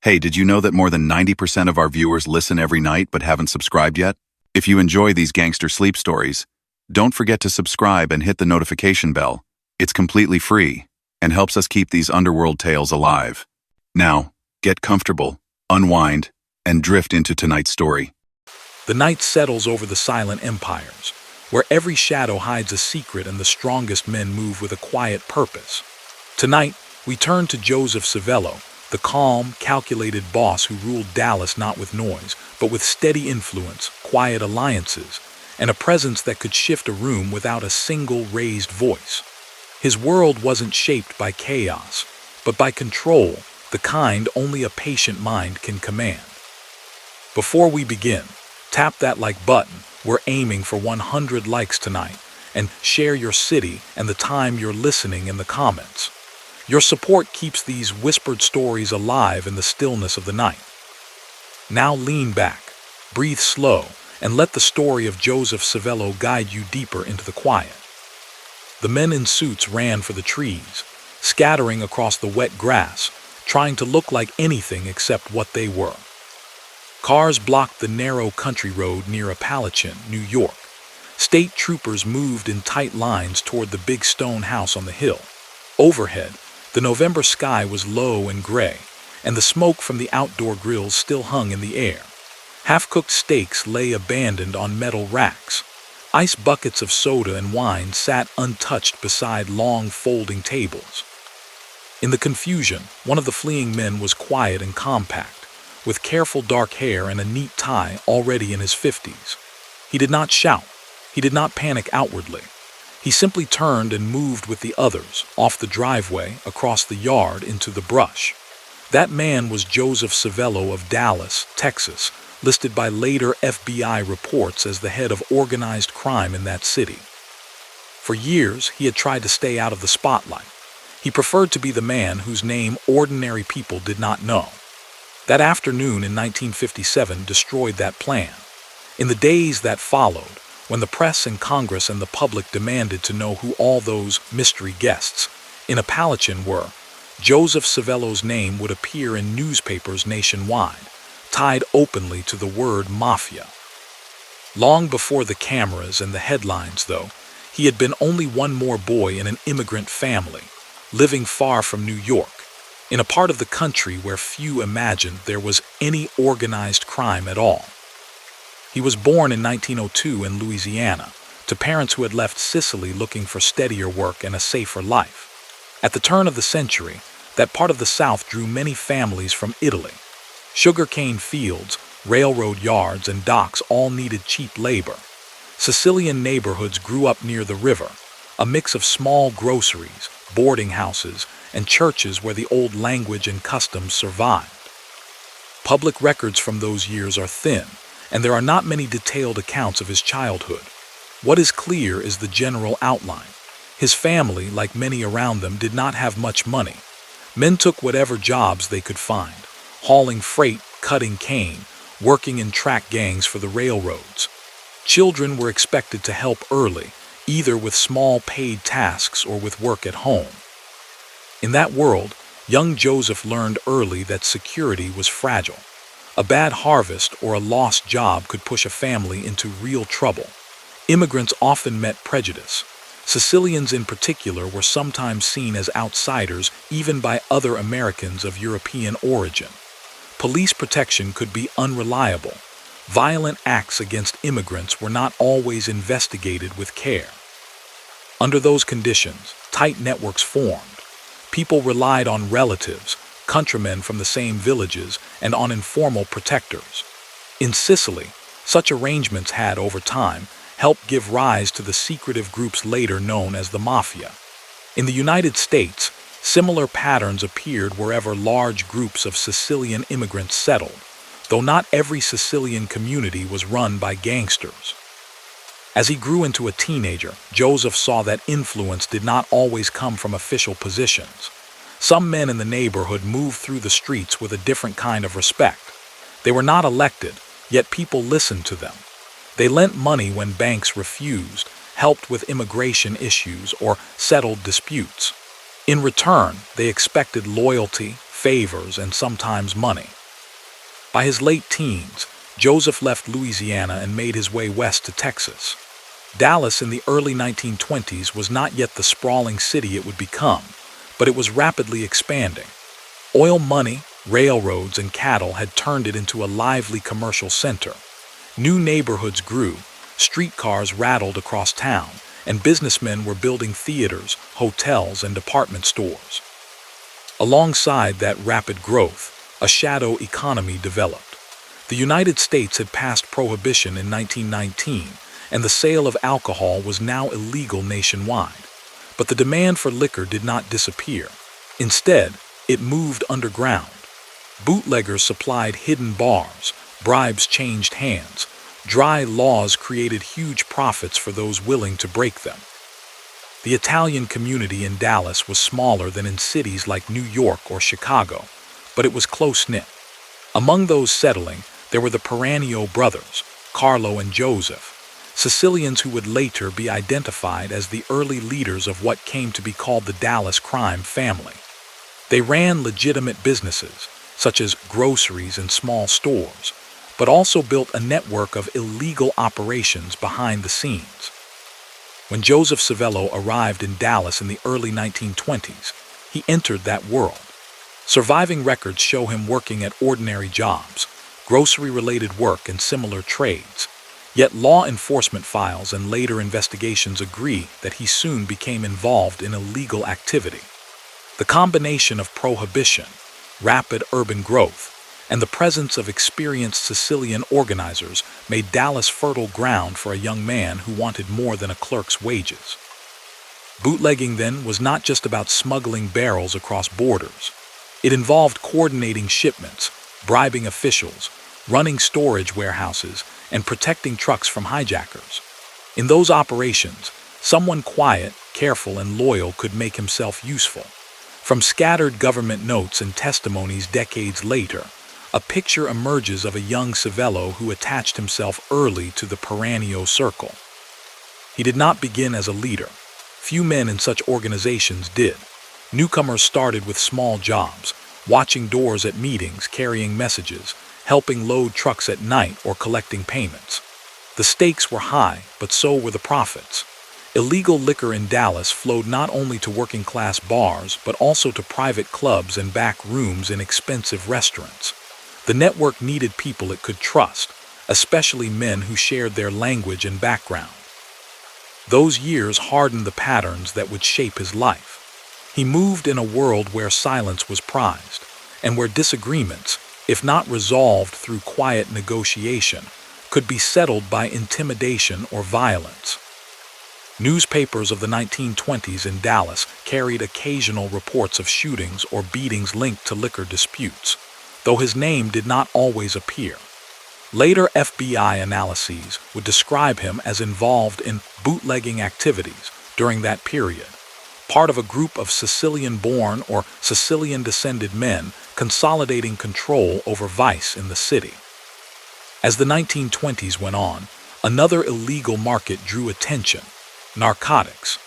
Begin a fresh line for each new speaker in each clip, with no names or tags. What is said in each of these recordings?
Hey, did you know that more than 90% of our viewers listen every night but haven't subscribed yet? If you enjoy these gangster sleep stories, don't forget to subscribe and hit the notification bell. It's completely free and helps us keep these underworld tales alive. Now, get comfortable, unwind, and drift into tonight's story.
The night settles over the silent empires, where every shadow hides a secret and the strongest men move with a quiet purpose. Tonight, we turn to Joseph Civello, the calm, calculated boss who ruled Dallas not with noise, but with steady influence, quiet alliances, and a presence that could shift a room without a single raised voice. His world wasn't shaped by chaos, but by control, the kind only a patient mind can command. Before we begin, tap that like button. We're aiming for 100 likes tonight, and share your city and the time you're listening in the comments. Your support keeps these whispered stories alive in the stillness of the night. Now lean back, breathe slow, and let the story of Joseph Civello guide you deeper into the quiet. The men in suits ran for the trees, scattering across the wet grass, trying to look like anything except what they were. Cars blocked the narrow country road near Apalachin, New York. State troopers moved in tight lines toward the big stone house on the hill. Overhead, the November sky was low and gray, and the smoke from the outdoor grills still hung in the air. Half-cooked steaks lay abandoned on metal racks. Ice buckets of soda and wine sat untouched beside long folding tables. In the confusion, one of the fleeing men was quiet and compact, with careful dark hair and a neat tie already in his 50s. He did not shout. He did not panic outwardly. He simply turned and moved with the others, off the driveway, across the yard, into the brush. That man was Joseph Civello of Dallas, Texas, listed by later FBI reports as the head of organized crime in that city. For years, he had tried to stay out of the spotlight. He preferred to be the man whose name ordinary people did not know. That afternoon in 1957 destroyed that plan. In the days that followed, when the press and Congress and the public demanded to know who all those mystery guests in Apalachin were, Joseph Civello's name would appear in newspapers nationwide, tied openly to the word Mafia. Long before the cameras and the headlines, though, he had been only one more boy in an immigrant family, living far from New York, in a part of the country where few imagined there was any organized crime at all. He was born in 1902 in Louisiana, to parents who had left Sicily looking for steadier work and a safer life. At the turn of the century, that part of the South drew many families from Italy. Sugarcane fields, railroad yards, and docks all needed cheap labor. Sicilian neighborhoods grew up near the river, a mix of small groceries, boarding houses, and churches where the old language and customs survived. Public records from those years are thin, and there are not many detailed accounts of his childhood. What is clear is the general outline. His family, like many around them, did not have much money. Men took whatever jobs they could find, hauling freight, cutting cane, working in track gangs for the railroads. Children were expected to help early, either with small paid tasks or with work at home. In that world, young Joseph learned early that security was fragile. A bad harvest or a lost job could push a family into real trouble. Immigrants often met prejudice. Sicilians in particular were sometimes seen as outsiders even by other Americans of European origin. Police protection could be unreliable. Violent acts against immigrants were not always investigated with care. Under those conditions, tight networks formed. People relied on relatives, countrymen from the same villages, and on informal protectors. In Sicily, such arrangements had, over time, helped give rise to the secretive groups later known as the Mafia. In the United States, similar patterns appeared wherever large groups of Sicilian immigrants settled, though not every Sicilian community was run by gangsters. As he grew into a teenager, Joseph saw that influence did not always come from official positions. Some men in the neighborhood moved through the streets with a different kind of respect. They were not elected, yet people listened to them. They lent money when banks refused, helped with immigration issues, or settled disputes. In return, they expected loyalty, favors, and sometimes money. By his late teens, Joseph left Louisiana and made his way west to Texas. Dallas in the early 1920s was not yet the sprawling city it would become, but it was rapidly expanding. Oil money, railroads, and cattle had turned it into a lively commercial center. New neighborhoods grew, streetcars rattled across town, and businessmen were building theaters, hotels, and department stores. Alongside that rapid growth, a shadow economy developed. The United States had passed prohibition in 1919, and the sale of alcohol was now illegal nationwide. But the demand for liquor did not disappear. Instead, it moved underground. Bootleggers supplied hidden bars, bribes changed hands, dry laws created huge profits for those willing to break them. The Italian community in Dallas was smaller than in cities like New York or Chicago, but it was close-knit. Among those settling, there were the Peranio brothers, Carlo and Joseph, Sicilians who would later be identified as the early leaders of what came to be called the Dallas crime family. They ran legitimate businesses, such as groceries and small stores, but also built a network of illegal operations behind the scenes. When Joseph Civello arrived in Dallas in the early 1920s, he entered that world. Surviving records show him working at ordinary jobs, grocery-related work, and similar trades. Yet law enforcement files and later investigations agree that he soon became involved in illegal activity. The combination of prohibition, rapid urban growth, and the presence of experienced Sicilian organizers made Dallas fertile ground for a young man who wanted more than a clerk's wages. Bootlegging, then, was not just about smuggling barrels across borders. It involved coordinating shipments, bribing officials, running storage warehouses, and protecting trucks from hijackers. In those operations, someone quiet, careful, and loyal could make himself useful. From scattered government notes and testimonies decades later, a picture emerges of a young Civello who attached himself early to the Peranio circle. He did not begin as a leader. Few men in such organizations did. Newcomers started with small jobs, watching doors at meetings, carrying messages, helping load trucks at night, or collecting payments. The stakes were high, but so were the profits. Illegal liquor in Dallas flowed not only to working-class bars, but also to private clubs and back rooms in expensive restaurants. The network needed people it could trust, especially men who shared their language and background. Those years hardened the patterns that would shape his life. He moved in a world where silence was prized, and where disagreements, if not resolved through quiet negotiation, could be settled by intimidation or violence. Newspapers of the 1920s in Dallas carried occasional reports of shootings or beatings linked to liquor disputes, though his name did not always appear. Later FBI analyses would describe him as involved in bootlegging activities during that period, part of a group of Sicilian-born or Sicilian-descended men consolidating control over vice in the city. As the 1920s went on, another illegal market drew attention: narcotics.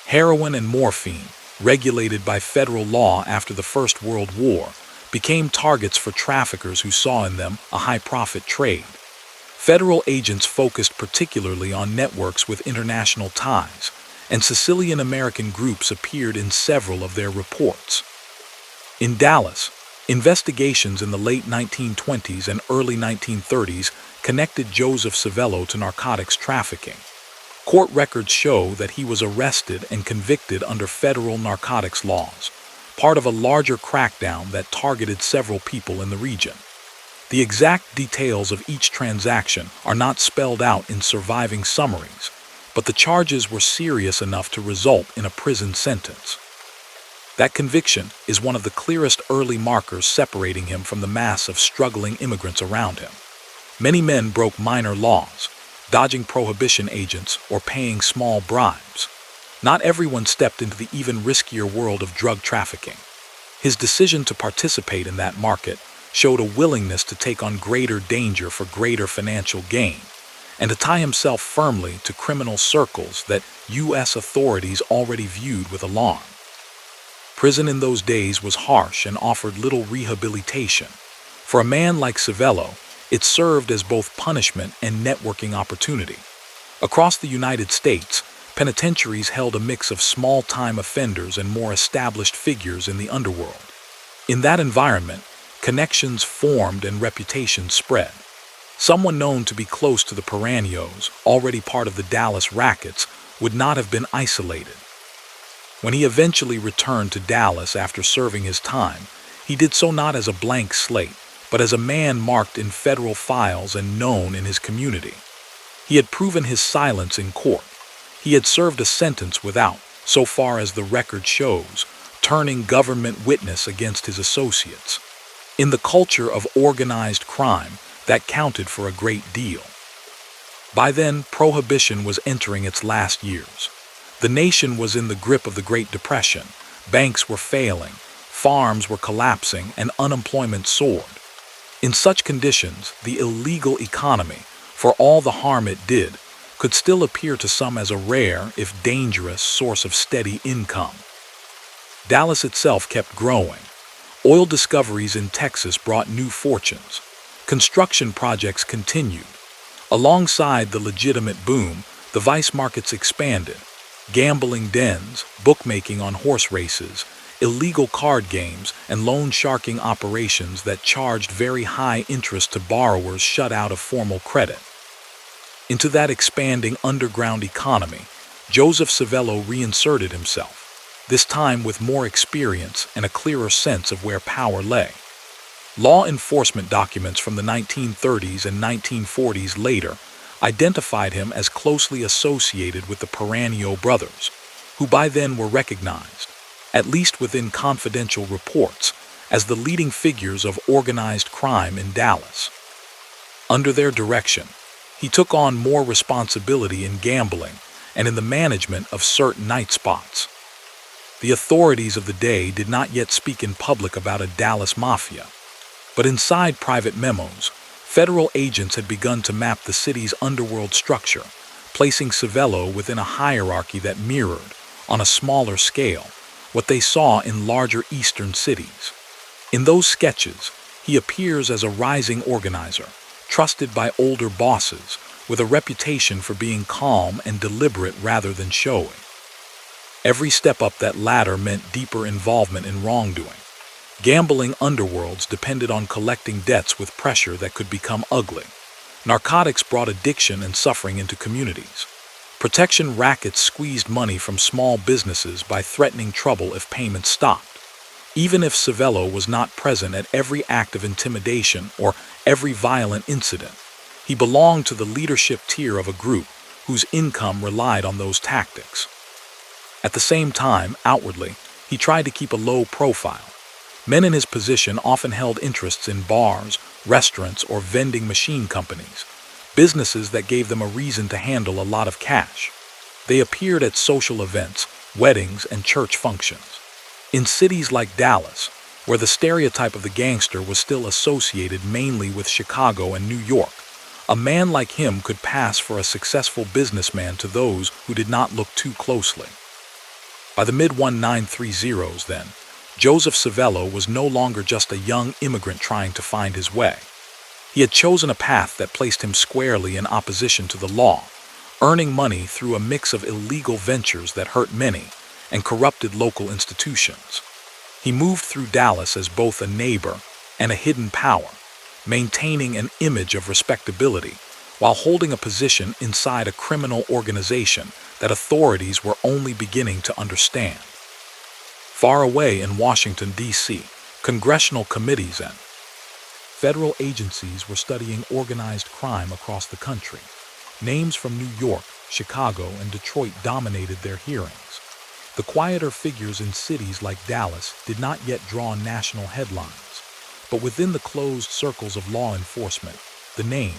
Heroin and morphine, regulated by federal law after the First World War, became targets for traffickers who saw in them a high-profit trade. Federal agents focused particularly on networks with international ties, and Sicilian-American groups appeared in several of their reports. In Dallas, investigations in the late 1920s and early 1930s connected Joseph Civello to narcotics trafficking. Court records show that he was arrested and convicted under federal narcotics laws, part of a larger crackdown that targeted several people in the region. The exact details of each transaction are not spelled out in surviving summaries, but the charges were serious enough to result in a prison sentence. That conviction is one of the clearest early markers separating him from the mass of struggling immigrants around him. Many men broke minor laws, dodging prohibition agents or paying small bribes. Not everyone stepped into the even riskier world of drug trafficking. His decision to participate in that market showed a willingness to take on greater danger for greater financial gain, and to tie himself firmly to criminal circles that U.S. authorities already viewed with alarm. Prison in those days was harsh and offered little rehabilitation. For a man like Civello, it served as both punishment and networking opportunity. Across the United States, penitentiaries held a mix of small-time offenders and more established figures in the underworld. In that environment, connections formed and reputations spread. Someone known to be close to the Piranhos, already part of the Dallas rackets, would not have been isolated. When he eventually returned to Dallas after serving his time, he did so not as a blank slate, but as a man marked in federal files and known in his community. He had proven his silence in court. He had served a sentence without, so far as the record shows, turning government witness against his associates. In the culture of organized crime, that counted for a great deal. By then, Prohibition was entering its last years. The nation was in the grip of the Great Depression. Banks were failing, farms were collapsing, and unemployment soared. In such conditions, the illegal economy, for all the harm it did, could still appear to some as a rare, if dangerous, source of steady income. Dallas itself kept growing. Oil discoveries in Texas brought new fortunes. Construction projects continued. Alongside the legitimate boom, the vice markets expanded. Gambling dens, bookmaking on horse races, illegal card games, and loan sharking operations that charged very high interest to borrowers shut out of formal credit. Into that expanding underground economy, Joseph Civello reinserted himself, this time with more experience and a clearer sense of where power lay. Law enforcement documents from the 1930s and 1940s later identified him as closely associated with the Piranha brothers, who by then were recognized, at least within confidential reports, as the leading figures of organized crime in Dallas. Under their direction, he took on more responsibility in gambling and in the management of certain night spots. The authorities of the day did not yet speak in public about a Dallas Mafia, but inside private memos, federal agents had begun to map the city's underworld structure, placing Civello within a hierarchy that mirrored, on a smaller scale, what they saw in larger eastern cities. In those sketches, he appears as a rising organizer, trusted by older bosses, with a reputation for being calm and deliberate rather than showy. Every step up that ladder meant deeper involvement in wrongdoing. Gambling underworlds depended on collecting debts with pressure that could become ugly. Narcotics brought addiction and suffering into communities. Protection rackets squeezed money from small businesses by threatening trouble if payments stopped. Even if Civello was not present at every act of intimidation or every violent incident, he belonged to the leadership tier of a group whose income relied on those tactics. At the same time, outwardly, he tried to keep a low profile. Men in his position often held interests in bars, restaurants, or vending machine companies, businesses that gave them a reason to handle a lot of cash. They appeared at social events, weddings, and church functions. In cities like Dallas, where the stereotype of the gangster was still associated mainly with Chicago and New York, a man like him could pass for a successful businessman to those who did not look too closely. By the mid-1930s, then, Joseph Civello was no longer just a young immigrant trying to find his way. He had chosen a path that placed him squarely in opposition to the law, earning money through a mix of illegal ventures that hurt many and corrupted local institutions. He moved through Dallas as both a neighbor and a hidden power, maintaining an image of respectability while holding a position inside a criminal organization that authorities were only beginning to understand. Far away in Washington, D.C., congressional committees and federal agencies were studying organized crime across the country. Names from New York, Chicago, and Detroit dominated their hearings. The quieter figures in cities like Dallas did not yet draw national headlines, but within the closed circles of law enforcement, the name,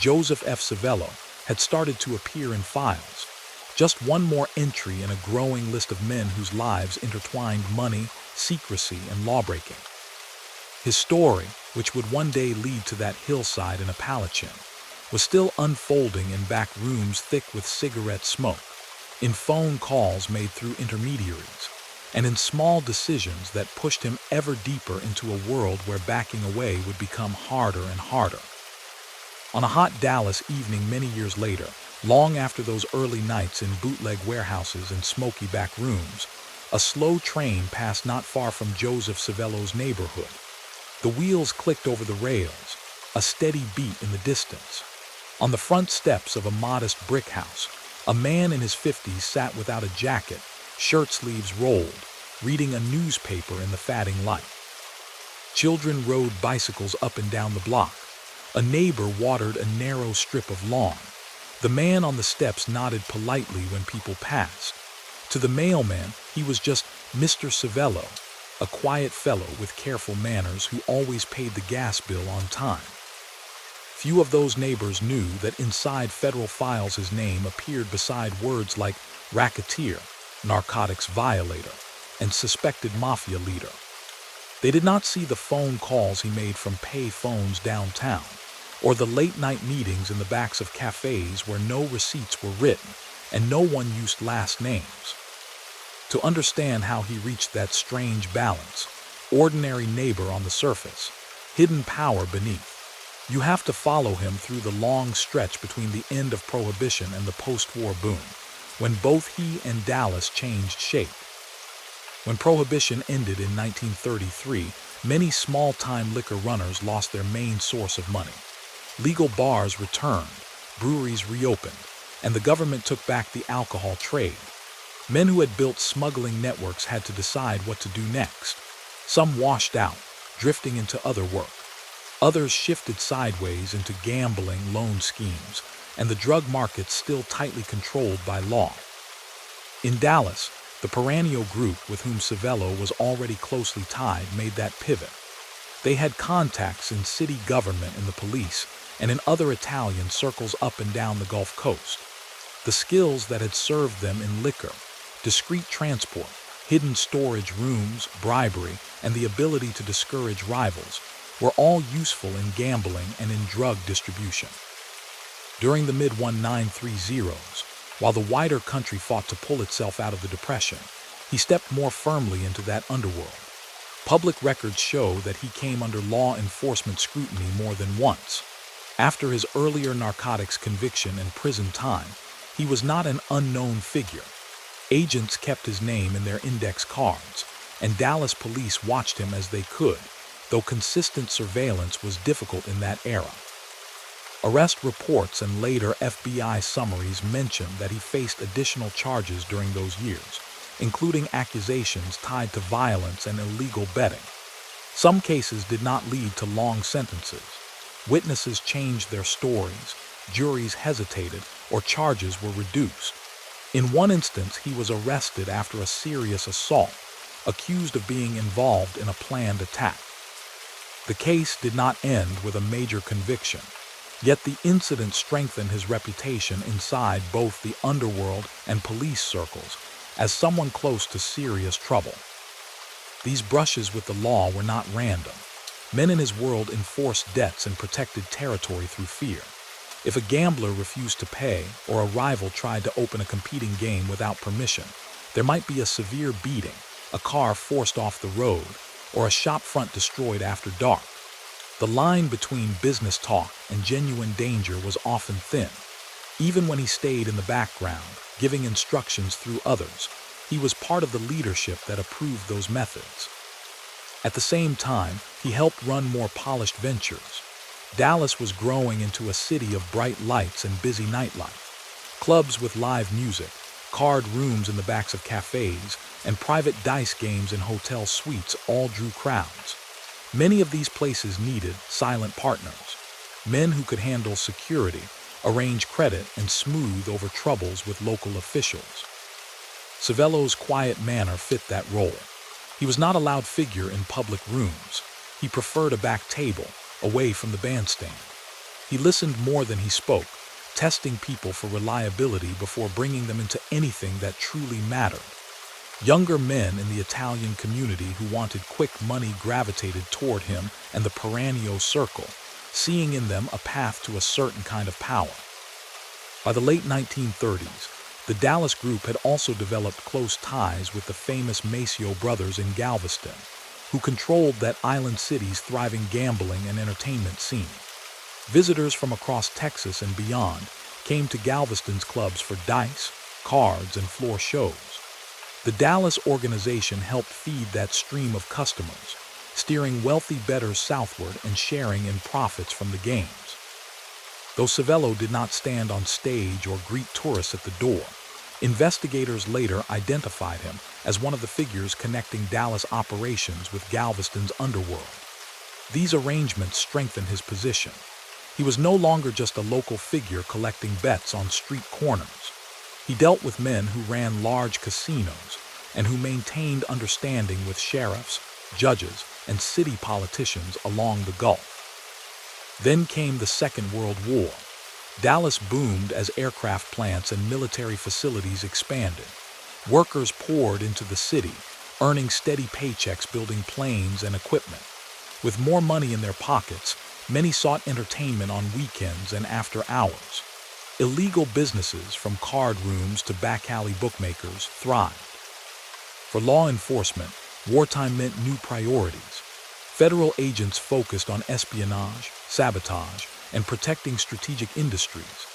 Joseph F. Civello, had started to appear in files. Just one more entry in a growing list of men whose lives intertwined money, secrecy, and lawbreaking. His story, which would one day lead to that hillside in Apalachin, was still unfolding in back rooms thick with cigarette smoke, in phone calls made through intermediaries, and in small decisions that pushed him ever deeper into a world where backing away would become harder and harder. On a hot Dallas evening many years later, long after those early nights in bootleg warehouses and smoky back rooms, a slow train passed not far from Joseph Civello's neighborhood. The wheels clicked over the rails, a steady beat in the distance. On the front steps of a modest brick house, a man in his 50s sat without a jacket, shirt sleeves rolled, reading a newspaper in the fading light. Children rode bicycles up and down the block. A neighbor watered a narrow strip of lawn. The man on the steps nodded politely when people passed. To the mailman, he was just Mr. Civello, a quiet fellow with careful manners who always paid the gas bill on time. Few of those neighbors knew that inside federal files his name appeared beside words like racketeer, narcotics violator, and suspected mafia leader. They did not see the phone calls he made from pay phones downtown, or the late-night meetings in the backs of cafes where no receipts were written and no one used last names. To understand how he reached that strange balance, ordinary neighbor on the surface, hidden power beneath, you have to follow him through the long stretch between the end of Prohibition and the post-war boom, when both he and Dallas changed shape. When Prohibition ended in 1933, many small-time liquor runners lost their main source of money. Legal bars returned, breweries reopened, and the government took back the alcohol trade. Men who had built smuggling networks had to decide what to do next. Some washed out, drifting into other work. Others shifted sideways into gambling loan schemes, and the drug market still tightly controlled by law. In Dallas, the perennial group with whom Civello was already closely tied made that pivot. They had contacts in city government and the police, and in other Italian circles up and down the Gulf Coast. The skills that had served them in liquor, discreet transport, hidden storage rooms, bribery, and the ability to discourage rivals were all useful in gambling and in drug distribution. During the mid-1930s, while the wider country fought to pull itself out of the Depression, he stepped more firmly into that underworld. Public records show that he came under law enforcement scrutiny more than once. After his earlier narcotics conviction and prison time, he was not an unknown figure. Agents kept his name in their index cards, and Dallas police watched him as they could, though consistent surveillance was difficult in that era. Arrest reports and later FBI summaries mentioned that he faced additional charges during those years, including accusations tied to violence and illegal betting. Some cases did not lead to long sentences. Witnesses changed their stories, juries hesitated, or charges were reduced. In one instance, he was arrested after a serious assault, accused of being involved in a planned attack. The case did not end with a major conviction, yet the incident strengthened his reputation inside both the underworld and police circles as someone close to serious trouble. These brushes with the law were not random. Men in his world enforced debts and protected territory through fear. If a gambler refused to pay or a rival tried to open a competing game without permission, there might be a severe beating, a car forced off the road, or a shop front destroyed after dark. The line between business talk and genuine danger was often thin. Even when he stayed in the background, giving instructions through others, he was part of the leadership that approved those methods. At the same time, he helped run more polished ventures. Dallas was growing into a city of bright lights and busy nightlife. Clubs with live music, card rooms in the backs of cafes, and private dice games in hotel suites all drew crowds. Many of these places needed silent partners, men who could handle security, arrange credit, and smooth over troubles with local officials. Civello's quiet manner fit that role. He was not a loud figure in public rooms. He preferred a back table, away from the bandstand. He listened more than he spoke, testing people for reliability before bringing them into anything that truly mattered. Younger men in the Italian community who wanted quick money gravitated toward him and the perennial circle, seeing in them a path to a certain kind of power. By the late 1930s, The Dallas group had also developed close ties with the famous Maceo brothers in Galveston, who controlled that island city's thriving gambling and entertainment scene. Visitors from across Texas and beyond came to Galveston's clubs for dice, cards, and floor shows. The Dallas organization helped feed that stream of customers, steering wealthy bettors southward and sharing in profits from the games. Though Civello did not stand on stage or greet tourists at the door, investigators later identified him as one of the figures connecting Dallas operations with Galveston's Underworld. These arrangements strengthened his position. He was no longer just a local figure collecting bets on street corners. He dealt with men who ran large casinos and who maintained understanding with sheriffs, judges, and city politicians along the Gulf. Then came the Second World War. Dallas boomed as aircraft plants and military facilities expanded. Workers poured into the city, earning steady paychecks building planes and equipment. With more money in their pockets, many sought entertainment on weekends and after hours. Illegal businesses, from card rooms to back-alley bookmakers, thrived. For law enforcement, wartime meant new priorities. Federal agents focused on espionage, sabotage, and protecting strategic industries.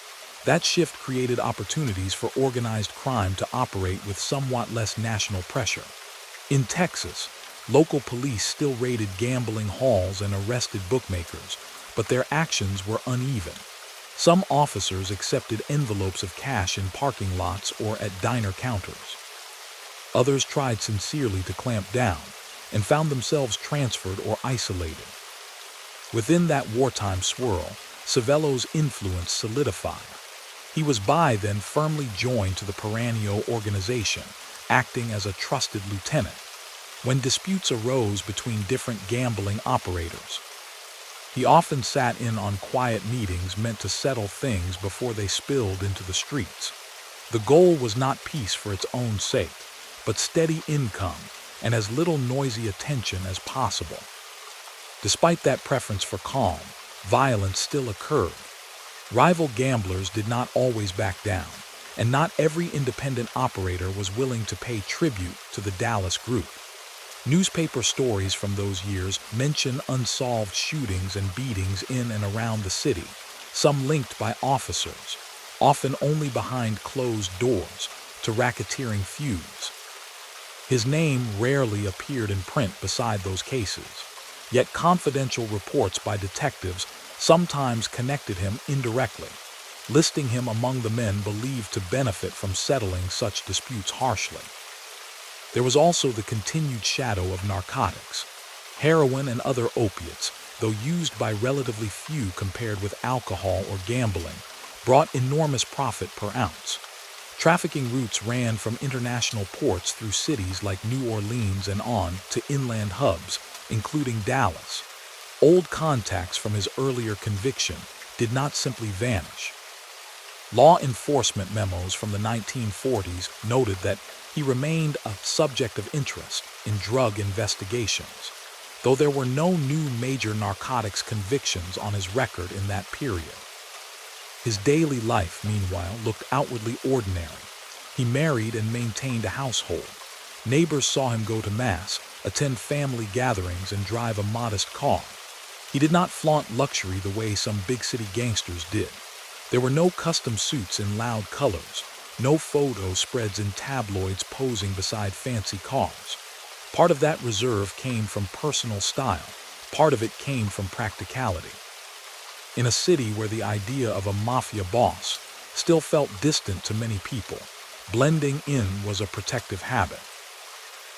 That shift created opportunities for organized crime to operate with somewhat less national pressure. In Texas, local police still raided gambling halls and arrested bookmakers, but their actions were uneven. Some officers accepted envelopes of cash in parking lots or at diner counters. Others tried sincerely to clamp down and found themselves transferred or isolated. Within that wartime swirl, Civello's influence solidified. He was by then firmly joined to the Peranio organization, acting as a trusted lieutenant. When disputes arose between different gambling operators, he often sat in on quiet meetings meant to settle things before they spilled into the streets. The goal was not peace for its own sake, but steady income and as little noisy attention as possible. Despite that preference for calm, violence still occurred. Rival gamblers did not always back down, and not every independent operator was willing to pay tribute to the Dallas group. Newspaper stories from those years mention unsolved shootings and beatings in and around the city, some linked by officers, often only behind closed doors, to racketeering feuds. His name rarely appeared in print beside those cases, yet confidential reports by detectives sometimes connected him indirectly, listing him among the men believed to benefit from settling such disputes harshly. There was also the continued shadow of narcotics. Heroin and other opiates, though used by relatively few compared with alcohol or gambling, brought enormous profit per ounce. Trafficking routes ran from international ports through cities like New Orleans and on to inland hubs, including Dallas. Old contacts from his earlier conviction did not simply vanish. Law enforcement memos from the 1940s noted that he remained a subject of interest in drug investigations, though there were no new major narcotics convictions on his record in that period. His daily life, meanwhile, looked outwardly ordinary. He married and maintained a household. Neighbors saw him go to mass, attend family gatherings, and drive a modest car. He did not flaunt luxury the way some big city gangsters did. There were no custom suits in loud colors, no photo spreads in tabloids posing beside fancy cars. Part of that reserve came from personal style, part of it came from practicality. In a city where the idea of a mafia boss still felt distant to many people, blending in was a protective habit.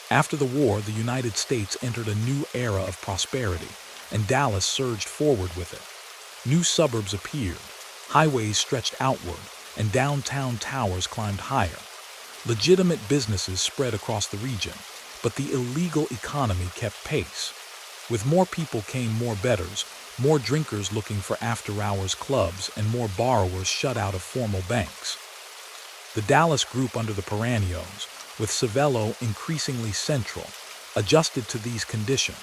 After the war, the United States entered a new era of prosperity, and Dallas surged forward with it. New suburbs appeared, highways stretched outward, and downtown towers climbed higher. Legitimate businesses spread across the region, but the illegal economy kept pace. With more people came more bettors, more drinkers looking for after-hours clubs, and more borrowers shut out of formal banks. The Dallas group under the Peranios, with Civello increasingly central, adjusted to these conditions.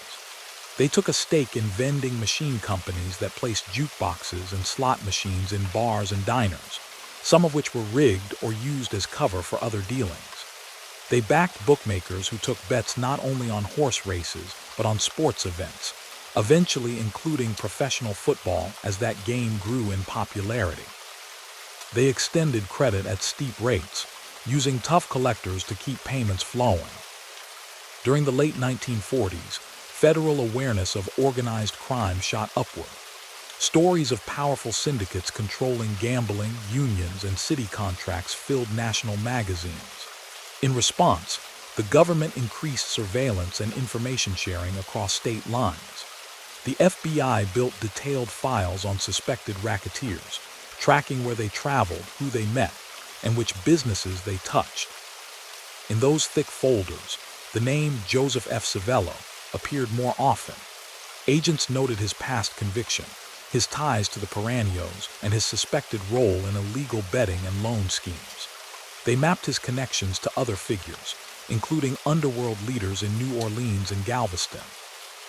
They took a stake in vending machine companies that placed jukeboxes and slot machines in bars and diners, some of which were rigged or used as cover for other dealings. They backed bookmakers who took bets not only on horse races, but on sports events, eventually including professional football as that game grew in popularity. They extended credit at steep rates, using tough collectors to keep payments flowing. During the late 1940s, federal awareness of organized crime shot upward. Stories of powerful syndicates controlling gambling, unions, and city contracts filled national magazines. In response, the government increased surveillance and information sharing across state lines. The FBI built detailed files on suspected racketeers, tracking where they traveled, who they met, and which businesses they touched. In those thick folders, the name Joseph F. Civello appeared more often. Agents noted his past conviction, his ties to the Piranhos, and his suspected role in illegal betting and loan schemes. They mapped his connections to other figures, including underworld leaders in New Orleans and Galveston.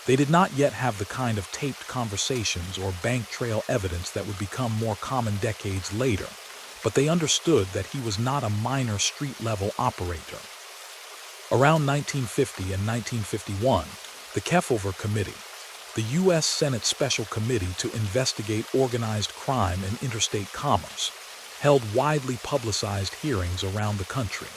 They did not yet have the kind of taped conversations or bank trail evidence that would become more common decades later, but they understood that he was not a minor street-level operator. Around 1950 and 1951, the Kefauver Committee, the U.S. Senate Special Committee to investigate organized crime and interstate commerce, held widely publicized hearings around the country.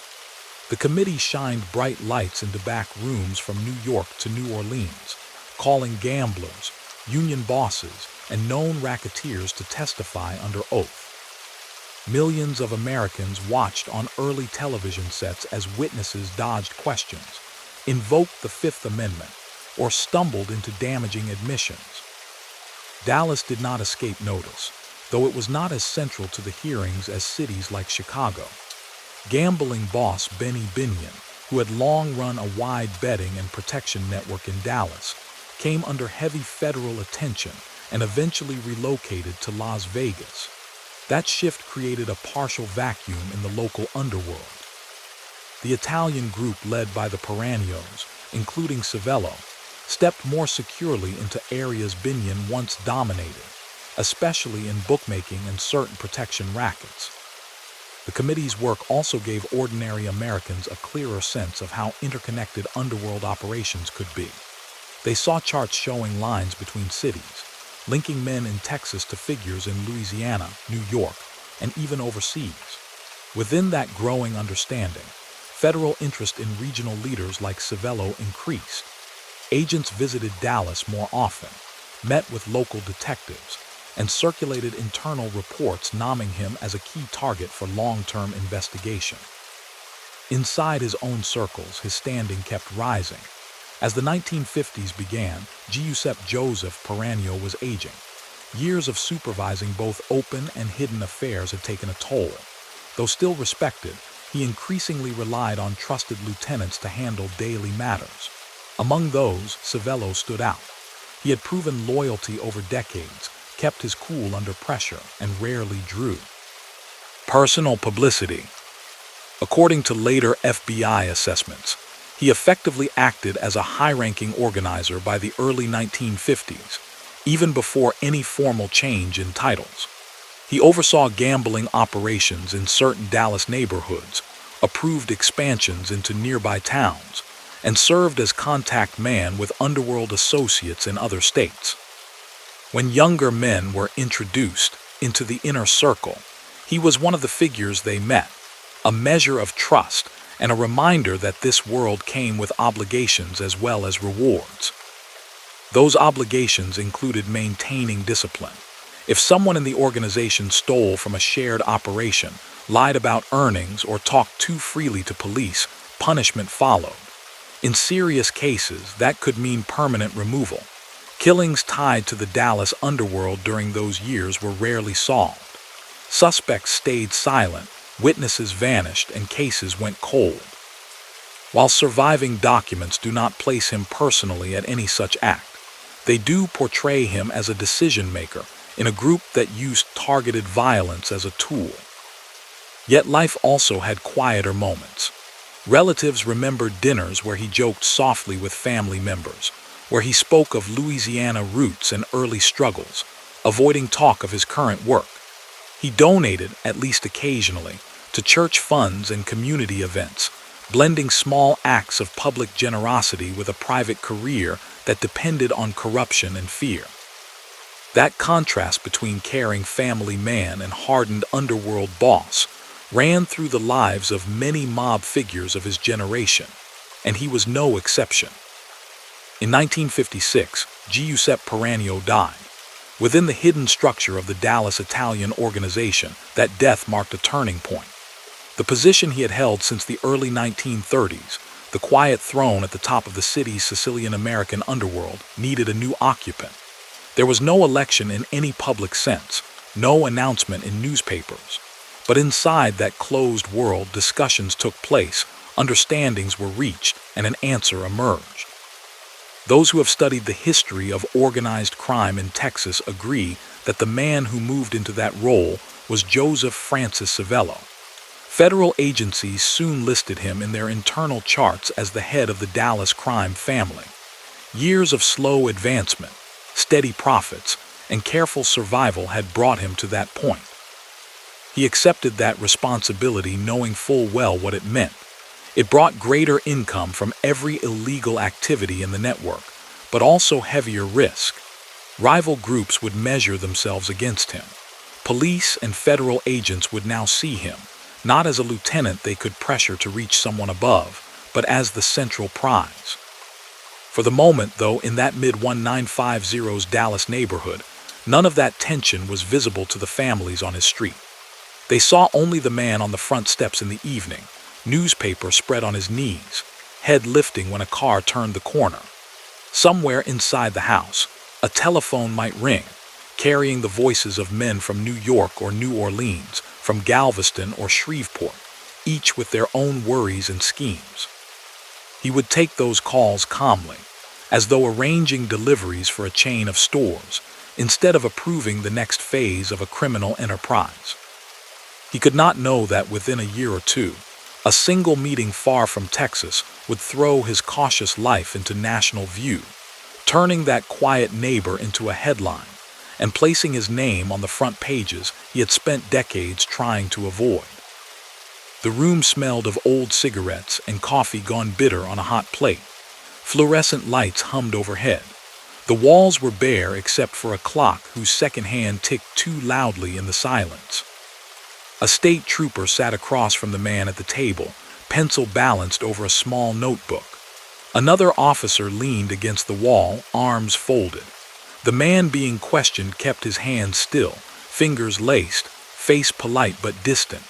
The committee shined bright lights into back rooms from New York to New Orleans, calling gamblers, union bosses, and known racketeers to testify under oath. Millions of Americans watched on early television sets as witnesses dodged questions, invoked the Fifth Amendment, or stumbled into damaging admissions. Dallas did not escape notice, though it was not as central to the hearings as cities like Chicago. Gambling boss Benny Binion, who had long run a wide betting and protection network in Dallas, came under heavy federal attention and eventually relocated to Las Vegas. That shift created a partial vacuum in the local underworld. The Italian group led by the Piranhos, including Civello, stepped more securely into areas Binion once dominated, especially in bookmaking and certain protection rackets. The committee's work also gave ordinary Americans a clearer sense of how interconnected underworld operations could be. They saw charts showing lines between cities, linking men in Texas to figures in Louisiana, New York, and even overseas. Within that growing understanding, federal interest in regional leaders like Civello increased. Agents visited Dallas more often, met with local detectives, and circulated internal reports naming him as a key target for long-term investigation. Inside his own circles, his standing kept rising. As the 1950s began, Giuseppe Joseph Piranho was aging. Years of supervising both open and hidden affairs had taken a toll. Though still respected, he increasingly relied on trusted lieutenants to handle daily matters. Among those, Civello stood out. He had proven loyalty over decades, kept his cool under pressure, and rarely drew. Personal publicity. According to later FBI assessments, he effectively acted as a high-ranking organizer by the early 1950s, even before any formal change in titles. He oversaw gambling operations in certain Dallas neighborhoods, approved expansions into nearby towns, and served as contact man with underworld associates in other states. When younger men were introduced into the inner circle, he was one of the figures they met, a measure of trust and a reminder that this world came with obligations as well as rewards. Those obligations included maintaining discipline. If someone in the organization stole from a shared operation, lied about earnings, or talked too freely to police, punishment followed. In serious cases, that could mean permanent removal. Killings tied to the Dallas underworld during those years were rarely solved. Suspects stayed silent, witnesses vanished, and cases went cold. While surviving documents do not place him personally at any such act, they do portray him as a decision-maker in a group that used targeted violence as a tool. Yet life also had quieter moments. Relatives remembered dinners where he joked softly with family members, where he spoke of Louisiana roots and early struggles, avoiding talk of his current work. He donated, at least occasionally, to church funds and community events, blending small acts of public generosity with a private career that depended on corruption and fear. That contrast between caring family man and hardened underworld boss ran through the lives of many mob figures of his generation, and he was no exception. In 1956, Giuseppe Peranio died. Within the hidden structure of the Dallas Italian organization, that death marked a turning point. The position he had held since the early 1930s, the quiet throne at the top of the city's Sicilian-American underworld, needed a new occupant. There was no election in any public sense, no announcement in newspapers. But inside that closed world, discussions took place, understandings were reached, and an answer emerged. Those who have studied the history of organized crime in Texas agree that the man who moved into that role was Joseph Francis Civello. Federal agencies soon listed him in their internal charts as the head of the Dallas crime family. Years of slow advancement, steady profits, and careful survival had brought him to that point. He accepted that responsibility knowing full well what it meant. It brought greater income from every illegal activity in the network, but also heavier risk. Rival groups would measure themselves against him. Police and federal agents would now see him, not as a lieutenant they could pressure to reach someone above, but as the central prize. For the moment, though, in that mid-1950s Dallas neighborhood, none of that tension was visible to the families on his street. They saw only the man on the front steps in the evening, newspaper spread on his knees, head lifting when a car turned the corner. Somewhere inside the house, a telephone might ring, carrying the voices of men from New York or New Orleans, from Galveston or Shreveport, each with their own worries and schemes. He would take those calls calmly, as though arranging deliveries for a chain of stores, instead of approving the next phase of a criminal enterprise. He could not know that within a year or two, a single meeting far from Texas would throw his cautious life into national view, turning that quiet neighbor into a headline and placing his name on the front pages he had spent decades trying to avoid. The room smelled of old cigarettes and coffee gone bitter on a hot plate. Fluorescent lights hummed overhead. The walls were bare except for a clock whose second hand ticked too loudly in the silence. A state trooper sat across from the man at the table, pencil balanced over a small notebook. Another officer leaned against the wall, arms folded. The man being questioned kept his hands still, fingers laced, face polite but distant.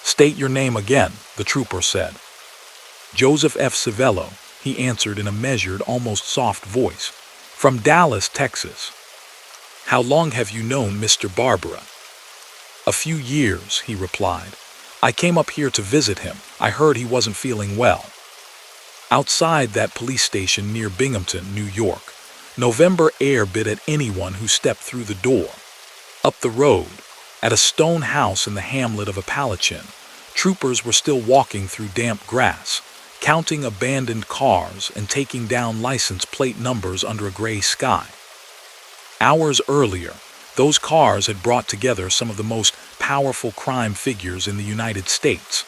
"State your name again," the trooper said. "Joseph F. Civello," he answered in a measured, almost soft voice. "From Dallas, Texas." "How long have you known Mr. Barbara?" "A few years," he replied. "I came up here to visit him. I heard he wasn't feeling well." Outside that police station near Binghamton, New York, November air bit at anyone who stepped through the door. Up the road, at a stone house in the hamlet of Apalachin, troopers were still walking through damp grass, counting abandoned cars and taking down license plate numbers under a gray sky. Hours earlier, those cars had brought together some of the most powerful crime figures in the United States.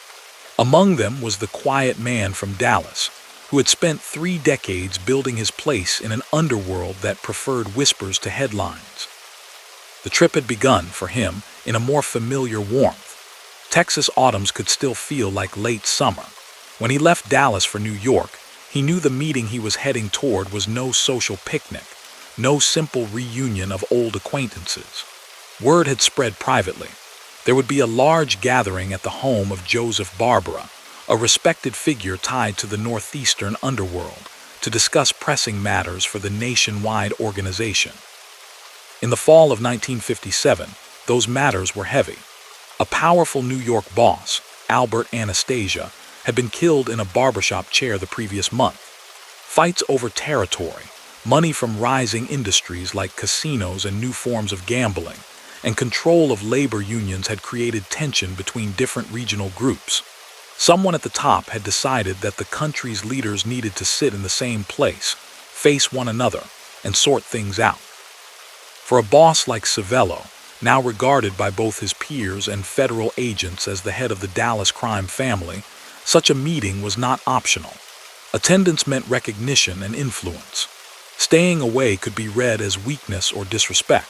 Among them was the quiet man from Dallas, who had spent 3 decades building his place in an underworld that preferred whispers to headlines. The trip had begun, for him, in a more familiar warmth. Texas autumns could still feel like late summer. When he left Dallas for New York, he knew the meeting he was heading toward was no social picnic, no simple reunion of old acquaintances. Word had spread privately. There would be a large gathering at the home of Joseph Barbara, a respected figure tied to the northeastern underworld, to discuss pressing matters for the nationwide organization. In the fall of 1957, those matters were heavy. A powerful New York boss, Albert Anastasia, had been killed in a barbershop chair the previous month. Fights over territory, money from rising industries like casinos and new forms of gambling, and control of labor unions had created tension between different regional groups. Someone at the top had decided that the country's leaders needed to sit in the same place, face one another, and sort things out. For a boss like Civello, Now regarded by both his peers and federal agents as the head of the Dallas crime family, such a meeting was not optional. Attendance meant recognition and influence. Staying away could be read as weakness or disrespect.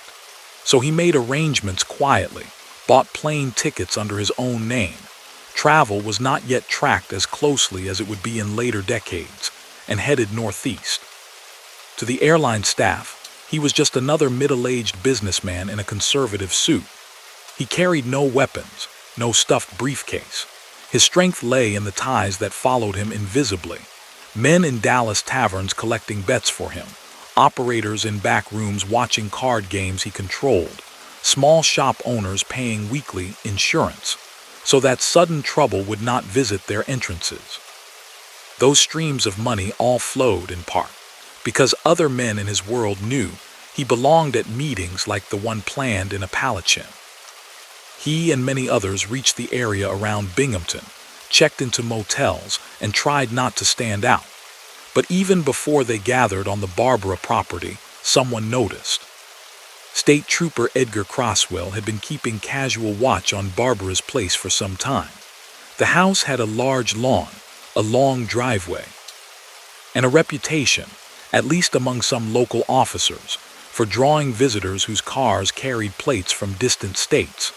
So he made arrangements quietly, bought plane tickets under his own name. Travel was not yet tracked as closely as it would be in later decades, and headed northeast. To the airline staff, he was just another middle-aged businessman in a conservative suit. He carried no weapons, no stuffed briefcase. His strength lay in the ties that followed him invisibly. Men in Dallas taverns collecting bets for him, operators in back rooms watching card games he controlled, small shop owners paying weekly insurance, so that sudden trouble would not visit their entrances. Those streams of money all flowed in part because other men in his world knew he belonged at meetings like the one planned in Apalachin. He and many others reached the area around Binghamton, checked into motels, and tried not to stand out. But even before they gathered on the Barbara property, someone noticed. State Trooper Edgar Croswell had been keeping casual watch on Barbara's place for some time. The house had a large lawn, a long driveway, and a reputation, at least among some local officers, for drawing visitors whose cars carried plates from distant states.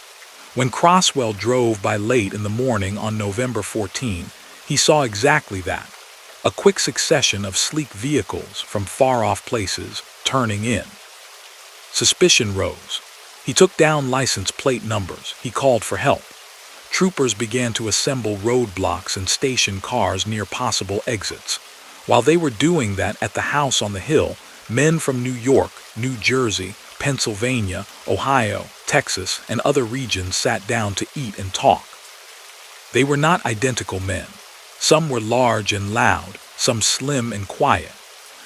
When Croswell drove by late in the morning on November 14, he saw exactly that, a quick succession of sleek vehicles from far-off places turning in. Suspicion rose. He took down license plate numbers. He called for help. Troopers began to assemble roadblocks and station cars near possible exits. While they were doing that at the house on the hill, men from New York, New Jersey, Pennsylvania, Ohio, Texas, and other regions sat down to eat and talk. They were not identical men. Some were large and loud, some slim and quiet.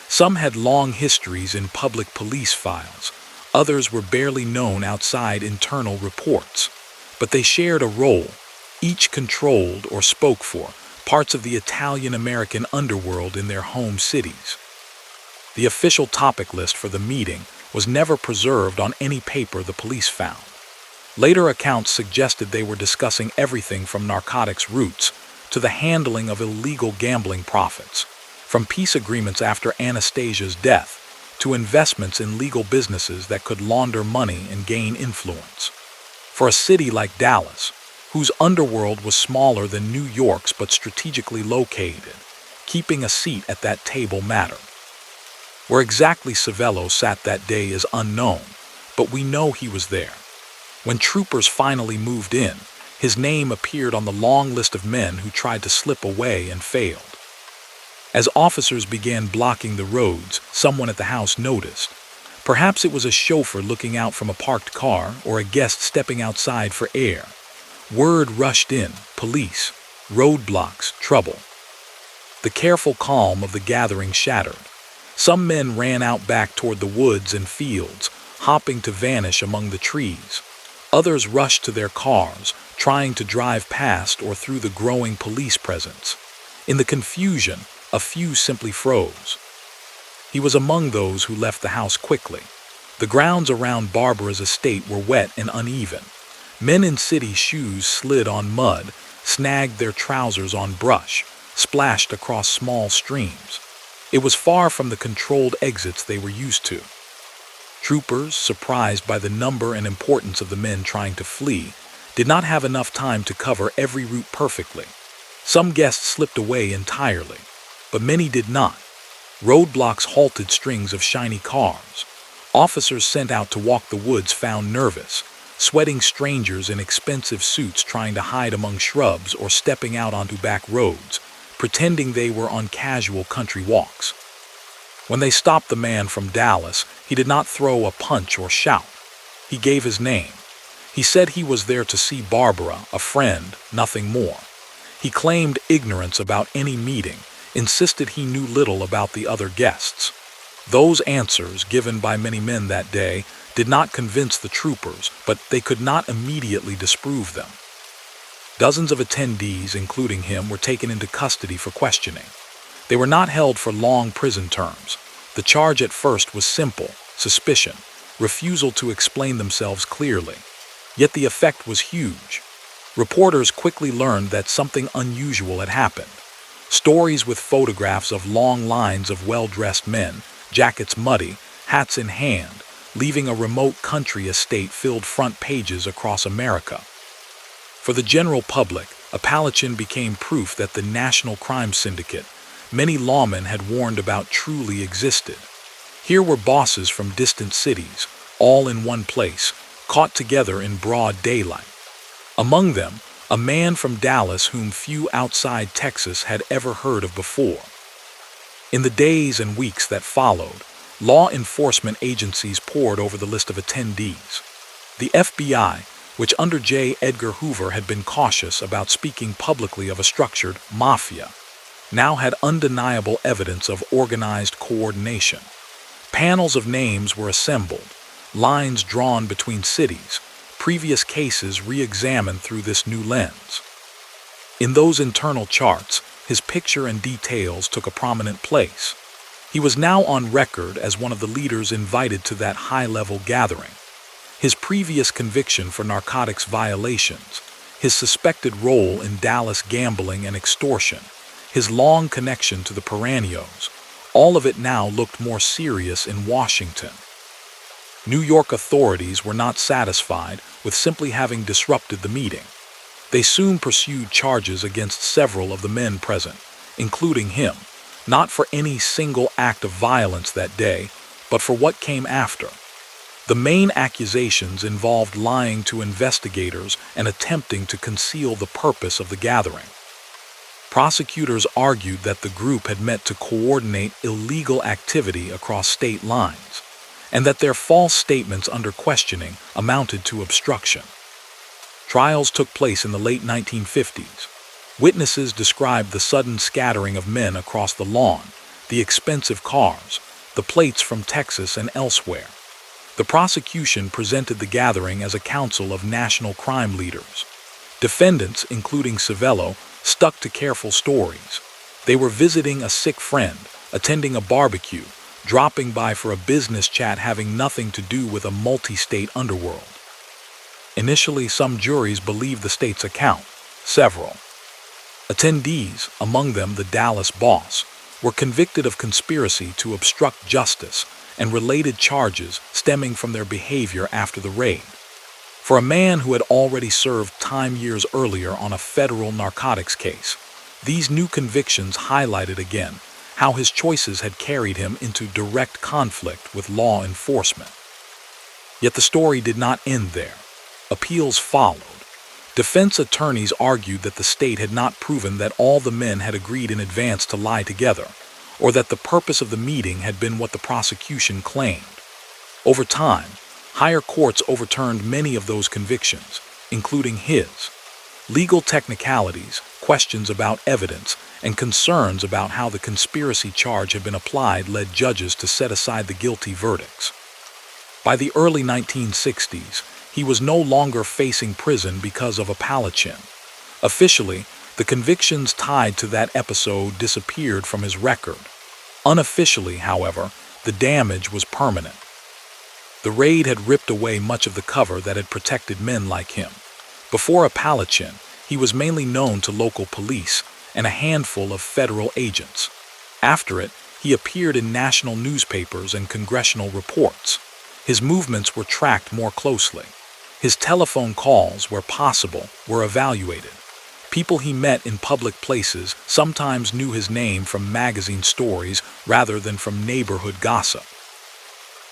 Some had long histories in public police files. Others were barely known outside internal reports. But they shared a role. Each controlled or spoke for parts of the Italian-American underworld in their home cities. The official topic list for the meeting was never preserved on any paper the police found. Later accounts suggested they were discussing everything from narcotics routes to the handling of illegal gambling profits, from peace agreements after Anastasia's death to investments in legal businesses that could launder money and gain influence. For a city like Dallas, whose underworld was smaller than New York's but strategically located, keeping a seat at that table mattered. Where exactly Civello sat that day is unknown, but we know he was there. When troopers finally moved in, his name appeared on the long list of men who tried to slip away and failed. As officers began blocking the roads, someone at the house noticed. Perhaps it was a chauffeur looking out from a parked car or a guest stepping outside for air. Word rushed in: police, roadblocks, trouble. The careful calm of the gathering shattered. Some men ran out back toward the woods and fields, hopping to vanish among the trees. Others rushed to their cars, trying to drive past or through the growing police presence. In the confusion, a few simply froze. He was among those who left the house quickly. The grounds around Barbara's estate were wet and uneven. Men in city shoes slid on mud, snagged their trousers on brush, splashed across small streams. It was far from the controlled exits they were used to. Troopers, surprised by the number and importance of the men trying to flee, did not have enough time to cover every route perfectly. Some guests slipped away entirely, but many did not. Roadblocks halted strings of shiny cars. Officers sent out to walk the woods found nervous, sweating strangers in expensive suits trying to hide among shrubs or stepping out onto back roads, pretending they were on casual country walks. When they stopped the man from Dallas, he did not throw a punch or shout. He gave his name. He said he was there to see Barbara, a friend, nothing more. He claimed ignorance about any meeting, insisted he knew little about the other guests. Those answers, given by many men that day, did not convince the troopers, but they could not immediately disprove them. Dozens of attendees, including him, were taken into custody for questioning. They were not held for long prison terms. The charge at first was simple: suspicion. refusal to explain themselves clearly. Yet the effect was huge. Reporters quickly learned that something unusual had happened. Stories with photographs of long lines of well-dressed men, jackets muddy, hats in hand, leaving a remote country estate filled front pages across America. For the general public, Apalachin became proof that the national crime syndicate many lawmen had warned about truly existed. Here were bosses from distant cities, all in one place, caught together in broad daylight. Among them, a man from Dallas whom few outside Texas had ever heard of before. In the days and weeks that followed, law enforcement agencies pored over the list of attendees. The FBI, which under J. Edgar Hoover had been cautious about speaking publicly of a structured mafia, now had undeniable evidence of organized coordination. Panels of names were assembled, lines drawn between cities, previous cases re-examined through this new lens. In those internal charts, his picture and details took a prominent place. He was now on record as one of the leaders invited to that high-level gathering. His previous conviction for narcotics violations, his suspected role in Dallas gambling and extortion, his long connection to the Perennials, all of it now looked more serious in Washington. New York authorities were not satisfied with simply having disrupted the meeting. They soon pursued charges against several of the men present, including him, not for any single act of violence that day, but for what came after. The main accusations involved lying to investigators and attempting to conceal the purpose of the gathering. Prosecutors argued that the group had met to coordinate illegal activity across state lines, and that their false statements under questioning amounted to obstruction. Trials took place in the late 1950s. Witnesses described the sudden scattering of men across the lawn, the expensive cars, the plates from Texas and elsewhere. The prosecution presented the gathering as a council of national crime leaders. Defendants, including Civello, stuck to careful stories. They were visiting a sick friend, attending a barbecue, dropping by for a business chat having nothing to do with a multi-state underworld. Initially, some juries believed the state's account. Several attendees, among them the Dallas boss, were convicted of conspiracy to obstruct justice and related charges stemming from their behavior after the raid. For a man who had already served time years earlier on a federal narcotics case, these new convictions highlighted again how his choices had carried him into direct conflict with law enforcement. Yet the story did not end there. Appeals followed. Defense attorneys argued that the state had not proven that all the men had agreed in advance to lie together, or that the purpose of the meeting had been what the prosecution claimed. Over time, higher courts overturned many of those convictions, including his. Legal technicalities, questions about evidence, and concerns about how the conspiracy charge had been applied led judges to set aside the guilty verdicts. By the early 1960s, he was no longer facing prison because of Apalachin. Officially, the convictions tied to that episode disappeared from his record. Unofficially, however, the damage was permanent. The raid had ripped away much of the cover that had protected men like him. Before Apalachin, he was mainly known to local police and a handful of federal agents. After it, he appeared in national newspapers and congressional reports. His movements were tracked more closely. His telephone calls, where possible, were evaluated. People he met in public places sometimes knew his name from magazine stories rather than from neighborhood gossip.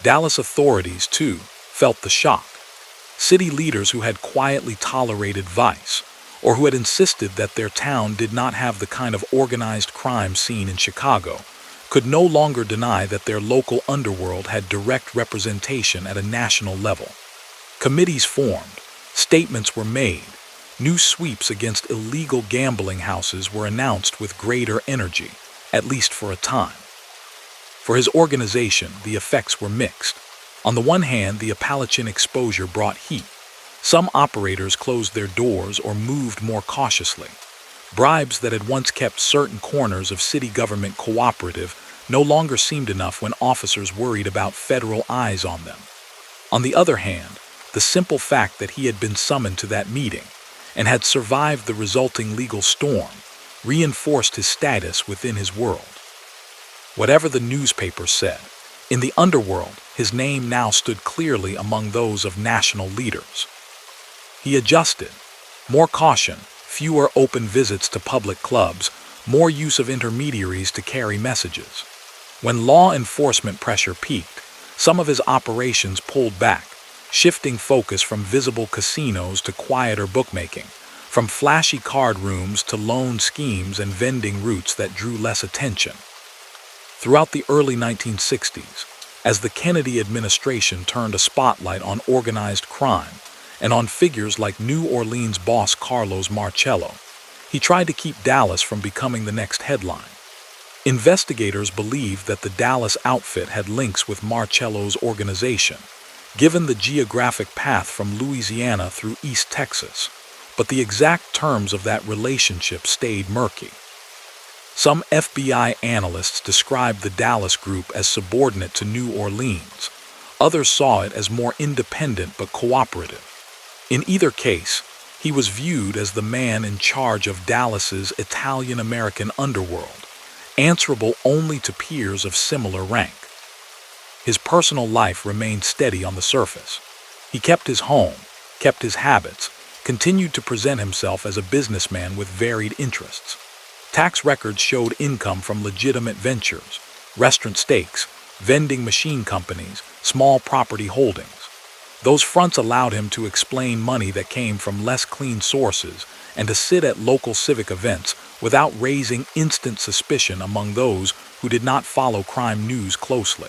Dallas authorities, too, felt the shock. City leaders who had quietly tolerated vice, or who had insisted that their town did not have the kind of organized crime seen in Chicago, could no longer deny that their local underworld had direct representation at a national level. Committees formed, statements were made, new sweeps against illegal gambling houses were announced with greater energy, at least for a time. For his organization, the effects were mixed. On the one hand, the Apalachin exposure brought heat. Some operators closed their doors or moved more cautiously. Bribes that had once kept certain corners of city government cooperative no longer seemed enough when officers worried about federal eyes on them. On the other hand, the simple fact that he had been summoned to that meeting and had survived the resulting legal storm reinforced his status within his world. Whatever the newspapers said, in the underworld, his name now stood clearly among those of national leaders. He adjusted. More caution, fewer open visits to public clubs, more use of intermediaries to carry messages. When law enforcement pressure peaked, some of his operations pulled back, shifting focus from visible casinos to quieter bookmaking, from flashy card rooms to loan schemes and vending routes that drew less attention. Throughout the early 1960s, as the Kennedy administration turned a spotlight on organized crime and on figures like New Orleans boss Carlos Marcello, he tried to keep Dallas from becoming the next headline. Investigators believed that the Dallas outfit had links with Marcello's organization, given the geographic path from Louisiana through East Texas, but the exact terms of that relationship stayed murky. Some FBI analysts described the Dallas group as subordinate to New Orleans. Others saw it as more independent but cooperative. In either case, he was viewed as the man in charge of Dallas's Italian-American underworld, answerable only to peers of similar rank. His personal life remained steady on the surface. He kept his home, kept his habits, continued to present himself as a businessman with varied interests. Tax records showed income from legitimate ventures, restaurant stakes, vending machine companies, small property holdings. Those fronts allowed him to explain money that came from less clean sources and to sit at local civic events without raising instant suspicion among those who did not follow crime news closely.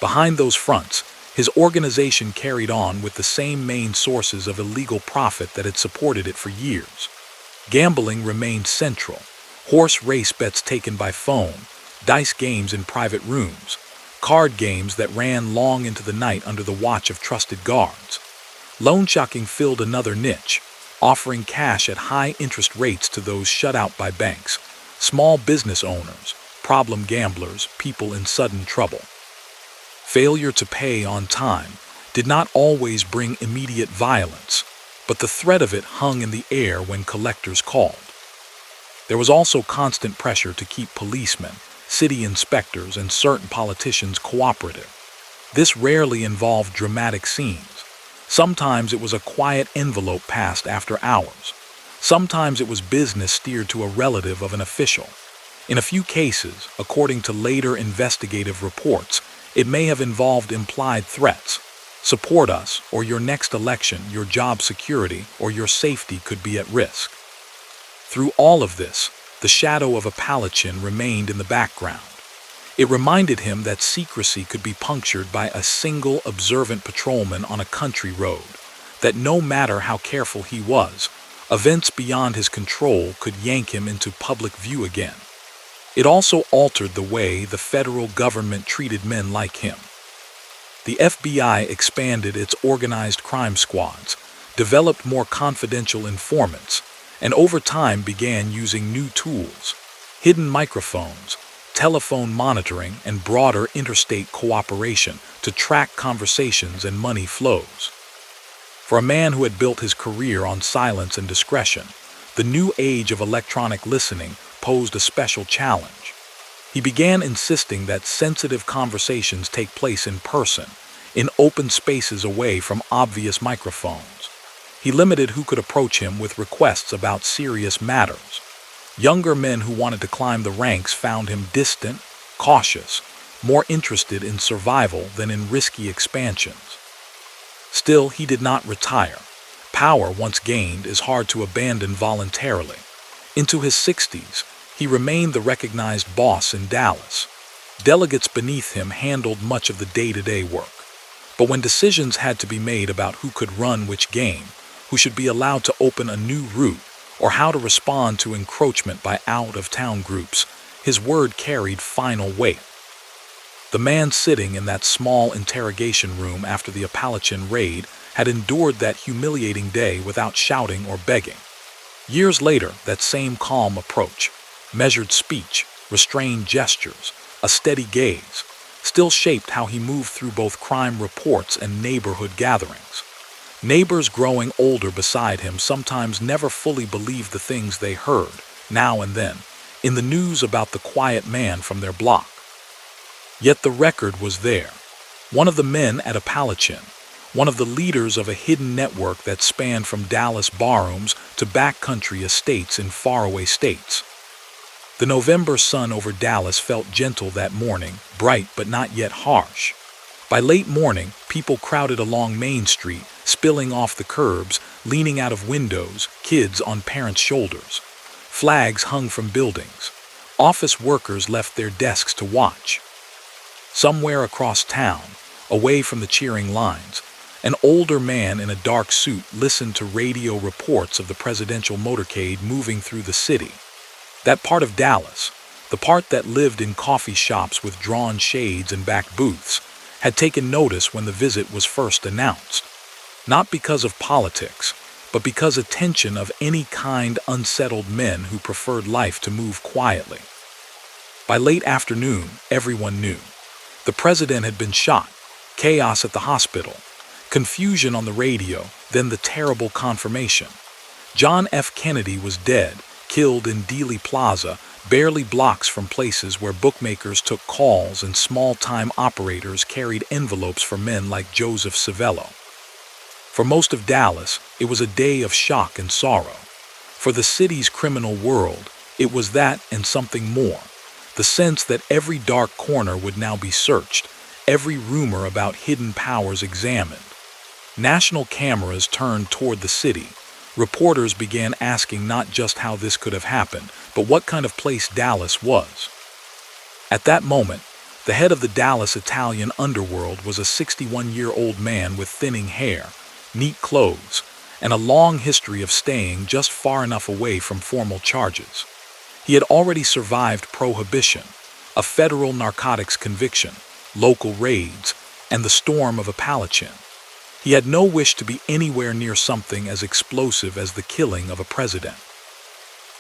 Behind those fronts, his organization carried on with the same main sources of illegal profit that had supported it for years. Gambling remained central: horse race bets taken by phone, dice games in private rooms, card games that ran long into the night under the watch of trusted guards. Loan sharking filled another niche, offering cash at high interest rates to those shut out by banks, small business owners, problem gamblers, people in sudden trouble. Failure to pay on time did not always bring immediate violence, but the threat of it hung in the air when collectors called. There was also constant pressure to keep policemen, city inspectors, and certain politicians cooperative. This rarely involved dramatic scenes. Sometimes it was a quiet envelope passed after hours. Sometimes it was business steered to a relative of an official. In a few cases, according to later investigative reports, it may have involved implied threats. Support us, or your next election, your job security, or your safety could be at risk. Through all of this, the shadow of Apalachin remained in the background. It reminded him that secrecy could be punctured by a single observant patrolman on a country road, that no matter how careful he was, events beyond his control could yank him into public view again. It also altered the way the federal government treated men like him. The FBI expanded its organized crime squads, developed more confidential informants, and over time began using new tools: hidden microphones, telephone monitoring, and broader interstate cooperation to track conversations and money flows. For a man who had built his career on silence and discretion, the new age of electronic listening posed a special challenge. He began insisting that sensitive conversations take place in person, in open spaces away from obvious microphones. He limited who could approach him with requests about serious matters. Younger men who wanted to climb the ranks found him distant, cautious, more interested in survival than in risky expansions. Still, he did not retire. Power once gained is hard to abandon voluntarily. Into his 60s, he remained the recognized boss in Dallas. Delegates beneath him handled much of the day-to-day work. But when decisions had to be made about who could run which game, who should be allowed to open a new route, or how to respond to encroachment by out-of-town groups, his word carried final weight. The man sitting in that small interrogation room after the Apalachin raid had endured that humiliating day without shouting or begging. Years later, that same calm approach, measured speech, restrained gestures, a steady gaze, still shaped how he moved through both crime reports and neighborhood gatherings. Neighbors growing older beside him sometimes never fully believed the things they heard, now and then, in the news about the quiet man from their block. Yet the record was there. One of the men at Apalachin, one of the leaders of a hidden network that spanned from Dallas barrooms to backcountry estates in faraway states. The November sun over Dallas felt gentle that morning, bright but not yet harsh. By late morning, people crowded along Main Street, spilling off the curbs, leaning out of windows, kids on parents' shoulders. Flags hung from buildings. Office workers left their desks to watch. Somewhere across town, away from the cheering lines, an older man in a dark suit listened to radio reports of the presidential motorcade moving through the city. That part of Dallas, the part that lived in coffee shops with drawn shades and back booths, had taken notice when the visit was first announced. Not because of politics, but because attention of any kind unsettled men who preferred life to move quietly. By late afternoon, everyone knew. The president had been shot, chaos at the hospital, confusion on the radio, then the terrible confirmation. John F. Kennedy was dead, killed in Dealey Plaza, barely blocks from places where bookmakers took calls and small-time operators carried envelopes for men like Joseph Civello. For most of Dallas, it was a day of shock and sorrow. For the city's criminal world, it was that and something more. The sense that every dark corner would now be searched, every rumor about hidden powers examined. National cameras turned toward the city. Reporters began asking not just how this could have happened, but what kind of place Dallas was. At that moment, the head of the Dallas Italian underworld was a 61-year-old man with thinning hair, neat clothes, and a long history of staying just far enough away from formal charges. He had already survived prohibition, a federal narcotics conviction, local raids, and the storm of Apalachin. He had no wish to be anywhere near something as explosive as the killing of a president.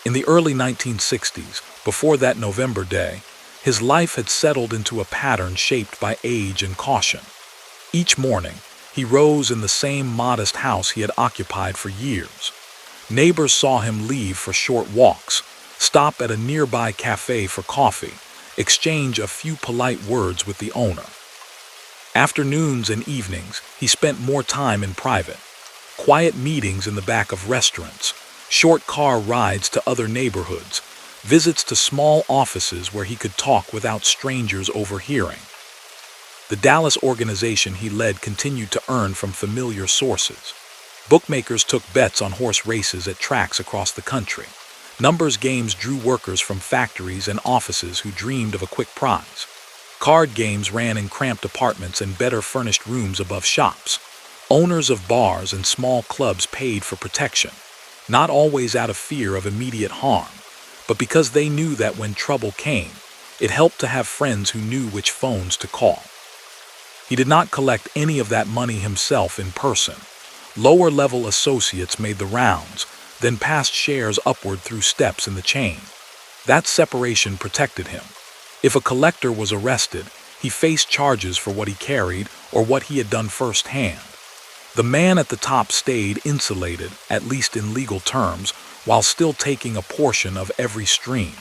In the early 1960s, before that November day, his life had settled into a pattern shaped by age and caution. Each morning, he rose in the same modest house he had occupied for years. Neighbors saw him leave for short walks, stop at a nearby cafe for coffee, exchange a few polite words with the owner. Afternoons and evenings, he spent more time in private. Quiet meetings in the back of restaurants, short car rides to other neighborhoods, visits to small offices where he could talk without strangers overhearing. The Dallas organization he led continued to earn from familiar sources. Bookmakers took bets on horse races at tracks across the country. Numbers games drew workers from factories and offices who dreamed of a quick prize. Card games ran in cramped apartments and better furnished rooms above shops. Owners of bars and small clubs paid for protection, not always out of fear of immediate harm, but because they knew that when trouble came, it helped to have friends who knew which phones to call. He did not collect any of that money himself in person. Lower-level associates made the rounds, then passed shares upward through steps in the chain. That separation protected him. If a collector was arrested, he faced charges for what he carried or what he had done firsthand. The man at the top stayed insulated, at least in legal terms, while still taking a portion of every stream.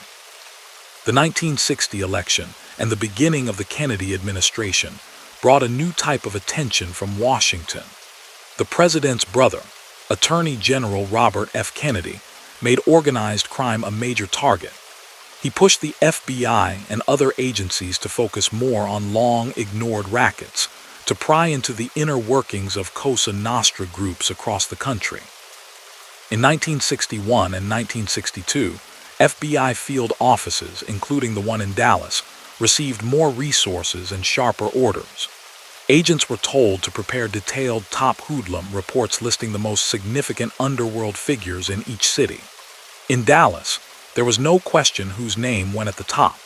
The 1960 election and the beginning of the Kennedy administration brought a new type of attention from Washington. The president's brother, Attorney General Robert F. Kennedy, made organized crime a major target. He pushed the FBI and other agencies to focus more on long-ignored rackets, to pry into the inner workings of Cosa Nostra groups across the country. In 1961 and 1962, FBI field offices, including the one in Dallas, received more resources and sharper orders. Agents were told to prepare detailed top hoodlum reports listing the most significant underworld figures in each city. In Dallas, there was no question whose name went at the top.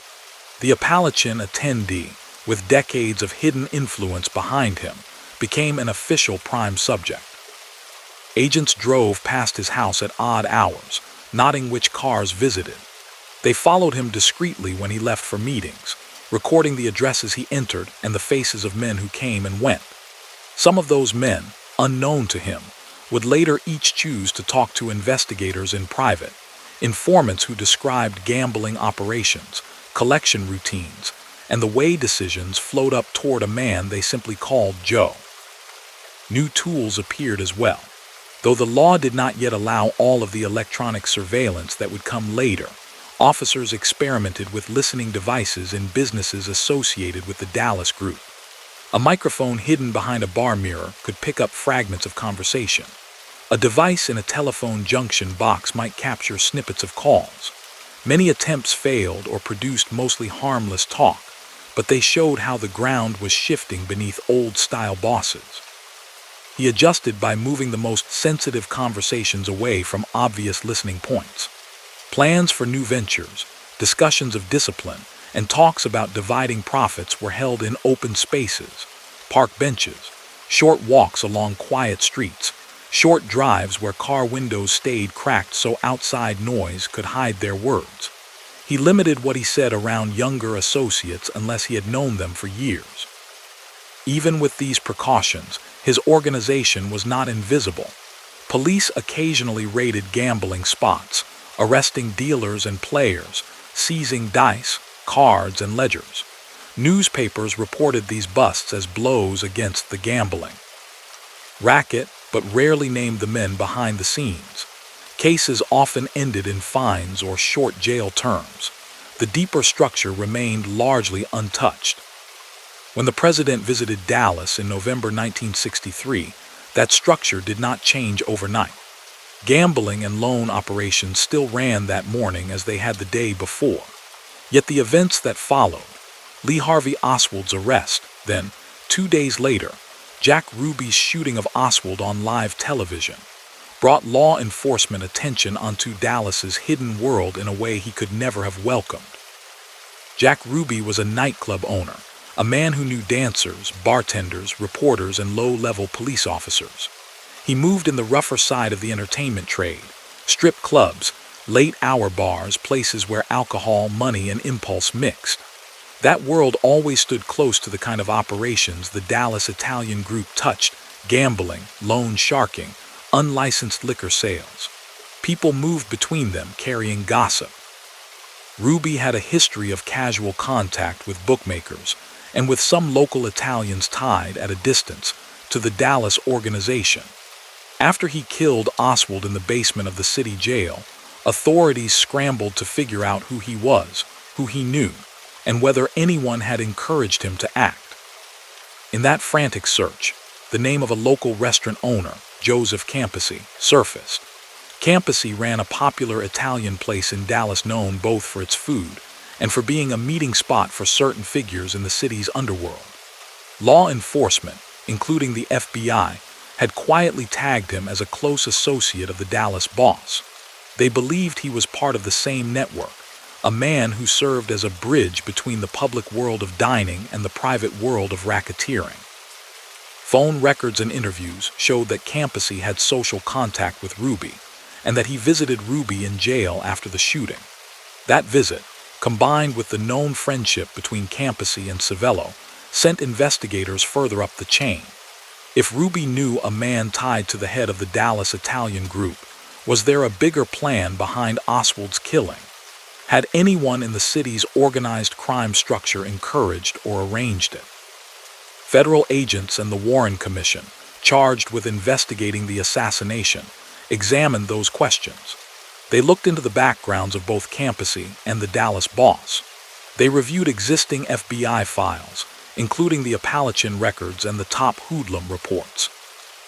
The Apalachin attendee, with decades of hidden influence behind him, became an official prime subject. Agents drove past his house at odd hours, noting which cars visited. They followed him discreetly when he left for meetings, recording the addresses he entered and the faces of men who came and went. Some of those men, unknown to him, would later each choose to talk to investigators in private, informants who described gambling operations, collection routines, and the way decisions flowed up toward a man they simply called Joe. New tools appeared as well. Though the law did not yet allow all of the electronic surveillance that would come later, officers experimented with listening devices in businesses associated with the Dallas group. A microphone hidden behind a bar mirror could pick up fragments of conversation. A device in a telephone junction box might capture snippets of calls. Many attempts failed or produced mostly harmless talk, but they showed how the ground was shifting beneath old-style bosses. He adjusted by moving the most sensitive conversations away from obvious listening points. Plans for new ventures, discussions of discipline, and talks about dividing profits were held in open spaces, park benches, short walks along quiet streets, short drives where car windows stayed cracked so outside noise could hide their words. He limited what he said around younger associates unless he had known them for years. Even with these precautions, his organization was not invisible. Police occasionally raided gambling spots, arresting dealers and players, seizing dice, cards, and ledgers. Newspapers reported these busts as blows against the gambling racket, but rarely named the men behind the scenes. Cases often ended in fines or short jail terms. The deeper structure remained largely untouched. When the president visited Dallas in November 1963, that structure did not change overnight. Gambling and loan operations still ran that morning as they had the day before. Yet the events that followed, Lee Harvey Oswald's arrest, then, 2 days later, Jack Ruby's shooting of Oswald on live television, brought law enforcement attention onto Dallas's hidden world in a way he could never have welcomed. Jack Ruby was a nightclub owner, a man who knew dancers, bartenders, reporters, and low-level police officers. He moved in the rougher side of the entertainment trade, strip clubs, late-hour bars, places where alcohol, money, and impulse mixed. That world always stood close to the kind of operations the Dallas Italian group touched: gambling, loan sharking, unlicensed liquor sales. People moved between them carrying gossip. Ruby had a history of casual contact with bookmakers, and with some local Italians tied at a distance to the Dallas organization. After he killed Oswald in the basement of the city jail, authorities scrambled to figure out who he was, who he knew, and whether anyone had encouraged him to act. In that frantic search, the name of a local restaurant owner, Joseph Campisi, surfaced. Campisi ran a popular Italian place in Dallas known both for its food and for being a meeting spot for certain figures in the city's underworld. Law enforcement, including the FBI, had quietly tagged him as a close associate of the Dallas boss. They believed he was part of the same network, a man who served as a bridge between the public world of dining and the private world of racketeering. Phone records and interviews showed that Campisi had social contact with Ruby, and that he visited Ruby in jail after the shooting. That visit, combined with the known friendship between Campisi and Civello, sent investigators further up the chain. If Ruby knew a man tied to the head of the Dallas Italian group, was there a bigger plan behind Oswald's killing? Had anyone in the city's organized crime structure encouraged or arranged it? Federal agents and the Warren Commission, charged with investigating the assassination, examined those questions. They looked into the backgrounds of both Campisi and the Dallas boss. They reviewed existing FBI files, including the Apalachin records and the top hoodlum reports.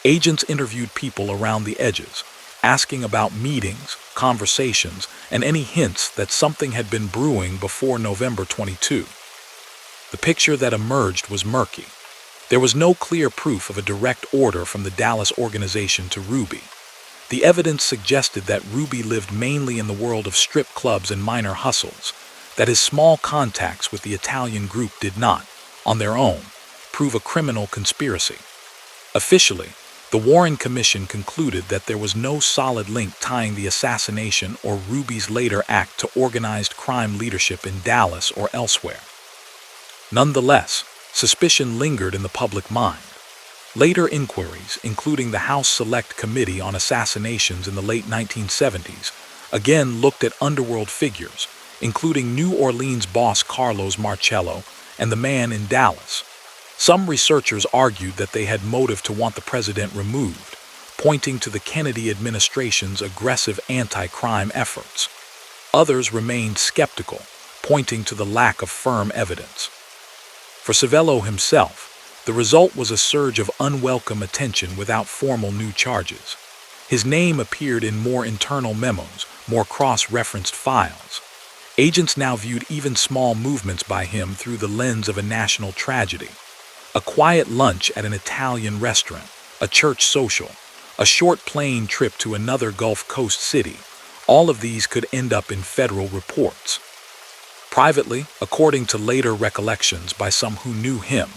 Agents interviewed people around the edges, asking about meetings, conversations, and any hints that something had been brewing before November 22. The picture that emerged was murky. There was no clear proof of a direct order from the Dallas organization to Ruby. The evidence suggested that Ruby lived mainly in the world of strip clubs and minor hustles, that his small contacts with the Italian group did not, on their own, prove a criminal conspiracy. Officially, the Warren Commission concluded that there was no solid link tying the assassination or Ruby's later act to organized crime leadership in Dallas or elsewhere. Nonetheless, suspicion lingered in the public mind. Later inquiries, including the House Select Committee on Assassinations in the late 1970s, again looked at underworld figures, including New Orleans boss Carlos Marcello and the man in Dallas. Some researchers argued that they had motive to want the president removed, pointing to the Kennedy administration's aggressive anti-crime efforts. Others remained skeptical, pointing to the lack of firm evidence. For Civello himself, the result was a surge of unwelcome attention without formal new charges. His name appeared in more internal memos, more cross-referenced files. Agents now viewed even small movements by him through the lens of a national tragedy. A quiet lunch at an Italian restaurant, a church social, a short plane trip to another Gulf Coast city, all of these could end up in federal reports. Privately, according to later recollections by some who knew him,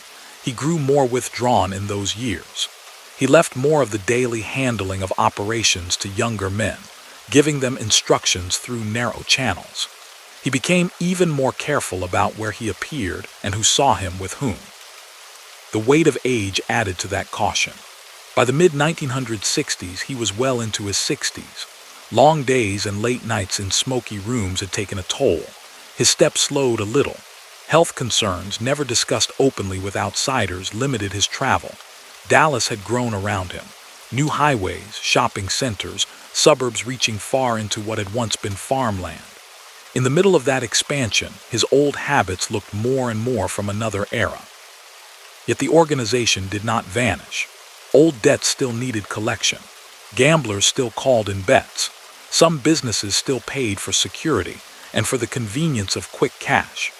he grew more withdrawn in those years. He left more of the daily handling of operations to younger men, giving them instructions through narrow channels. He became even more careful about where he appeared and who saw him with whom. The weight of age added to that caution. By the mid-1960s, he was well into his 60s. Long days and late nights in smoky rooms had taken a toll. His steps slowed a little. Health concerns, never discussed openly with outsiders, limited his travel. Dallas had grown around him. New highways, shopping centers, suburbs reaching far into what had once been farmland. In the middle of that expansion, his old habits looked more and more from another era. Yet the organization did not vanish. Old debts still needed collection. Gamblers still called in bets. Some businesses still paid for security and for the convenience of quick cash.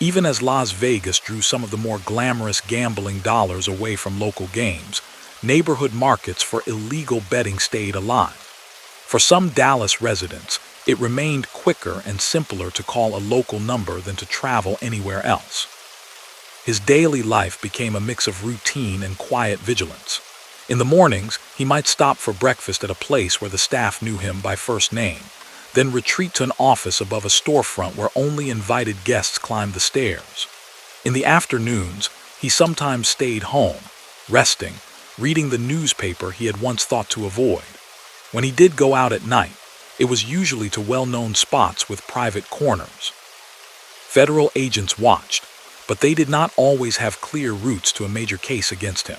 Even as Las Vegas drew some of the more glamorous gambling dollars away from local games, neighborhood markets for illegal betting stayed alive. For some Dallas residents, it remained quicker and simpler to call a local number than to travel anywhere else. His daily life became a mix of routine and quiet vigilance. In the mornings, he might stop for breakfast at a place where the staff knew him by first name, then retreat to an office above a storefront where only invited guests climbed the stairs. In the afternoons, he sometimes stayed home, resting, reading the newspaper he had once thought to avoid. When he did go out at night, it was usually to well-known spots with private corners. Federal agents watched, but they did not always have clear routes to a major case against him.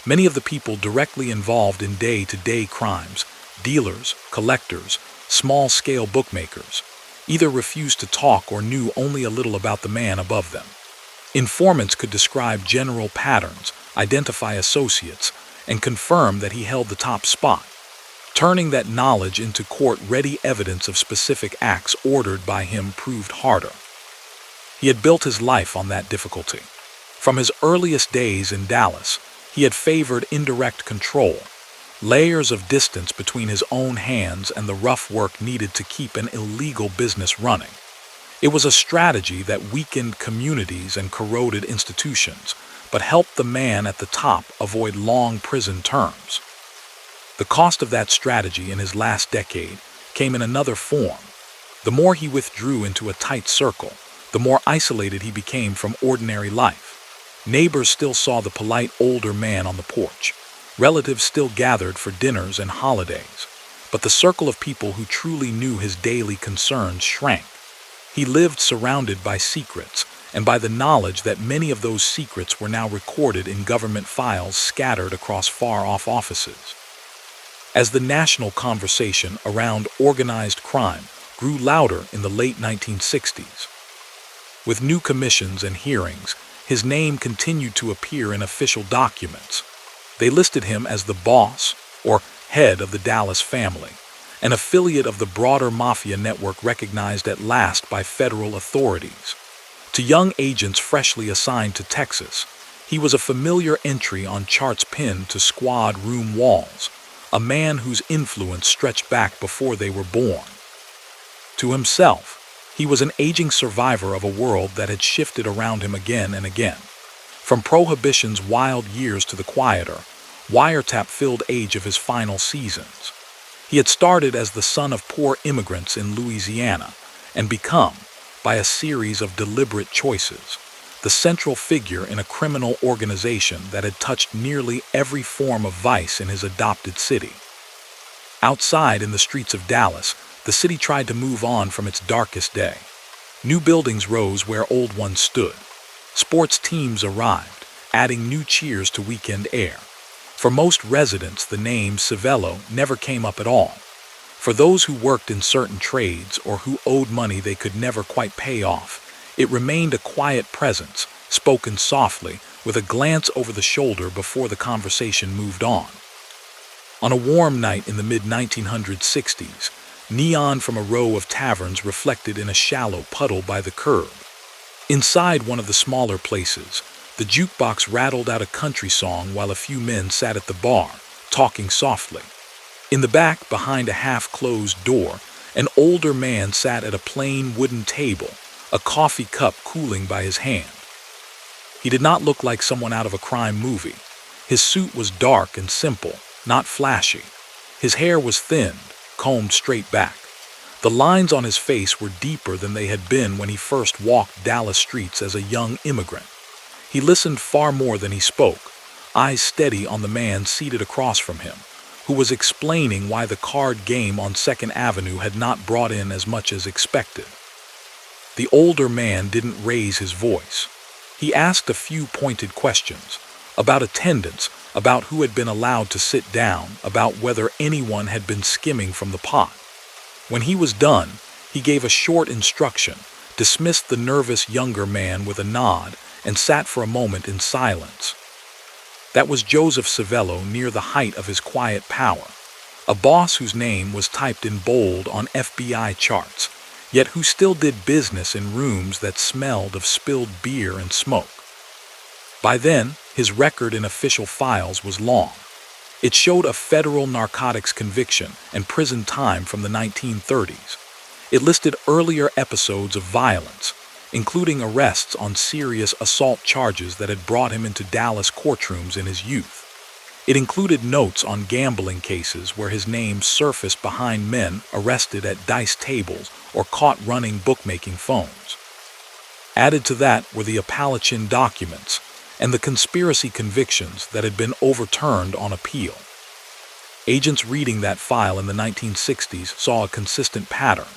Many of the people directly involved in day-to-day crimes, dealers, collectors, small-scale bookmakers, either refused to talk or knew only a little about the man above them. Informants could describe general patterns, identify associates, and confirm that he held the top spot. Turning that knowledge into court-ready evidence of specific acts ordered by him proved harder. He had built his life on that difficulty. From his earliest days in Dallas, he had favored indirect control, layers of distance between his own hands and the rough work needed to keep an illegal business running. It was a strategy that weakened communities and corroded institutions, but helped the man at the top avoid long prison terms. The cost of that strategy in his last decade came in another form. The more he withdrew into a tight circle, the more isolated he became from ordinary life. Neighbors still saw the polite older man on the porch. Relatives still gathered for dinners and holidays. But the circle of people who truly knew his daily concerns shrank. He lived surrounded by secrets, and by the knowledge that many of those secrets were now recorded in government files scattered across far-off offices. As the national conversation around organized crime grew louder in the late 1960s, with new commissions and hearings, his name continued to appear in official documents. They listed him as the boss, or head of the Dallas family, an affiliate of the broader Mafia network recognized at last by federal authorities. To young agents freshly assigned to Texas, he was a familiar entry on charts pinned to squad room walls, a man whose influence stretched back before they were born. To himself, he was an aging survivor of a world that had shifted around him again and again. From Prohibition's wild years to the quieter, wiretap-filled age of his final seasons. He had started as the son of poor immigrants in Louisiana and become, by a series of deliberate choices, the central figure in a criminal organization that had touched nearly every form of vice in his adopted city. Outside in the streets of Dallas, the city tried to move on from its darkest day. New buildings rose where old ones stood. Sports teams arrived, adding new cheers to weekend air. For most residents, the name Civello never came up at all. For those who worked in certain trades or who owed money they could never quite pay off, it remained a quiet presence, spoken softly, with a glance over the shoulder before the conversation moved on. On a warm night in the mid-1960s, neon from a row of taverns reflected in a shallow puddle by the curb. Inside one of the smaller places, the jukebox rattled out a country song while a few men sat at the bar, talking softly. In the back, behind a half-closed door, an older man sat at a plain wooden table, a coffee cup cooling by his hand. He did not look like someone out of a crime movie. His suit was dark and simple, not flashy. His hair was thinned, combed straight back. The lines on his face were deeper than they had been when he first walked Dallas streets as a young immigrant. He listened far more than he spoke, eyes steady on the man seated across from him, who was explaining why the card game on 2nd Avenue had not brought in as much as expected. The older man didn't raise his voice. He asked a few pointed questions about attendance, about who had been allowed to sit down, about whether anyone had been skimming from the pot. When he was done, he gave a short instruction, dismissed the nervous younger man with a nod, and sat for a moment in silence. That was Joseph Civello near the height of his quiet power, a boss whose name was typed in bold on FBI charts, yet who still did business in rooms that smelled of spilled beer and smoke. By then, his record in official files was long. It showed a federal narcotics conviction and prison time from the 1930s. It listed earlier episodes of violence, including arrests on serious assault charges that had brought him into Dallas courtrooms in his youth. It included notes on gambling cases where his name surfaced behind men arrested at dice tables or caught running bookmaking phones. Added to that were the Apalachin documents and the conspiracy convictions that had been overturned on appeal. Agents reading that file in the 1960s saw a consistent pattern.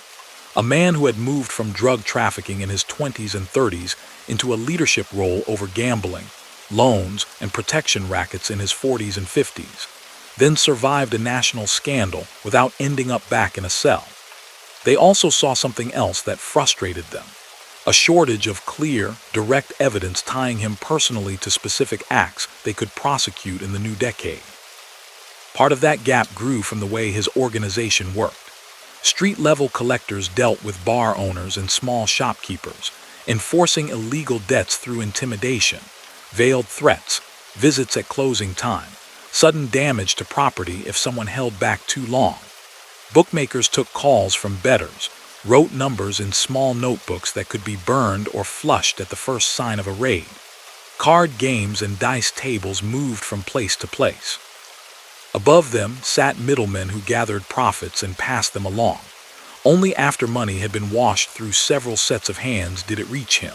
A man who had moved from drug trafficking in his 20s and 30s into a leadership role over gambling, loans, and protection rackets in his 40s and 50s, then survived a national scandal without ending up back in a cell. They also saw something else that frustrated them, a shortage of clear, direct evidence tying him personally to specific acts they could prosecute in the new decade. Part of that gap grew from the way his organization worked. Street-level collectors dealt with bar owners and small shopkeepers, enforcing illegal debts through intimidation, veiled threats, visits at closing time, sudden damage to property if someone held back too long. Bookmakers took calls from bettors, wrote numbers in small notebooks that could be burned or flushed at the first sign of a raid. Card games and dice tables moved from place to place. Above them sat middlemen who gathered profits and passed them along. Only after money had been washed through several sets of hands did it reach him.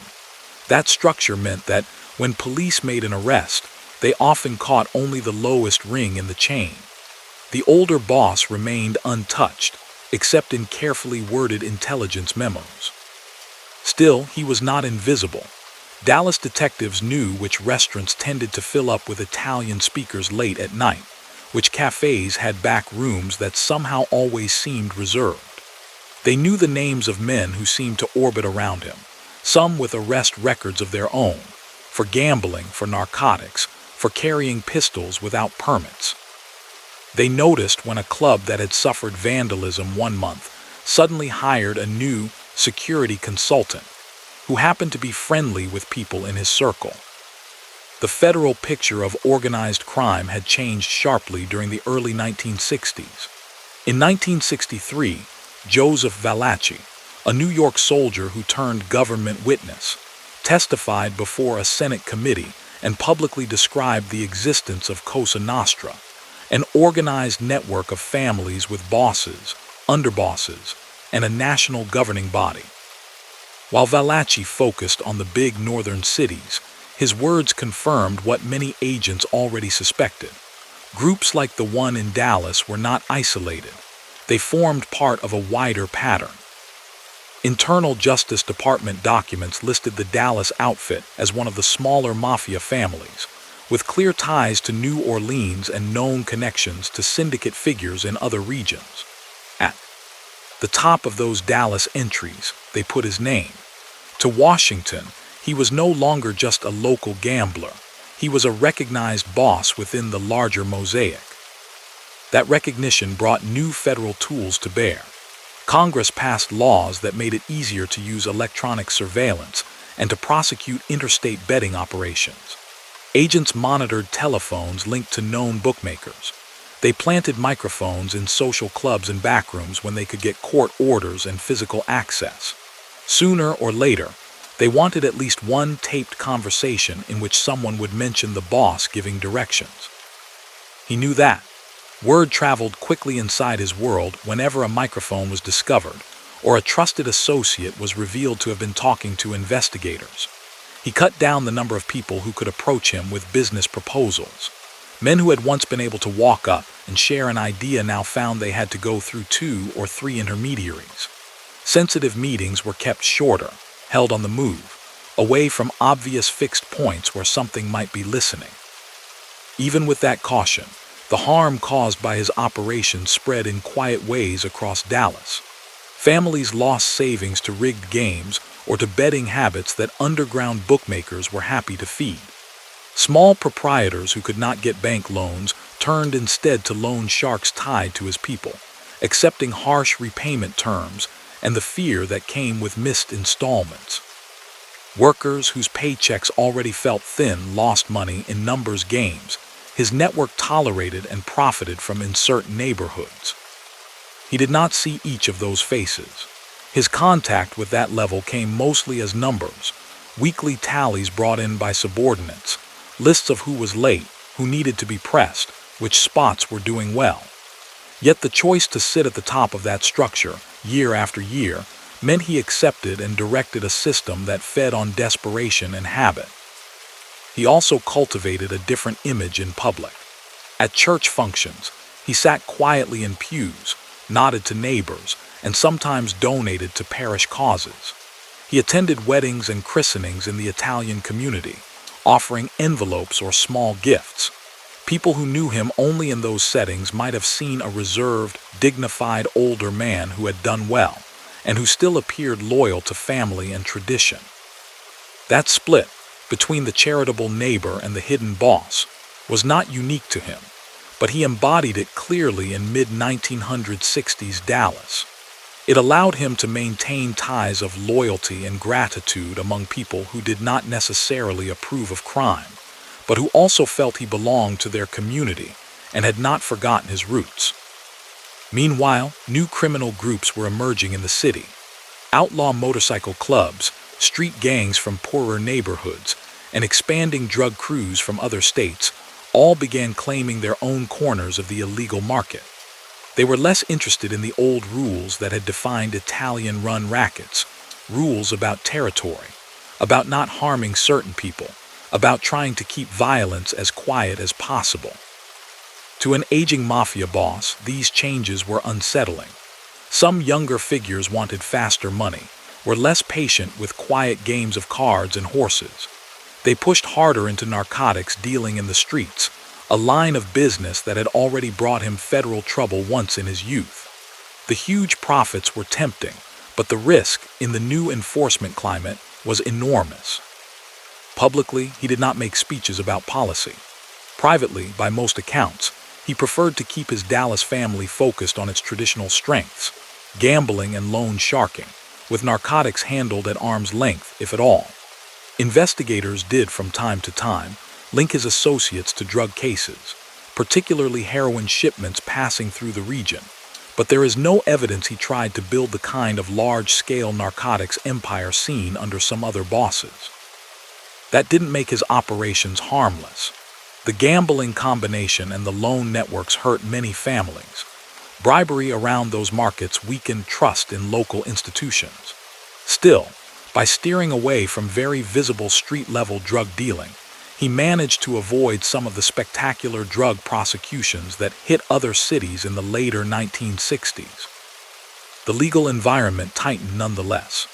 That structure meant that when police made an arrest, they often caught only the lowest ring in the chain. The older boss remained untouched, except in carefully worded intelligence memos. Still, he was not invisible. Dallas detectives knew which restaurants tended to fill up with Italian speakers late at night, which cafes had back rooms that somehow always seemed reserved. They knew the names of men who seemed to orbit around him, some with arrest records of their own, for gambling, for narcotics, for carrying pistols without permits. They noticed when a club that had suffered vandalism one month suddenly hired a new security consultant who happened to be friendly with people in his circle. The federal picture of organized crime had changed sharply during the early 1960s. In 1963, Joseph Civello, a New York soldier who turned government witness, testified before a Senate committee and publicly described the existence of Cosa Nostra, an organized network of families with bosses, underbosses, and a national governing body. While Valachi focused on the big northern cities, his words confirmed what many agents already suspected. Groups like the one in Dallas were not isolated. They formed part of a wider pattern. Internal Justice Department documents listed the Dallas outfit as one of the smaller mafia families, with clear ties to New Orleans and known connections to syndicate figures in other regions. At the top of those Dallas entries, they put his name. To Washington, he was no longer just a local gambler. He was a recognized boss within the larger mosaic. That recognition brought new federal tools to bear. Congress passed laws that made it easier to use electronic surveillance and to prosecute interstate betting operations. Agents monitored telephones linked to known bookmakers. They planted microphones in social clubs and backrooms when they could get court orders and physical access. Sooner or later, they wanted at least one taped conversation in which someone would mention the boss giving directions. He knew that. Word traveled quickly inside his world whenever a microphone was discovered or a trusted associate was revealed to have been talking to investigators. He cut down the number of people who could approach him with business proposals. Men who had once been able to walk up and share an idea now found they had to go through 2 or 3 intermediaries. Sensitive meetings were kept shorter, held on the move, away from obvious fixed points where something might be listening. Even with that caution, the harm caused by his operation spread in quiet ways across Dallas. Families lost savings to rigged games or to betting habits that underground bookmakers were happy to feed. Small proprietors who could not get bank loans turned instead to loan sharks tied to his people, accepting harsh repayment terms and the fear that came with missed installments. Workers whose paychecks already felt thin lost money in numbers games. His network tolerated and profited from in certain neighborhoods. He did not see each of those faces. His contact with that level came mostly as numbers, weekly tallies brought in by subordinates, lists of who was late, who needed to be pressed, which spots were doing well. Yet the choice to sit at the top of that structure, year after year, meant he accepted and directed a system that fed on desperation and habit. He also cultivated a different image in public. At church functions, he sat quietly in pews, nodded to neighbors, and sometimes donated to parish causes. He attended weddings and christenings in the Italian community, offering envelopes or small gifts. People who knew him only in those settings might have seen a reserved, dignified older man who had done well, and who still appeared loyal to family and tradition. That split between the charitable neighbor and the hidden boss was not unique to him, but he embodied it clearly in mid-1960s Dallas. It allowed him to maintain ties of loyalty and gratitude among people who did not necessarily approve of crime, but who also felt he belonged to their community and had not forgotten his roots. Meanwhile, new criminal groups were emerging in the city. Outlaw motorcycle clubs, street gangs from poorer neighborhoods, and expanding drug crews from other states all began claiming their own corners of the illegal market. They were less interested in the old rules that had defined Italian-run rackets, rules about territory, about not harming certain people, about trying to keep violence as quiet as possible. To an aging mafia boss, these changes were unsettling. Some younger figures wanted faster money, were less patient with quiet games of cards and horses. They pushed harder into narcotics dealing in the streets, a line of business that had already brought him federal trouble once in his youth. The huge profits were tempting, but the risk in the new enforcement climate was enormous. Publicly, he did not make speeches about policy. Privately, by most accounts, he preferred to keep his Dallas family focused on its traditional strengths, gambling and loan sharking, with narcotics handled at arm's length, if at all. Investigators did, from time to time, link his associates to drug cases, particularly heroin shipments passing through the region, but there is no evidence he tried to build the kind of large-scale narcotics empire seen under some other bosses. That didn't make his operations harmless. The gambling combination and the loan networks hurt many families. Bribery around those markets weakened trust in local institutions. Still, By steering away from very visible street-level drug dealing, he managed to avoid some of the spectacular drug prosecutions that hit other cities in the later 1960s. The legal environment tightened nonetheless.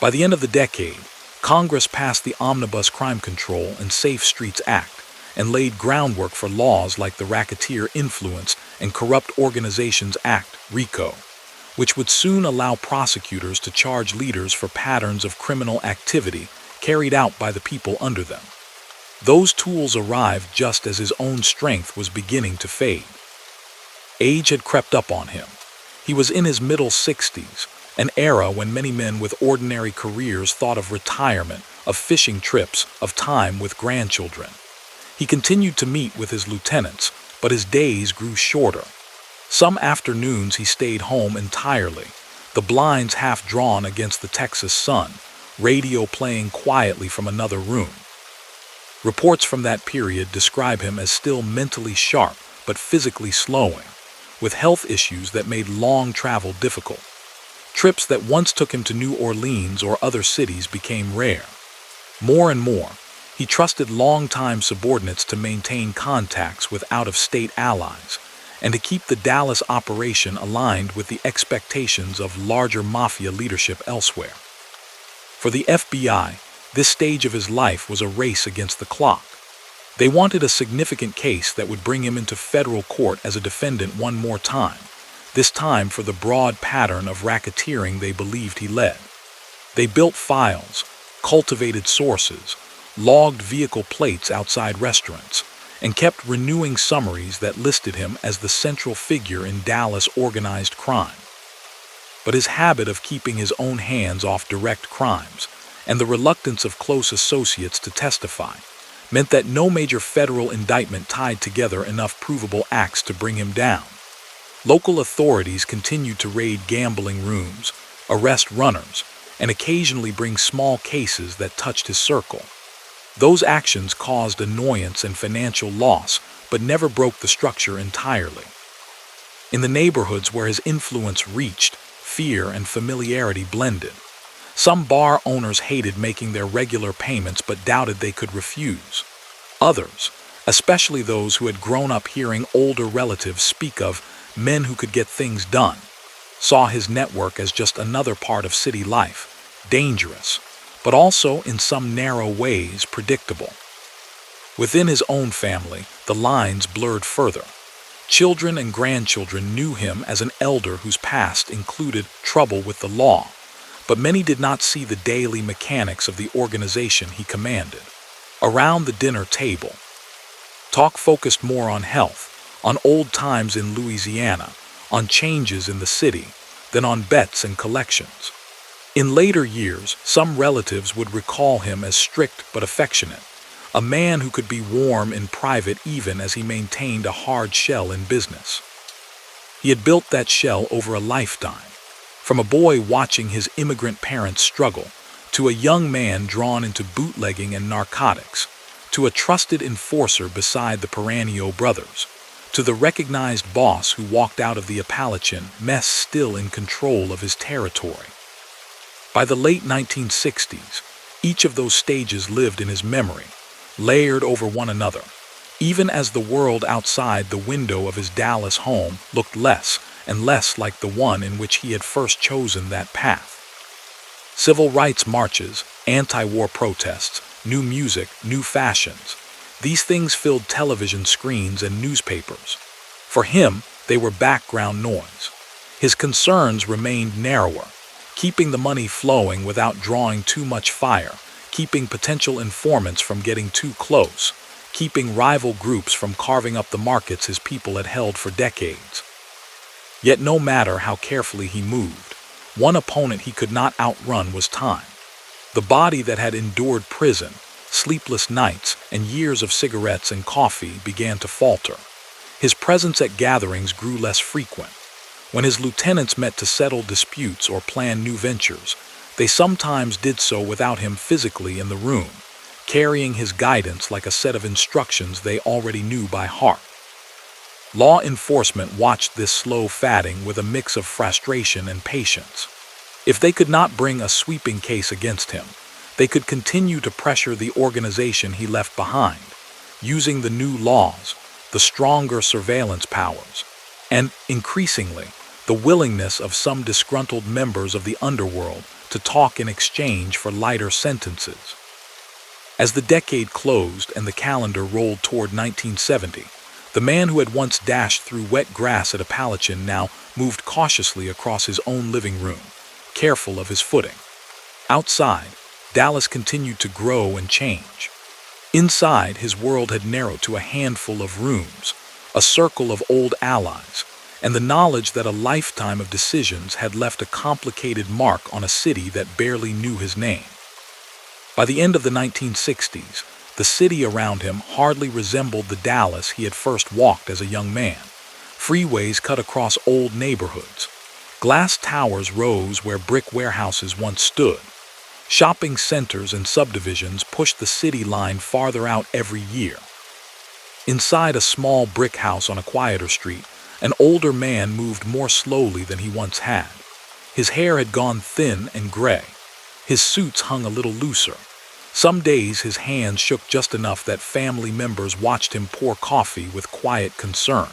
By the end of the decade, Congress passed the Omnibus Crime Control and Safe Streets Act and laid groundwork for laws like the Racketeer Influence and Corrupt Organizations Act, RICO, which would soon allow prosecutors to charge leaders for patterns of criminal activity carried out by the people under them. Those tools arrived just as his own strength was beginning to fade. Age had crept up on him. He was in his middle 60s, an era when many men with ordinary careers thought of retirement, of fishing trips, of time with grandchildren. He continued to meet with his lieutenants, but his days grew shorter. Some afternoons he stayed home entirely, the blinds half drawn against the Texas sun, radio playing quietly from another room. Reports from that period describe him as still mentally sharp but physically slowing, with health issues that made long travel difficult. Trips that once took him to New Orleans or other cities became rare. More and more, he trusted longtime subordinates to maintain contacts with out-of-state allies and to keep the Dallas operation aligned with the expectations of larger Mafia leadership elsewhere. For the FBI, this stage of his life was a race against the clock. They wanted a significant case that would bring him into federal court as a defendant one more time, this time for the broad pattern of racketeering they believed he led. They built files, cultivated sources, logged vehicle plates outside restaurants, and kept renewing summaries that listed him as the central figure in Dallas organized crime. But his habit of keeping his own hands off direct crimes, and the reluctance of close associates to testify, meant that no major federal indictment tied together enough provable acts to bring him down. Local authorities continued to raid gambling rooms, arrest runners, and occasionally bring small cases that touched his circle. Those actions caused annoyance and financial loss, but never broke the structure entirely. In the neighborhoods where his influence reached, fear and familiarity blended. Some bar owners hated making their regular payments but doubted they could refuse. Others, especially those who had grown up hearing older relatives speak of men who could get things done, saw his network as just another part of city life, dangerous, but also in some narrow ways predictable. Within his own family, the lines blurred further. Children and grandchildren knew him as an elder whose past included trouble with the law, but many did not see the daily mechanics of the organization he commanded. Around the dinner table, talk focused more on health, on old times in Louisiana, on changes in the city, than on bets and collections. In later years, some relatives would recall him as strict but affectionate, a man who could be warm in private even as he maintained a hard shell in business. He had built that shell over a lifetime, from a boy watching his immigrant parents struggle, to a young man drawn into bootlegging and narcotics, to a trusted enforcer beside the Peranio brothers, to the recognized boss who walked out of the Apalachin mess still in control of his territory. By the late 1960s, each of those stages lived in his memory, layered over one another, even as the world outside the window of his Dallas home looked less and less like the one in which he had first chosen that path. Civil rights marches, anti-war protests, new music, new fashions, these things filled television screens and newspapers. For him, they were background noise. His concerns remained narrower, keeping the money flowing without drawing too much fire, keeping potential informants from getting too close, keeping rival groups from carving up the markets his people had held for decades. Yet no matter how carefully he moved, one opponent he could not outrun was time. The body that had endured prison, sleepless nights, and years of cigarettes and coffee began to falter. His presence at gatherings grew less frequent. When his lieutenants met to settle disputes or plan new ventures, they sometimes did so without him physically in the room, carrying his guidance like a set of instructions they already knew by heart. Law enforcement watched this slow fatting with a mix of frustration and patience. If they could not bring a sweeping case against him, they could continue to pressure the organization he left behind, using the new laws, the stronger surveillance powers, and, increasingly, the willingness of some disgruntled members of the underworld to talk in exchange for lighter sentences. As the decade closed and the calendar rolled toward 1970, the man who had once dashed through wet grass at Apalachin now moved cautiously across his own living room, careful of his footing. Outside, Dallas continued to grow and change. Inside, his world had narrowed to a handful of rooms, a circle of old allies, and the knowledge that a lifetime of decisions had left a complicated mark on a city that barely knew his name. By the end of the 1960s, the city around him hardly resembled the Dallas he had first walked as a young man. Freeways cut across old neighborhoods. Glass towers rose where brick warehouses once stood. Shopping centers and subdivisions pushed the city line farther out every year. Inside a small brick house on a quieter street, an older man moved more slowly than he once had. His hair had gone thin and gray. His suits hung a little looser. Some days his hands shook just enough that family members watched him pour coffee with quiet concern.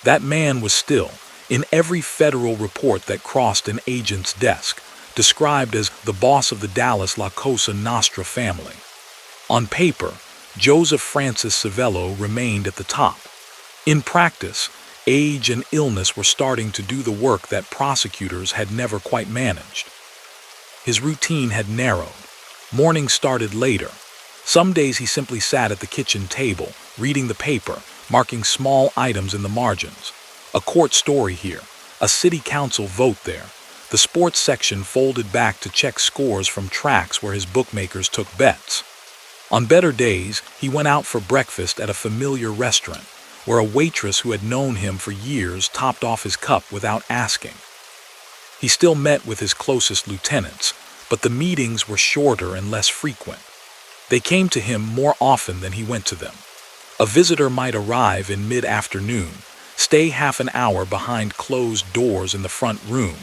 That man was still, in every federal report that crossed an agent's desk, described as the boss of the Dallas La Cosa Nostra family. On paper, Joseph Francis Civello remained at the top. In practice, age and illness were starting to do the work that prosecutors had never quite managed. His routine had narrowed. Mornings started later. Some days he simply sat at the kitchen table, reading the paper, marking small items in the margins. A court story here, a city council vote there. The sports section folded back to check scores from tracks where his bookmakers took bets. On better days, he went out for breakfast at a familiar restaurant, where a waitress who had known him for years topped off his cup without asking. He still met with his closest lieutenants, but the meetings were shorter and less frequent. They came to him more often than he went to them. A visitor might arrive in mid-afternoon, stay half an hour behind closed doors in the front room,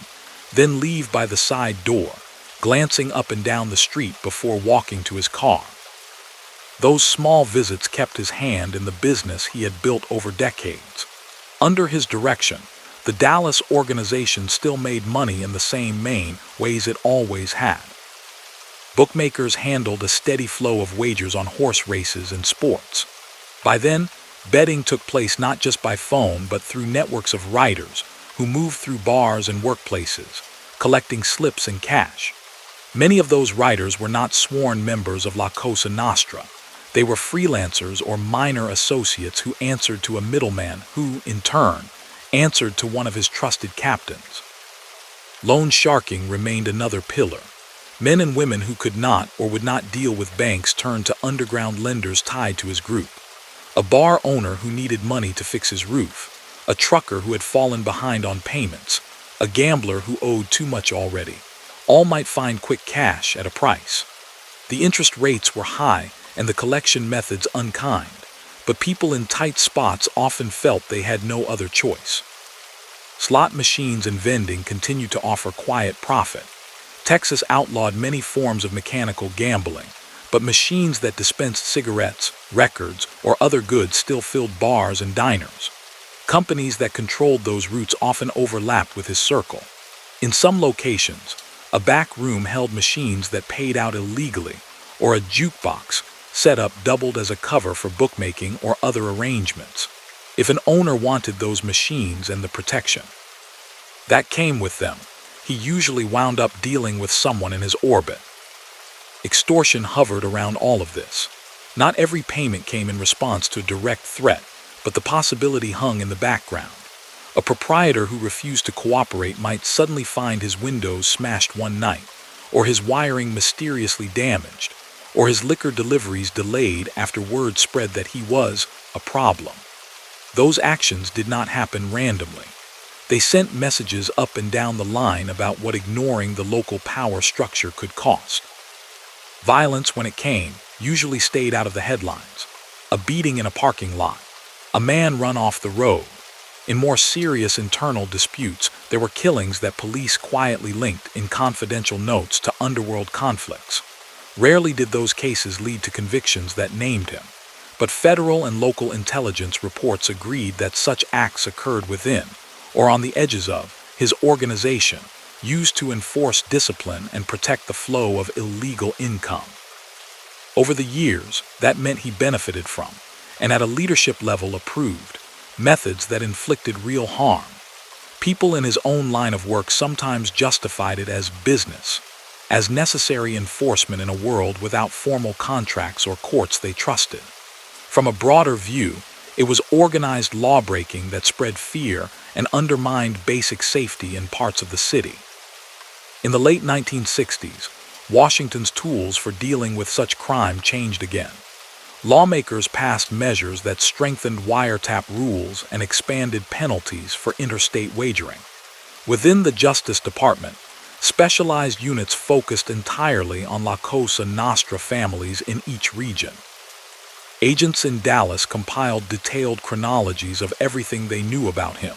then leave by the side door, glancing up and down the street before walking to his car. Those small visits kept his hand in the business he had built over decades. Under his direction, the Dallas organization still made money in the same main ways it always had. Bookmakers handled a steady flow of wagers on horse races and sports. By then, betting took place not just by phone but through networks of writers who moved through bars and workplaces, collecting slips and cash. Many of those writers were not sworn members of La Cosa Nostra. They were freelancers or minor associates who answered to a middleman who, in turn, answered to one of his trusted captains. Loan sharking remained another pillar. Men and women who could not or would not deal with banks turned to underground lenders tied to his group. A bar owner who needed money to fix his roof, a trucker who had fallen behind on payments, a gambler who owed too much already. All might find quick cash at a price. The interest rates were high and the collection methods unkind, but people in tight spots often felt they had no other choice. Slot machines and vending continued to offer quiet profit. Texas outlawed many forms of mechanical gambling, but machines that dispensed cigarettes, records, or other goods still filled bars and diners. Companies that controlled those routes often overlapped with his circle. In some locations, a back room held machines that paid out illegally, or a jukebox set up doubled as a cover for bookmaking or other arrangements, if an owner wanted those machines and the protection that came with them. He usually wound up dealing with someone in his orbit. Extortion hovered around all of this. Not every payment came in response to a direct threat, but the possibility hung in the background. A proprietor who refused to cooperate might suddenly find his windows smashed one night, or his wiring mysteriously damaged, or his liquor deliveries delayed after word spread that he was a problem. Those actions did not happen randomly. They sent messages up and down the line about what ignoring the local power structure could cost. Violence, when it came, usually stayed out of the headlines. A beating in a parking lot, a man run off the road, In more serious internal disputes, there were killings that police quietly linked in confidential notes to underworld conflicts. Rarely did those cases lead to convictions that named him, but federal and local intelligence reports agreed that such acts occurred within, or on the edges of, his organization, used to enforce discipline and protect the flow of illegal income. Over the years, that meant he benefited from, and at a leadership level approved, methods that inflicted real harm. People in his own line of work sometimes justified it as business, as necessary enforcement in a world without formal contracts or courts they trusted. From a broader view, it was organized lawbreaking that spread fear and undermined basic safety in parts of the city. In the late 1960s, Washington's tools for dealing with such crime changed again. Lawmakers passed measures that strengthened wiretap rules and expanded penalties for interstate wagering. Within the Justice Department, specialized units focused entirely on La Cosa Nostra families in each region. Agents in Dallas compiled detailed chronologies of everything they knew about him: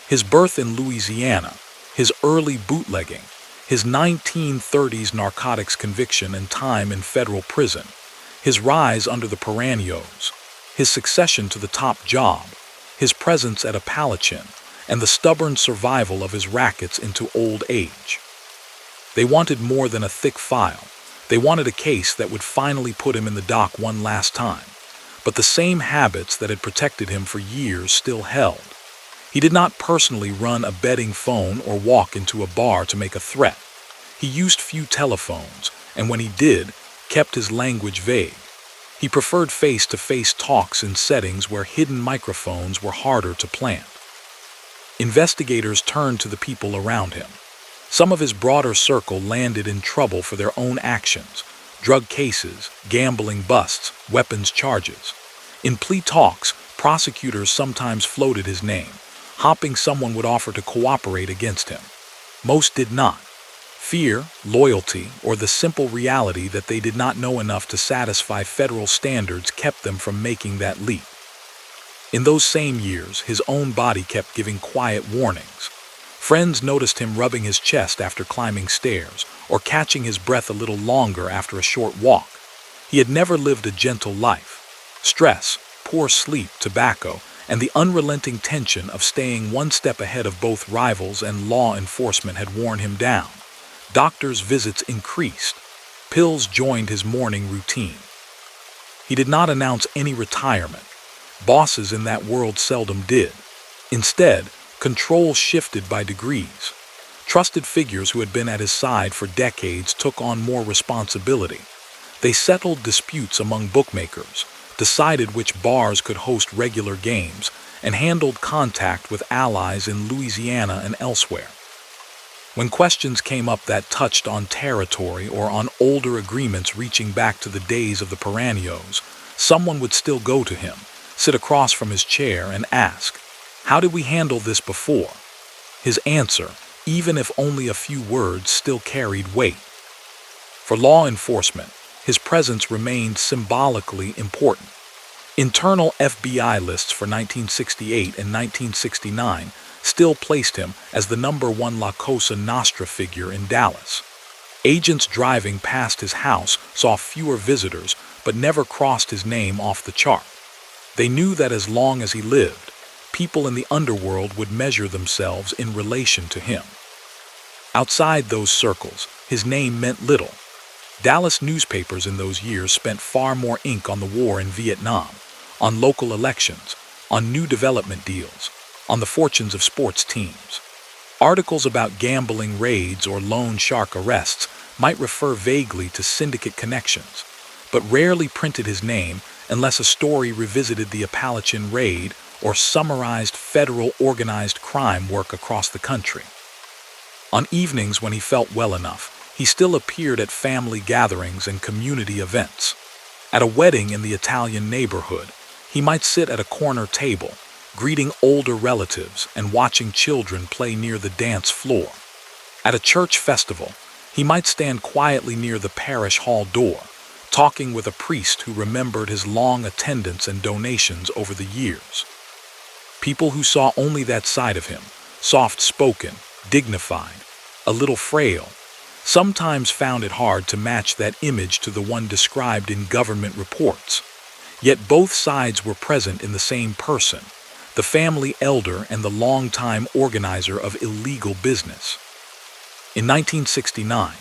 his birth in Louisiana, his early bootlegging, his 1930s narcotics conviction and time in federal prison, his rise under the Piranhos, his succession to the top job, his presence at Apalachin, and the stubborn survival of his rackets into old age. They wanted more than a thick file. They wanted a case that would finally put him in the dock one last time. But the same habits that had protected him for years still held. He did not personally run a betting phone or walk into a bar to make a threat. He used few telephones, and when he did, kept his language vague. He preferred face-to-face talks in settings where hidden microphones were harder to plant. Investigators turned to the people around him. Some of his broader circle landed in trouble for their own actions: drug cases, gambling busts, weapons charges. In plea talks, prosecutors sometimes floated his name, hoping someone would offer to cooperate against him. Most did not. Fear, loyalty, or the simple reality that they did not know enough to satisfy federal standards kept them from making that leap. In those same years, his own body kept giving quiet warnings. Friends noticed him rubbing his chest after climbing stairs, or catching his breath a little longer after a short walk. He had never lived a gentle life. Stress, poor sleep, tobacco, and the unrelenting tension of staying one step ahead of both rivals and law enforcement had worn him down. Doctors' visits increased. Pills joined his morning routine. He did not announce any retirement. Bosses in that world seldom did. Instead, control shifted by degrees. Trusted figures who had been at his side for decades took on more responsibility. They settled disputes among bookmakers, decided which bars could host regular games, and handled contact with allies in Louisiana and elsewhere. When questions came up that touched on territory or on older agreements reaching back to the days of the Piranhos, someone would still go to him, sit across from his chair, and ask, "How did we handle this before?" His answer, even if only a few words, still carried weight. For law enforcement, his presence remained symbolically important. Internal FBI lists for 1968 and 1969 still placed him as the #1 La Cosa Nostra figure in Dallas. Agents driving past his house saw fewer visitors but never crossed his name off the chart. They knew that as long as he lived, people in the underworld would measure themselves in relation to him. Outside those circles, his name meant little. Dallas newspapers in those years spent far more ink on the war in Vietnam, on local elections, on new development deals, on the fortunes of sports teams. Articles about gambling raids or loan shark arrests might refer vaguely to syndicate connections, but rarely printed his name unless a story revisited the Apalachin raid or summarized federal organized crime work across the country. On evenings when he felt well enough, he still appeared at family gatherings and community events. At a wedding in the Italian neighborhood, he might sit at a corner table, greeting older relatives and watching children play near the dance floor. At a church festival, he might stand quietly near the parish hall door, talking with a priest who remembered his long attendance and donations over the years. People who saw only that side of him, soft-spoken, dignified, a little frail, sometimes found it hard to match that image to the one described in government reports. Yet both sides were present in the same person, the family elder and the longtime organizer of illegal business. In 1969,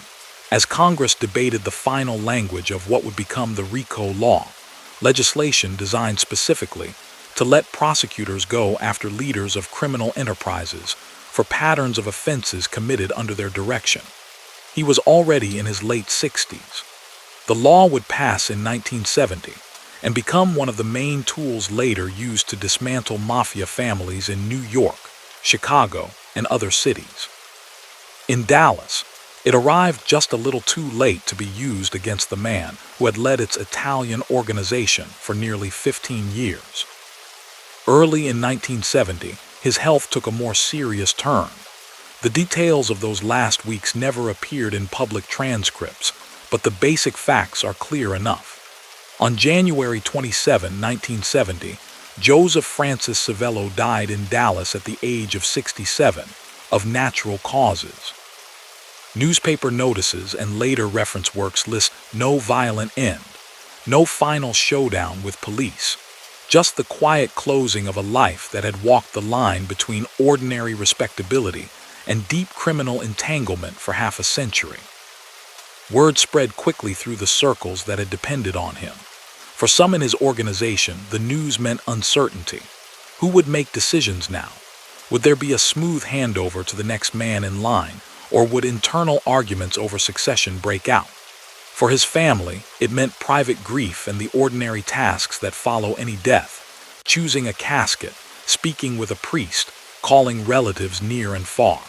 as Congress debated the final language of what would become the RICO law, legislation designed specifically to let prosecutors go after leaders of criminal enterprises for patterns of offenses committed under their direction. He was already in his late 60s. The law would pass in 1970 and become one of the main tools later used to dismantle mafia families in New York, Chicago, and other cities. In Dallas, it arrived just a little too late to be used against the man who had led its Italian organization for nearly 15 years. Early in 1970, his health took a more serious turn. The details of those last weeks never appeared in public transcripts, but the basic facts are clear enough. On January 27, 1970, Joseph Francis Civello died in Dallas at the age of 67, of natural causes. Newspaper notices and later reference works list no violent end, no final showdown with police, just the quiet closing of a life that had walked the line between ordinary respectability and deep criminal entanglement for half a century. Word spread quickly through the circles that had depended on him. For some in his organization, the news meant uncertainty. Who would make decisions now? Would there be a smooth handover to the next man in line, or would internal arguments over succession break out? For his family, it meant private grief and the ordinary tasks that follow any death, choosing a casket, speaking with a priest, calling relatives near and far.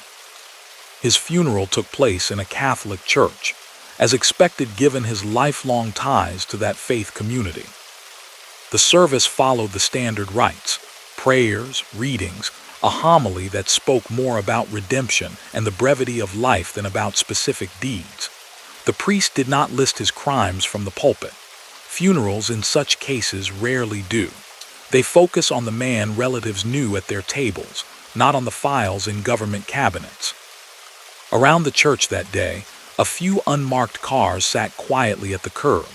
His funeral took place in a Catholic church, as expected given his lifelong ties to that faith community. The service followed the standard rites, prayers, readings, a homily that spoke more about redemption and the brevity of life than about specific deeds. The priest did not list his crimes from the pulpit. Funerals in such cases rarely do. They focus on the man relatives knew at their tables, not on the files in government cabinets. Around the church that day, a few unmarked cars sat quietly at the curb.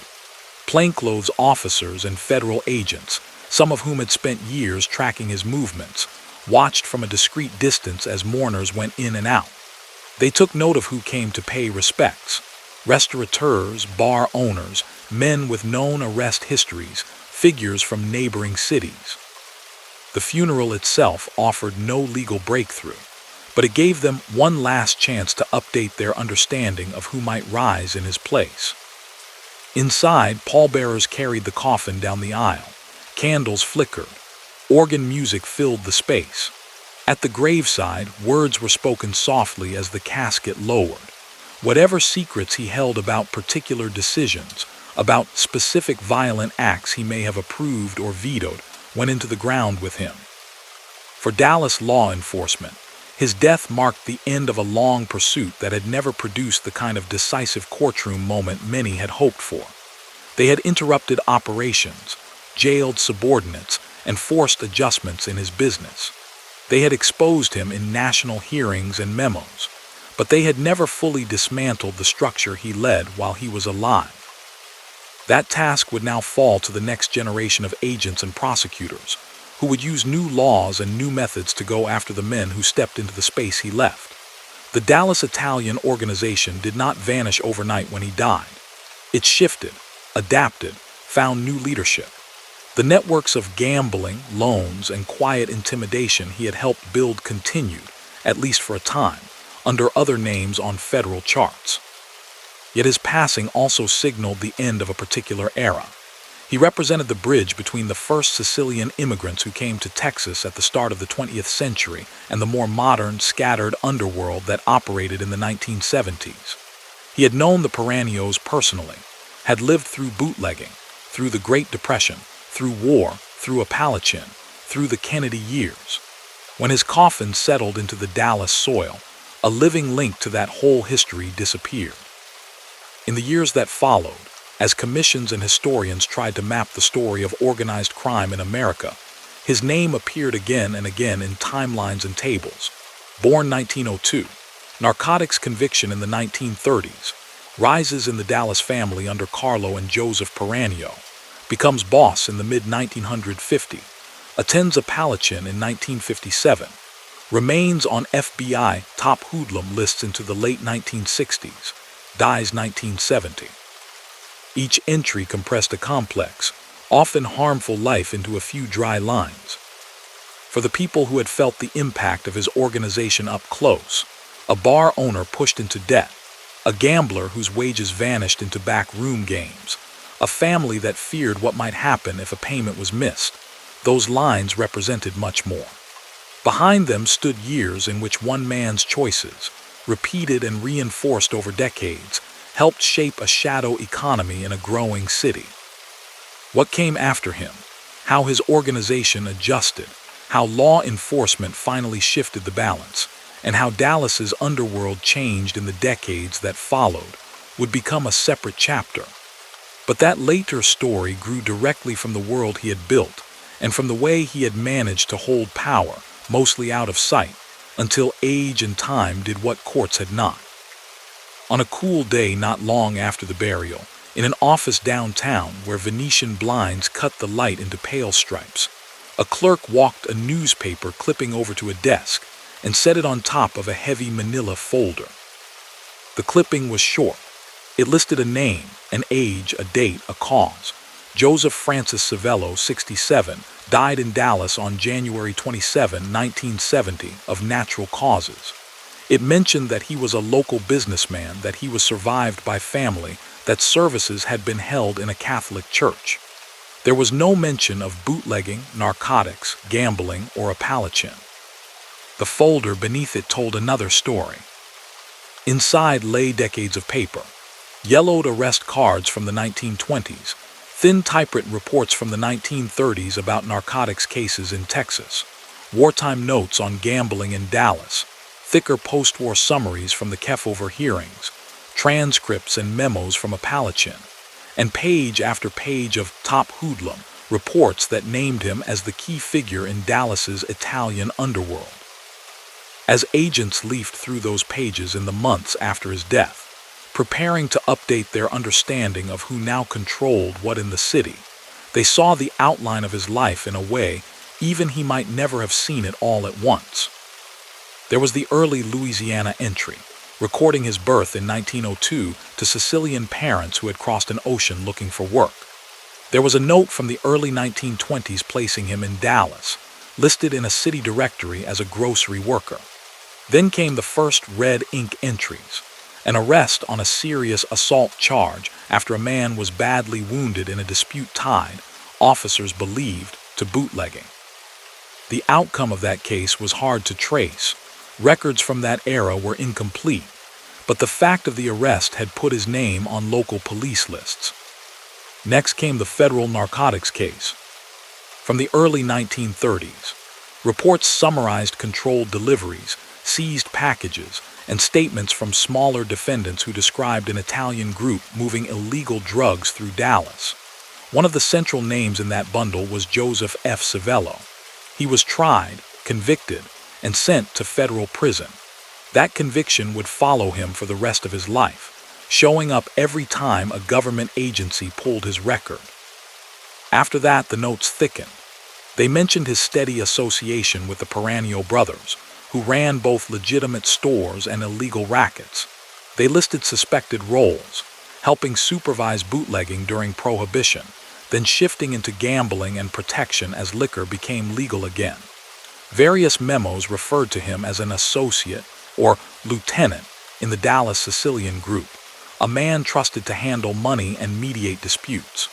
Plainclothes officers and federal agents, some of whom had spent years tracking his movements, watched from a discreet distance as mourners went in and out. They took note of who came to pay respects: restaurateurs, bar owners, men with known arrest histories, figures from neighboring cities. The funeral itself offered no legal breakthrough, but it gave them one last chance to update their understanding of who might rise in his place. Inside, pallbearers carried the coffin down the aisle. Candles flickered. Organ music filled the space. At the graveside, words were spoken softly as the casket lowered. Whatever secrets he held about particular decisions, about specific violent acts he may have approved or vetoed, went into the ground with him. For Dallas law enforcement, his death marked the end of a long pursuit that had never produced the kind of decisive courtroom moment many had hoped for. They had interrupted operations, jailed subordinates, and forced adjustments in his business. They had exposed him in national hearings and memos, but they had never fully dismantled the structure he led while he was alive. That task would now fall to the next generation of agents and prosecutors, who would use new laws and new methods to go after the men who stepped into the space he left. The Dallas Italian organization did not vanish overnight when he died. It shifted, adapted, found new leadership. The networks of gambling, loans, and quiet intimidation he had helped build continued, at least for a time, under other names on federal charts. Yet his passing also signaled the end of a particular era. He represented the bridge between the first Sicilian immigrants who came to Texas at the start of the 20th century and the more modern, scattered underworld that operated in the 1970s. He had known the Perannios personally, had lived through bootlegging, through the Great Depression, through war, through Apalachin, through the Kennedy years. When his coffin settled into the Dallas soil, a living link to that whole history disappeared. In the years that followed, as commissions and historians tried to map the story of organized crime in America, His name appeared again and again in timelines and tables. Born 1902, narcotics conviction in the 1930s, rises in the Dallas family under Carlo and Joseph Civello, becomes boss in the mid-1950, attends Apalachin in 1957, remains on FBI top hoodlum lists into the late 1960s, dies 1970. Each entry compressed a complex, often harmful life into a few dry lines. For the people who had felt the impact of his organization up close, a bar owner pushed into debt, a gambler whose wages vanished into backroom games, a family that feared what might happen if a payment was missed, those lines represented much more. Behind them stood years in which one man's choices, repeated and reinforced over decades, helped shape a shadow economy in a growing city. What came after him, how his organization adjusted, how law enforcement finally shifted the balance, and how Dallas's underworld changed in the decades that followed, would become a separate chapter. But that later story grew directly from the world he had built, and from the way he had managed to hold power, mostly out of sight, until age and time did what courts had not. On a cool day not long after the burial, in an office downtown where Venetian blinds cut the light into pale stripes, a clerk walked a newspaper clipping over to a desk and set it on top of a heavy manila folder. The clipping was short. It listed a name, an age, a date, a cause. Joseph Francis Civello, 67, died in Dallas on January 27, 1970, of natural causes. It mentioned that he was a local businessman, that he was survived by family, that services had been held in a Catholic church. There was no mention of bootlegging, narcotics, gambling, or Apalachin. The folder beneath it told another story. Inside lay decades of paper, yellowed arrest cards from the 1920s, thin typewritten reports from the 1930s about narcotics cases in Texas, wartime notes on gambling in Dallas, thicker post-war summaries from the Kefauver hearings, transcripts and memos from Apalachin, and page after page of top hoodlum, reports that named him as the key figure in Dallas's Italian underworld. As agents leafed through those pages in the months after his death, preparing to update their understanding of who now controlled what in the city, they saw the outline of his life in a way even he might never have seen it all at once. There was the early Louisiana entry, recording his birth in 1902 to Sicilian parents who had crossed an ocean looking for work. There was a note from the early 1920s placing him in Dallas, listed in a city directory as a grocery worker. Then came the first red ink entries, an arrest on a serious assault charge after a man was badly wounded in a dispute tied, officers believed, to bootlegging. The outcome of that case was hard to trace. Records from that era were incomplete, but the fact of the arrest had put his name on local police lists. Next came the federal narcotics case. From the early 1930s, reports summarized controlled deliveries, seized packages, and statements from smaller defendants who described an Italian group moving illegal drugs through Dallas. One of the central names in that bundle was Joseph F. Civello. He was tried, convicted, and sent to federal prison. That conviction would follow him for the rest of his life, showing up every time a government agency pulled his record. After that, the notes thickened. They mentioned his steady association with the Civello brothers, who ran both legitimate stores and illegal rackets. They listed suspected roles, helping supervise bootlegging during Prohibition, then shifting into gambling and protection as liquor became legal again. Various memos referred to him as an associate or lieutenant in the Dallas Sicilian group, a man trusted to handle money and mediate disputes.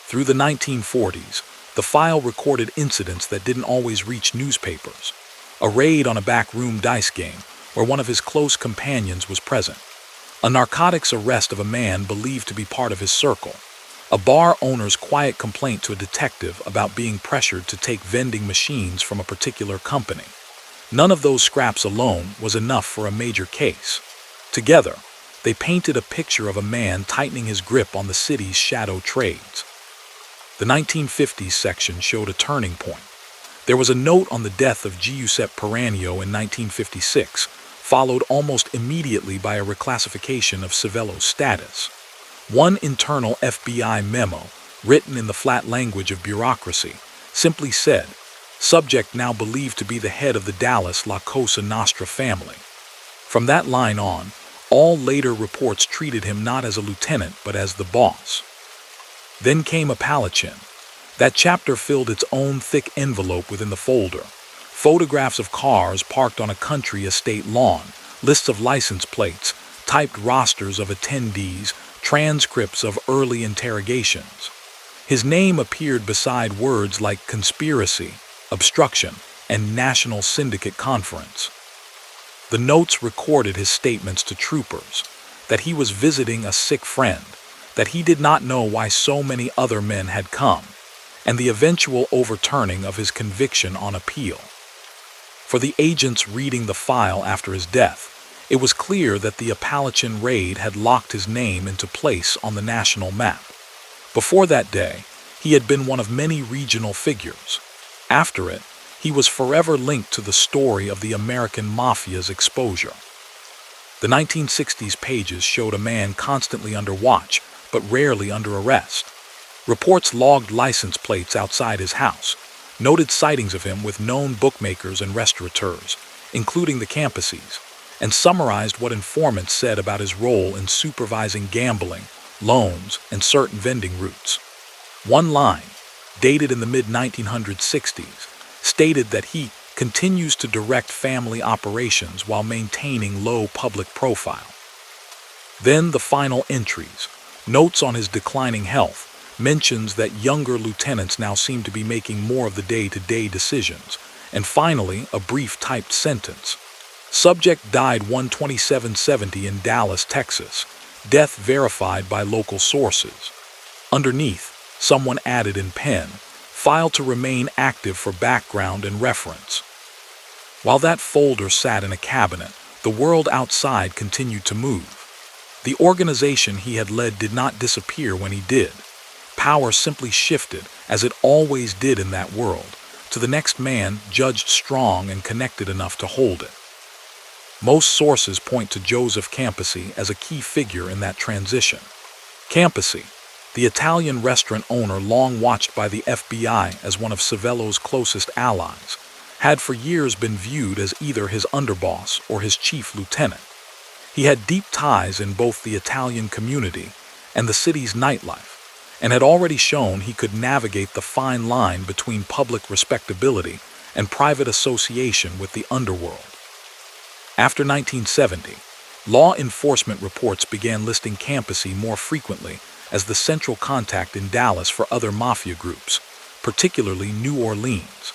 Through the 1940s, the file recorded incidents that didn't always reach newspapers. A raid on a backroom dice game where one of his close companions was present. A narcotics arrest of a man believed to be part of his circle. A bar owner's quiet complaint to a detective about being pressured to take vending machines from a particular company. None of those scraps alone was enough for a major case. Together, they painted a picture of a man tightening his grip on the city's shadow trades. The 1950s section showed a turning point. There was a note on the death of Giuseppe Peranio in 1956, followed almost immediately by a reclassification of Civello's status. One internal FBI memo, written in the flat language of bureaucracy, simply said, "Subject now believed to be the head of the Dallas La Cosa Nostra family." From that line on, all later reports treated him not as a lieutenant but as the boss. Then came Apalachin. That chapter filled its own thick envelope within the folder. Photographs of cars parked on a country estate lawn, lists of license plates, typed rosters of attendees, transcripts of early interrogations. His name appeared beside words like conspiracy, obstruction, and National Syndicate Conference. The notes recorded his statements to troopers, that he was visiting a sick friend, that he did not know why so many other men had come, and the eventual overturning of his conviction on appeal. For the agents reading the file after his death, it was clear that the Apalachin raid had locked his name into place on the national map. Before that day, he had been one of many regional figures. After it, he was forever linked to the story of the American Mafia's exposure. The 1960s pages showed a man constantly under watch, but rarely under arrest. Reports logged license plates outside his house, noted sightings of him with known bookmakers and restaurateurs, including the Campuses, and summarized what informants said about his role in supervising gambling, loans, and certain vending routes. One line, dated in the mid-1960s, stated that he continues to direct family operations while maintaining low public profile. Then the final entries, notes on his declining health, mentions that younger lieutenants now seem to be making more of the day-to-day decisions, and finally a brief typed sentence. Subject died 1/27/70 in Dallas, Texas. Death verified by local sources. Underneath, someone added in pen, file to remain active for background and reference. While that folder sat in a cabinet, the world outside continued to move. The organization he had led did not disappear when he did. Power simply shifted, as it always did in that world, to the next man judged strong and connected enough to hold it. Most sources point to Joseph Civello as a key figure in that transition. Civello, the Italian restaurant owner long watched by the FBI as one of Civello's closest allies, had for years been viewed as either his underboss or his chief lieutenant. He had deep ties in both the Italian community and the city's nightlife, and had already shown he could navigate the fine line between public respectability and private association with the underworld. After 1970, law enforcement reports began listing Civello more frequently as the central contact in Dallas for other mafia groups, particularly New Orleans.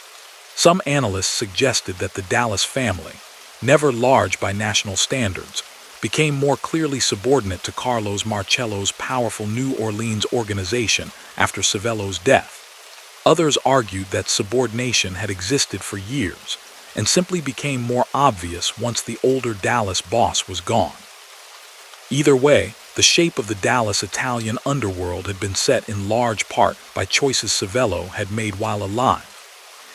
Some analysts suggested that the Dallas family, never large by national standards, became more clearly subordinate to Carlos Marcello's powerful New Orleans organization after Civello's death. Others argued that subordination had existed for years and simply became more obvious once the older Dallas boss was gone. Either way, the shape of the Dallas Italian underworld had been set in large part by choices Civello had made while alive.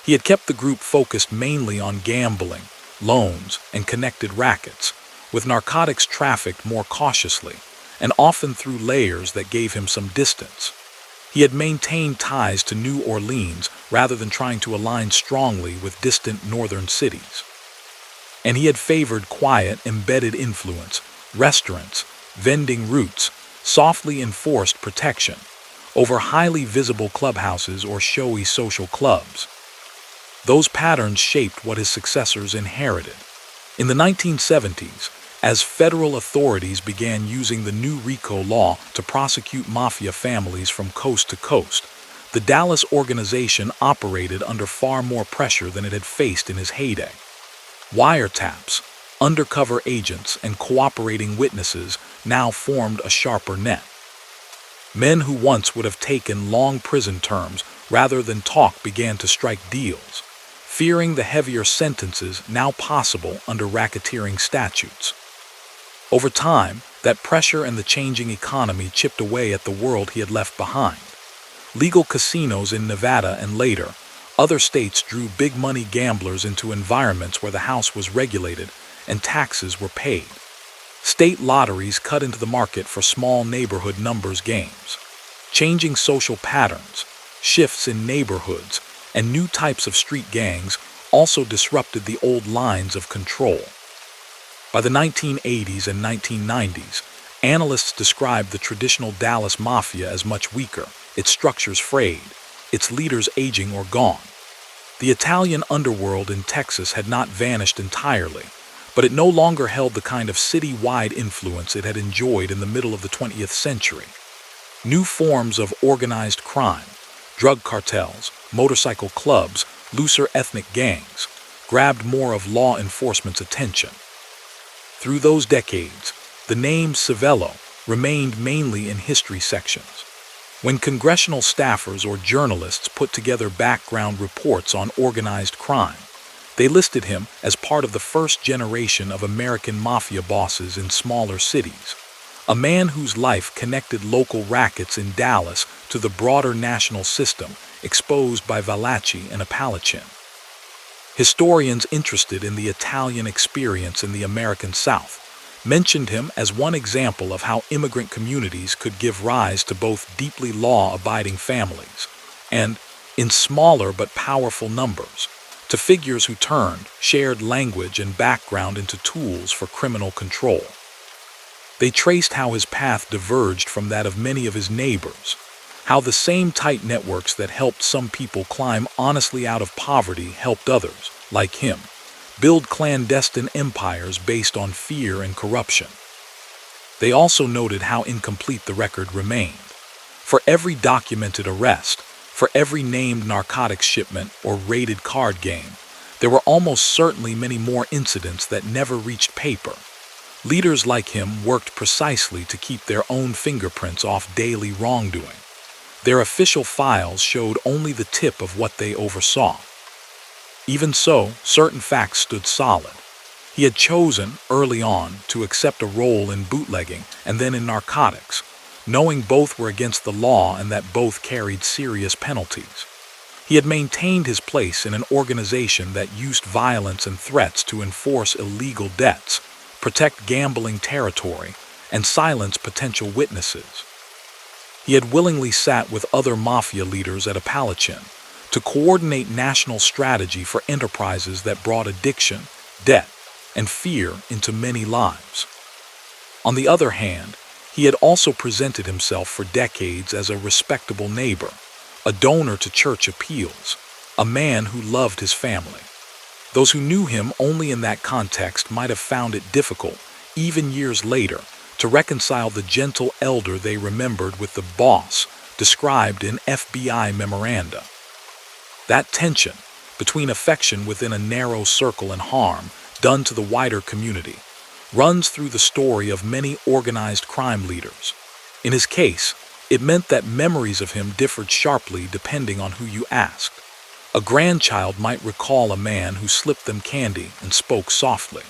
He had kept the group focused mainly on gambling, loans, and connected rackets, with narcotics trafficked more cautiously, and often through layers that gave him some distance. He had maintained ties to New Orleans rather than trying to align strongly with distant northern cities. And he had favored quiet, embedded influence, restaurants, vending routes, softly enforced protection, over highly visible clubhouses or showy social clubs. Those patterns shaped what his successors inherited. In the 1970s, as federal authorities began using the new RICO law to prosecute mafia families from coast to coast, the Dallas organization operated under far more pressure than it had faced in his heyday. Wiretaps, undercover agents, and cooperating witnesses now formed a sharper net. Men who once would have taken long prison terms rather than talk began to strike deals, fearing the heavier sentences now possible under racketeering statutes. Over time, that pressure and the changing economy chipped away at the world he had left behind. Legal casinos in Nevada and later, Other states drew big-money gamblers into environments where the house was regulated and taxes were paid. State lotteries cut into the market for small neighborhood numbers games. Changing social patterns, shifts in neighborhoods, and new types of street gangs also disrupted the old lines of control. By the 1980s and 1990s, analysts described the traditional Dallas Mafia as much weaker, its structures frayed, its leaders aging or gone. The Italian underworld in Texas had not vanished entirely, but it no longer held the kind of city-wide influence it had enjoyed in the middle of the 20th century. New forms of organized crime, drug cartels, motorcycle clubs, looser ethnic gangs, grabbed more of law enforcement's attention. Through those decades, the name Civello remained mainly in history sections. When congressional staffers or journalists put together background reports on organized crime, they listed him as part of the first generation of American mafia bosses in smaller cities, a man whose life connected local rackets in Dallas to the broader national system exposed by Apalachin and Apalachin. Historians interested in the Italian experience in the American South mentioned him as one example of how immigrant communities could give rise to both deeply law-abiding families and, in smaller but powerful numbers, to figures who turned shared language and background into tools for criminal control. They traced how his path diverged from that of many of his neighbors, how the same tight networks that helped some people climb honestly out of poverty helped others, like him, build clandestine empires based on fear and corruption. They also noted how incomplete the record remained. For every documented arrest, for every named narcotics shipment or raided card game, there were almost certainly many more incidents that never reached paper. Leaders like him worked precisely to keep their own fingerprints off daily wrongdoing. Their official files showed only the tip of what they oversaw. Even so, certain facts stood solid. He had chosen, early on, to accept a role in bootlegging and then in narcotics, knowing both were against the law and that both carried serious penalties. He had maintained his place in an organization that used violence and threats to enforce illegal debts, protect gambling territory, and silence potential witnesses. He had willingly sat with other mafia leaders at Apalachin to coordinate national strategy for enterprises that brought addiction, debt, and fear into many lives. On the other hand, he had also presented himself for decades as a respectable neighbor, a donor to church appeals, a man who loved his family. Those who knew him only in that context might have found it difficult, even years later, to reconcile the gentle elder they remembered with the boss described in FBI memoranda. That tension between affection within a narrow circle and harm done to the wider community runs through the story of many organized crime leaders. In his case, it meant that memories of him differed sharply depending on who you asked. A grandchild might recall a man who slipped them candy and spoke softly.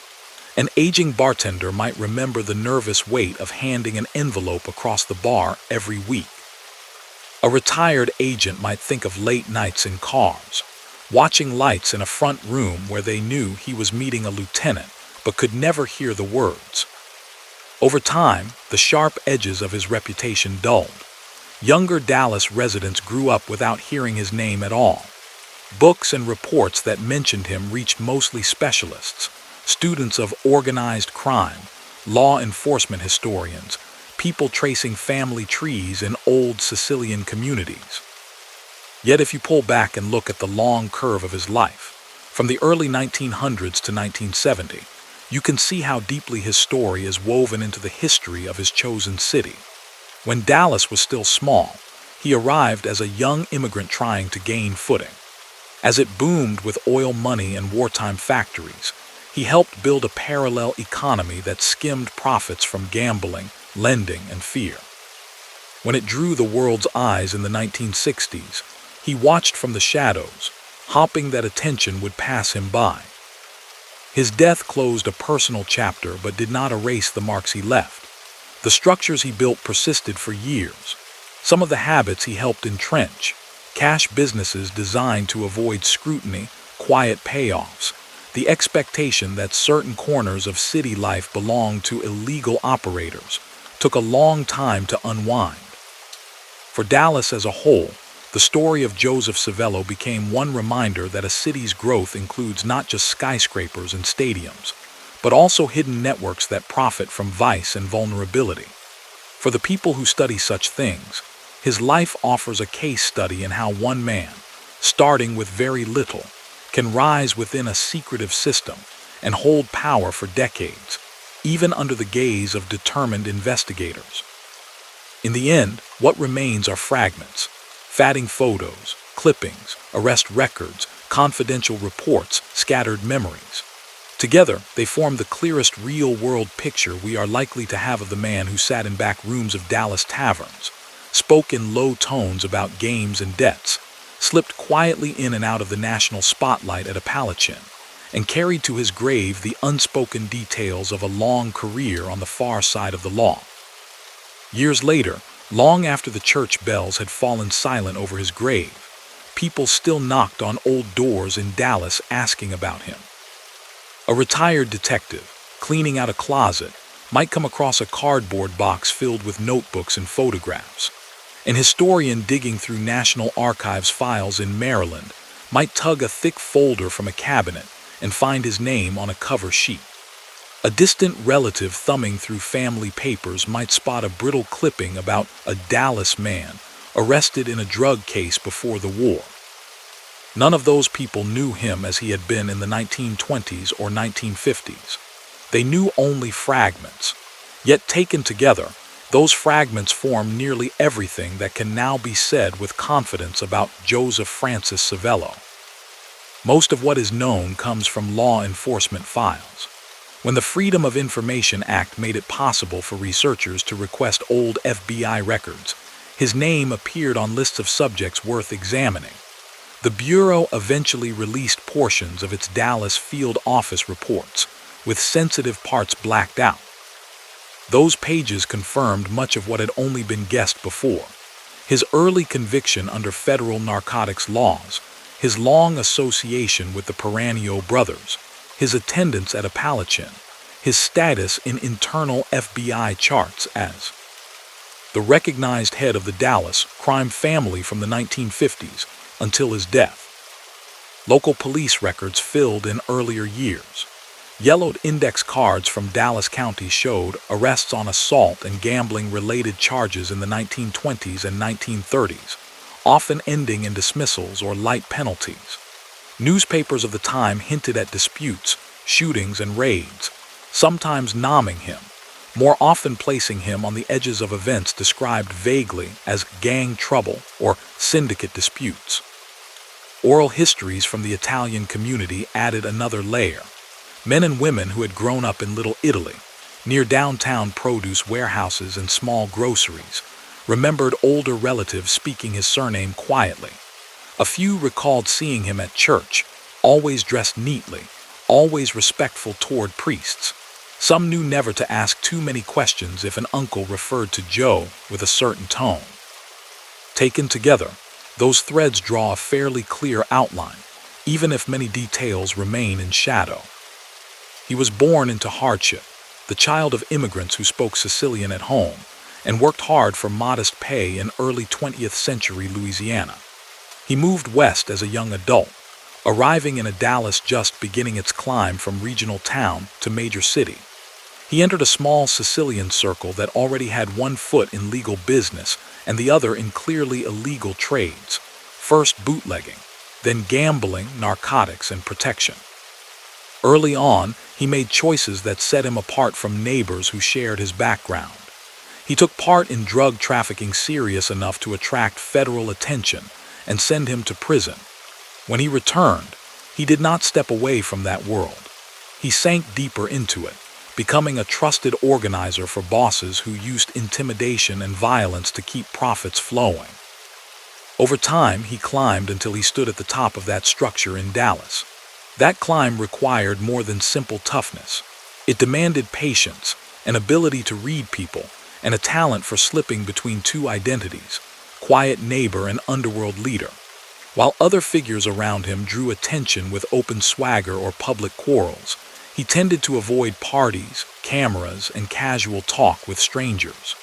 An aging bartender might remember the nervous weight of handing an envelope across the bar every week. A retired agent might think of late nights in cars, watching lights in a front room where they knew he was meeting a lieutenant but could never hear the words. Over time, the sharp edges of his reputation dulled. Younger Dallas residents grew up without hearing his name at all. Books and reports that mentioned him reached mostly specialists, students of organized crime, law enforcement historians, people tracing family trees in old Sicilian communities. Yet if you pull back and look at the long curve of his life, from the early 1900s to 1970, you can see how deeply his story is woven into the history of his chosen city. When Dallas was still small, he arrived as a young immigrant trying to gain footing. As it boomed with oil money and wartime factories, he helped build a parallel economy that skimmed profits from gambling, lending, and fear. When it drew the world's eyes in the 1960s, he watched from the shadows, hoping that attention would pass him by. His death closed a personal chapter but did not erase the marks he left. The structures he built persisted for years. Some of the habits he helped entrench, cash businesses designed to avoid scrutiny, quiet payoffs, the expectation that certain corners of city life belonged to illegal operators, took a long time to unwind. For Dallas as a whole, the story of Joseph Civello became one reminder that a city's growth includes not just skyscrapers and stadiums, but also hidden networks that profit from vice and vulnerability. For the people who study such things, his life offers a case study in how one man, starting with very little, can rise within a secretive system and hold power for decades, even under the gaze of determined investigators. In the end, what remains are fragments, fatting photos, clippings, arrest records, confidential reports, scattered memories. Together, they form the clearest real-world picture we are likely to have of the man who sat in back rooms of Dallas taverns, spoke in low tones about games and debts, slipped quietly in and out of the national spotlight at Apalachin, and carried to his grave the unspoken details of a long career on the far side of the law. Years later, long after the church bells had fallen silent over his grave, people still knocked on old doors in Dallas asking about him. A retired detective, cleaning out a closet, might come across a cardboard box filled with notebooks and photographs. An historian digging through National Archives files in Maryland might tug a thick folder from a cabinet and find his name on a cover sheet. A distant relative thumbing through family papers might spot a brittle clipping about a Dallas man arrested in a drug case before the war. None of those people knew him as he had been in the 1920s or 1950s. They knew only fragments. Yet taken together, those fragments form nearly everything that can now be said with confidence about Joseph Francis Civello. Most of what is known comes from law enforcement files. When the Freedom of Information Act made it possible for researchers to request old FBI records, his name appeared on lists of subjects worth examining. The Bureau eventually released portions of its Dallas field office reports, with sensitive parts blacked out. Those pages confirmed much of what had only been guessed before. His early conviction under federal narcotics laws, his long association with the Peranio brothers, his attendance at Apalachin, his status in internal FBI charts as the recognized head of the Dallas crime family from the 1950s until his death. Local police records filled in earlier years. Yellowed index cards from Dallas County showed arrests on assault and gambling-related charges in the 1920s and 1930s, often ending in dismissals or light penalties. Newspapers of the time hinted at disputes, shootings, and raids, sometimes nomming him, more often placing him on the edges of events described vaguely as gang trouble or syndicate disputes. Oral histories from the Italian community added another layer. Men and women who had grown up in Little Italy, near downtown produce warehouses and small groceries, remembered older relatives speaking his surname quietly. A few recalled seeing him at church, always dressed neatly, always respectful toward priests. Some knew never to ask too many questions if an uncle referred to Joe with a certain tone. Taken together, those threads draw a fairly clear outline, even if many details remain in shadow. He was born into hardship, the child of immigrants who spoke Sicilian at home, and worked hard for modest pay in early 20th century Louisiana. He moved west as a young adult, arriving in a Dallas just beginning its climb from regional town to major city. He entered a small Sicilian circle that already had one foot in legal business and the other in clearly illegal trades, first bootlegging, then gambling, narcotics, and protection. Early on, he made choices that set him apart from neighbors who shared his background. He took part in drug trafficking serious enough to attract federal attention and send him to prison. When he returned, he did not step away from that world. He sank deeper into it, becoming a trusted organizer for bosses who used intimidation and violence to keep profits flowing. Over time, he climbed until he stood at the top of that structure in Dallas. That climb required more than simple toughness. It demanded patience, an ability to read people, and a talent for slipping between two identities, quiet neighbor and underworld leader. While other figures around him drew attention with open swagger or public quarrels, he tended to avoid parties, cameras, and casual talk with strangers.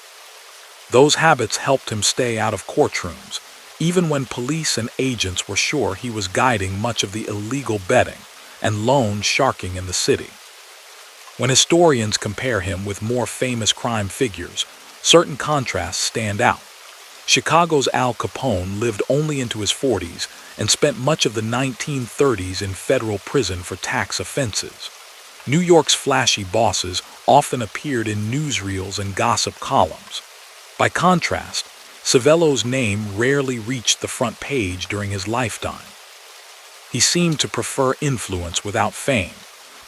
Those habits helped him stay out of courtrooms, even when police and agents were sure he was guiding much of the illegal betting and loan sharking in the city. When historians compare him with more famous crime figures, certain contrasts stand out. Chicago's Al Capone lived only into his 40s and spent much of the 1930s in federal prison for tax offenses. New York's flashy bosses often appeared in newsreels and gossip columns. By contrast, Civello's name rarely reached the front page during his lifetime. He seemed to prefer influence without fame,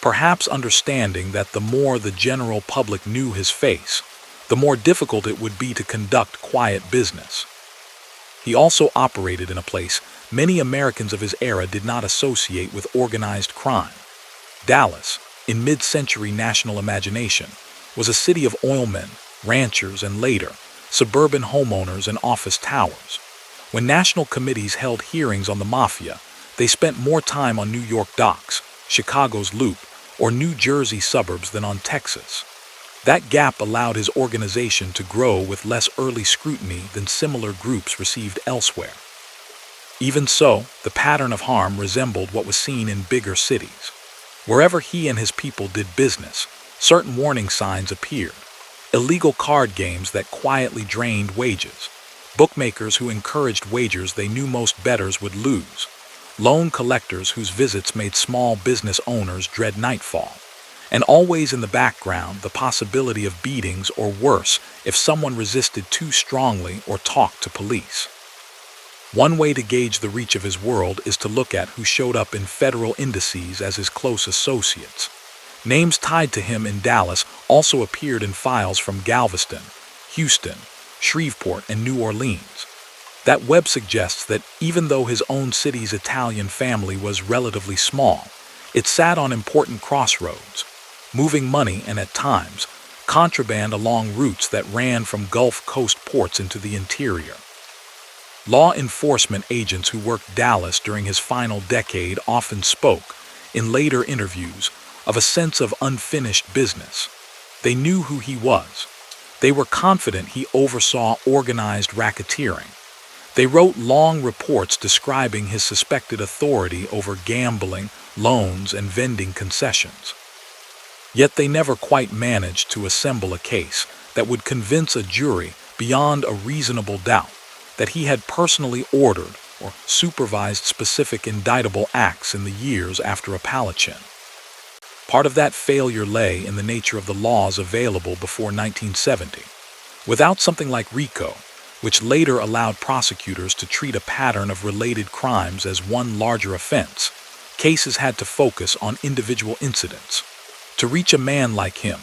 perhaps understanding that the more the general public knew his face, the more difficult it would be to conduct quiet business. He also operated in a place many Americans of his era did not associate with organized crime. Dallas, in mid-century national imagination, was a city of oilmen, ranchers, and later, suburban homeowners and office towers. When national committees held hearings on the Mafia, they spent more time on New York docks, Chicago's Loop, or New Jersey suburbs than on Texas. That gap allowed his organization to grow with less early scrutiny than similar groups received elsewhere. Even so, the pattern of harm resembled what was seen in bigger cities. Wherever he and his people did business, certain warning signs appeared. Illegal card games that quietly drained wages, bookmakers who encouraged wagers they knew most bettors would lose, loan collectors whose visits made small business owners dread nightfall, and always in the background the possibility of beatings or worse if someone resisted too strongly or talked to police. One way to gauge the reach of his world is to look at who showed up in federal indices as his close associates. Names tied to him in Dallas also appeared in files from Galveston, Houston, Shreveport, and New Orleans. That web suggests that even though his own city's Italian family was relatively small, it sat on important crossroads, moving money and, at times, contraband along routes that ran from Gulf Coast ports into the interior. Law enforcement agents who worked Dallas during his final decade often spoke, in later interviews, of a sense of unfinished business. They knew who he was. They were confident he oversaw organized racketeering. They wrote long reports describing his suspected authority over gambling, loans, and vending concessions. Yet they never quite managed to assemble a case that would convince a jury beyond a reasonable doubt that he had personally ordered or supervised specific indictable acts in the years after Apalachin. Part of that failure lay in the nature of the laws available before 1970. Without something like RICO, which later allowed prosecutors to treat a pattern of related crimes as one larger offense, cases had to focus on individual incidents. To reach a man like him,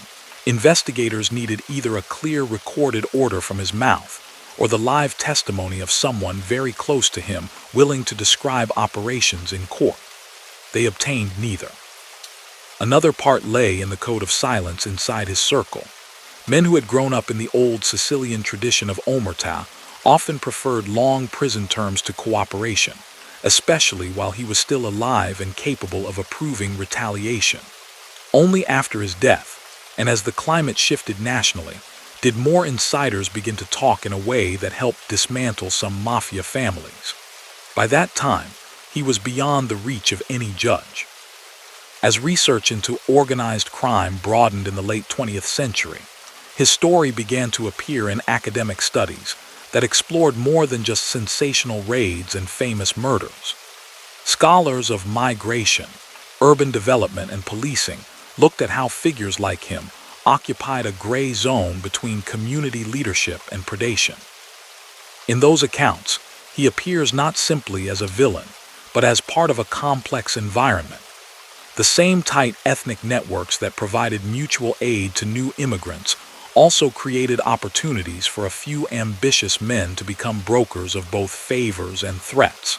investigators needed either a clear recorded order from his mouth or the live testimony of someone very close to him willing to describe operations in court. They obtained neither. Another part lay in the code of silence inside his circle. Men who had grown up in the old Sicilian tradition of omertà often preferred long prison terms to cooperation, especially while he was still alive and capable of approving retaliation. Only after his death, and as the climate shifted nationally, did more insiders begin to talk in a way that helped dismantle some mafia families. By that time, he was beyond the reach of any judge. As research into organized crime broadened in the late 20th century, his story began to appear in academic studies that explored more than just sensational raids and famous murders. Scholars of migration, urban development, and policing looked at how figures like him occupied a gray zone between community leadership and predation. In those accounts, he appears not simply as a villain, but as part of a complex environment. The same tight ethnic networks that provided mutual aid to new immigrants also created opportunities for a few ambitious men to become brokers of both favors and threats.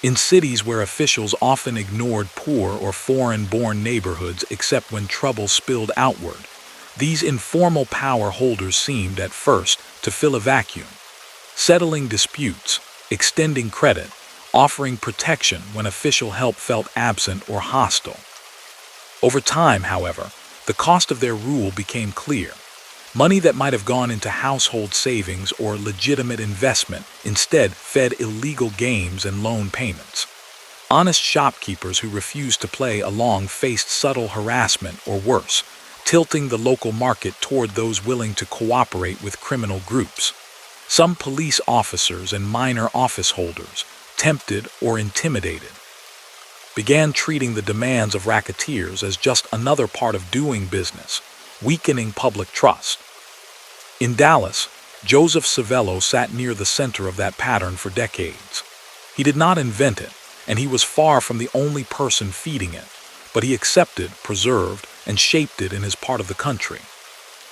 In cities where officials often ignored poor or foreign-born neighborhoods except when trouble spilled outward, these informal power holders seemed at first to fill a vacuum, settling disputes, extending credit, offering protection when official help felt absent or hostile. Over time, however, the cost of their rule became clear. Money that might have gone into household savings or legitimate investment instead fed illegal games and loan payments. Honest shopkeepers who refused to play along faced subtle harassment or worse, tilting the local market toward those willing to cooperate with criminal groups. Some police officers and minor office holders, tempted or intimidated, began treating the demands of racketeers as just another part of doing business, weakening public trust. In Dallas, Joseph Civello sat near the center of that pattern for decades. He did not invent it, and he was far from the only person feeding it, but he accepted, preserved, and shaped it in his part of the country.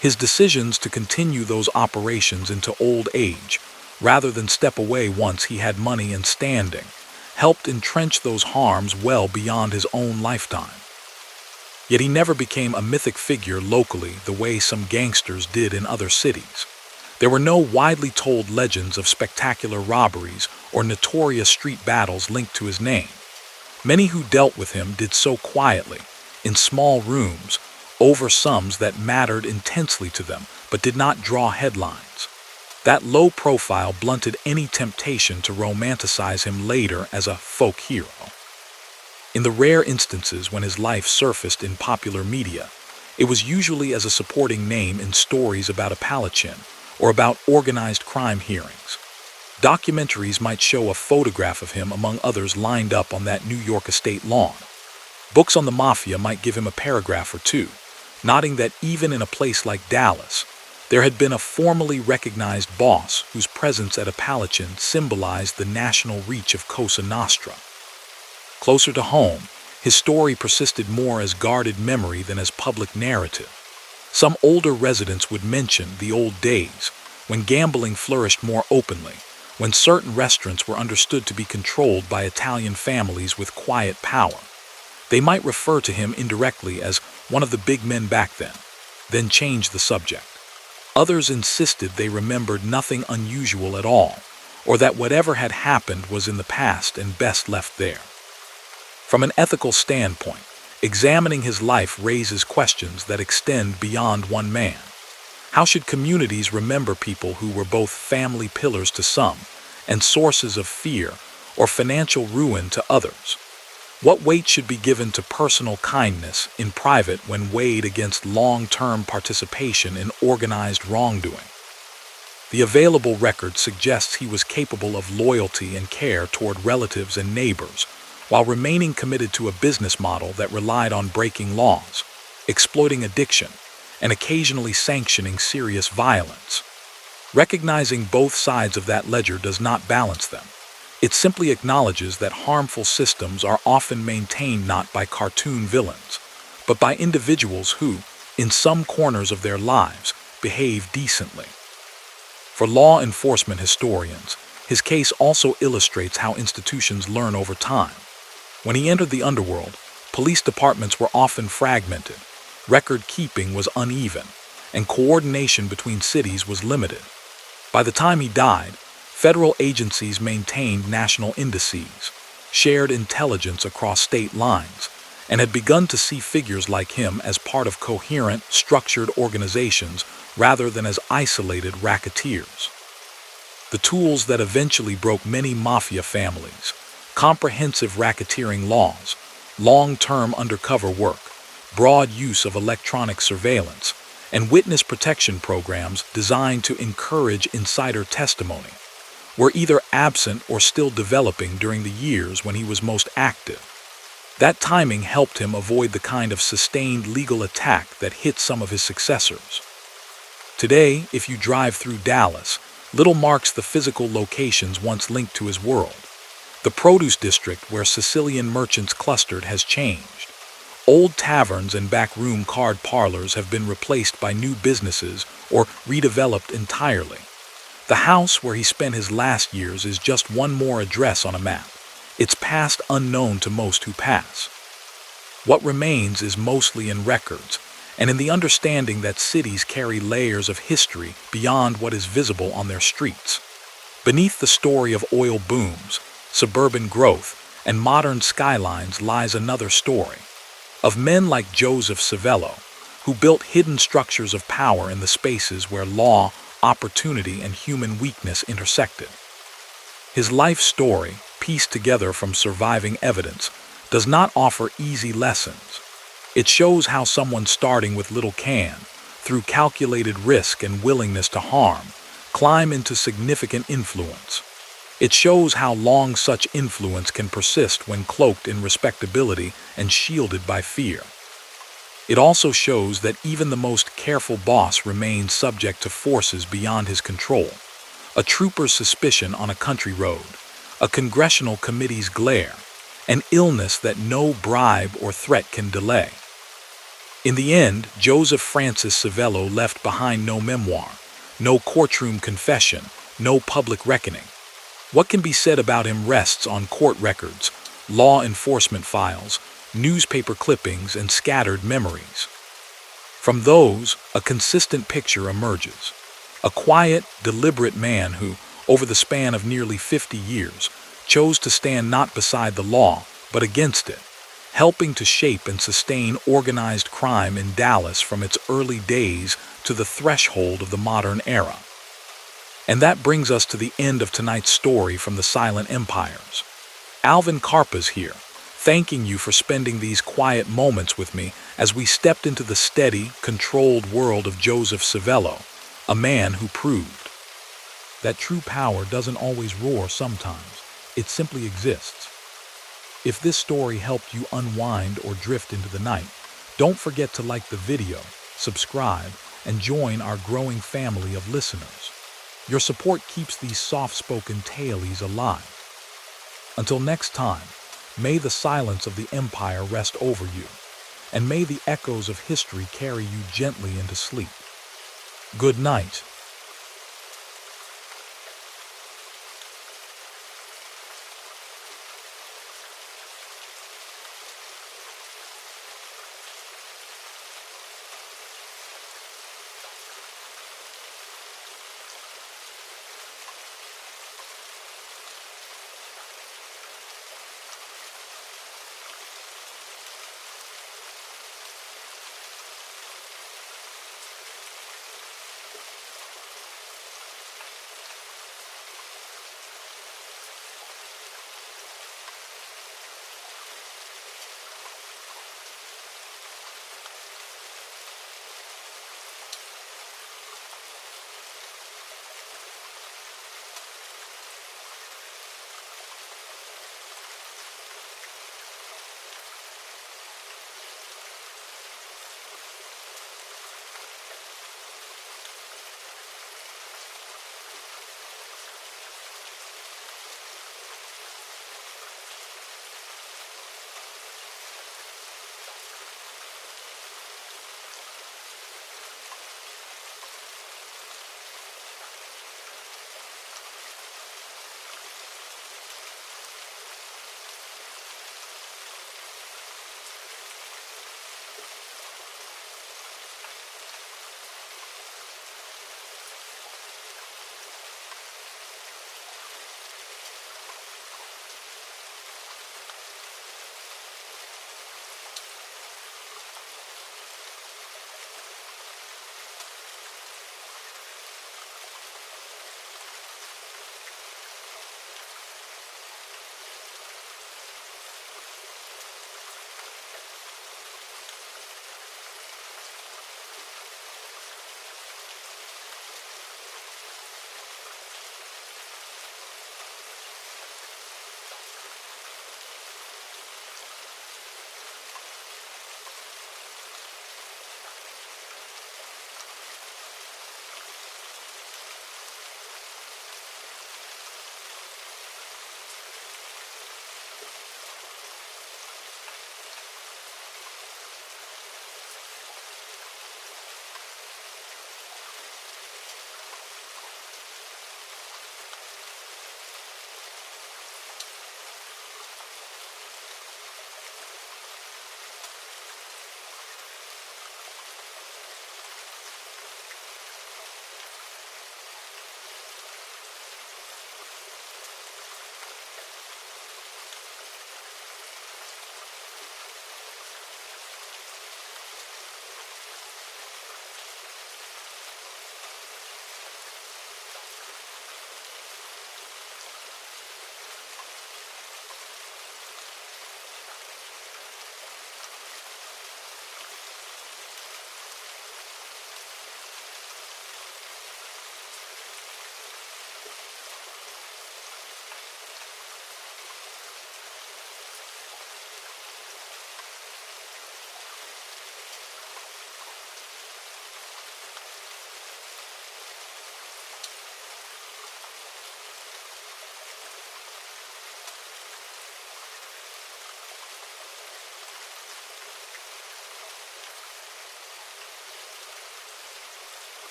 His decisions to continue those operations into old age, rather than step away once he had money and standing, helped entrench those harms well beyond his own lifetime. Yet he never became a mythic figure locally the way some gangsters did in other cities. There were no widely told legends of spectacular robberies or notorious street battles linked to his name. Many who dealt with him did so quietly, in small rooms, over sums that mattered intensely to them but did not draw headlines. That low profile blunted any temptation to romanticize him later as a folk hero. In the rare instances when his life surfaced in popular media, it was usually as a supporting name in stories about Apalachin or about organized crime hearings. Documentaries might show a photograph of him among others lined up on that New York estate lawn. Books on the Mafia might give him a paragraph or two, noting that even in a place like Dallas, there had been a formally recognized boss whose presence at Apalachin symbolized the national reach of Cosa Nostra. Closer to home, his story persisted more as guarded memory than as public narrative. Some older residents would mention the old days, when gambling flourished more openly, when certain restaurants were understood to be controlled by Italian families with quiet power. They might refer to him indirectly as one of the big men back then change the subject. Others insisted they remembered nothing unusual at all, or that whatever had happened was in the past and best left there. From an ethical standpoint, examining his life raises questions that extend beyond one man. How should communities remember people who were both family pillars to some and sources of fear or financial ruin to others? What weight should be given to personal kindness in private when weighed against long-term participation in organized wrongdoing? The available record suggests he was capable of loyalty and care toward relatives and neighbors, while remaining committed to a business model that relied on breaking laws, exploiting addiction, and occasionally sanctioning serious violence. Recognizing both sides of that ledger does not balance them. It simply acknowledges that harmful systems are often maintained not by cartoon villains, but by individuals who, in some corners of their lives, behave decently. For law enforcement historians, his case also illustrates how institutions learn over time. When he entered the underworld, police departments were often fragmented, record keeping was uneven, and coordination between cities was limited. By the time he died, federal agencies maintained national indices, shared intelligence across state lines, and had begun to see figures like him as part of coherent, structured organizations rather than as isolated racketeers. The tools that eventually broke many mafia families, comprehensive racketeering laws, long-term undercover work, broad use of electronic surveillance, and witness protection programs designed to encourage insider testimony, were either absent or still developing during the years when he was most active. That timing helped him avoid the kind of sustained legal attack that hit some of his successors. Today, if you drive through Dallas, little marks the physical locations once linked to his world. The produce district where Sicilian merchants clustered has changed. Old taverns and backroom card parlors have been replaced by new businesses or redeveloped entirely. The house where he spent his last years is just one more address on a map, its past unknown to most who pass. What remains is mostly in records, and in the understanding that cities carry layers of history beyond what is visible on their streets. Beneath the story of oil booms, suburban growth, and modern skylines lies another story of men like Joseph Civello, who built hidden structures of power in the spaces where law, opportunity, and human weakness intersected. His life story, pieced together from surviving evidence, does not offer easy lessons. It shows how someone starting with little can, through calculated risk and willingness to harm, climb into significant influence. It shows how long such influence can persist when cloaked in respectability and shielded by fear. It also shows that even the most careful boss remains subject to forces beyond his control. A trooper's suspicion on a country road, a congressional committee's glare, an illness that no bribe or threat can delay. In the end, Joseph Francis Civello left behind no memoir, no courtroom confession, no public reckoning. What can be said about him rests on court records, law enforcement files, newspaper clippings, and scattered memories. From those, a consistent picture emerges. A quiet, deliberate man who, over the span of nearly 50 years, chose to stand not beside the law, but against it, helping to shape and sustain organized crime in Dallas from its early days to the threshold of the modern era. And that brings us to the end of tonight's story from the Silent Empires. Alvin Karpa's here, thanking you for spending these quiet moments with me as we stepped into the steady, controlled world of Joseph Civello, a man who proved that true power doesn't always roar sometimes, it simply exists. If this story helped you unwind or drift into the night, don't forget to like the video, subscribe, and join our growing family of listeners. Your support keeps these soft-spoken tales alive. Until next time, may the silence of the empire rest over you, and may the echoes of history carry you gently into sleep. Good night.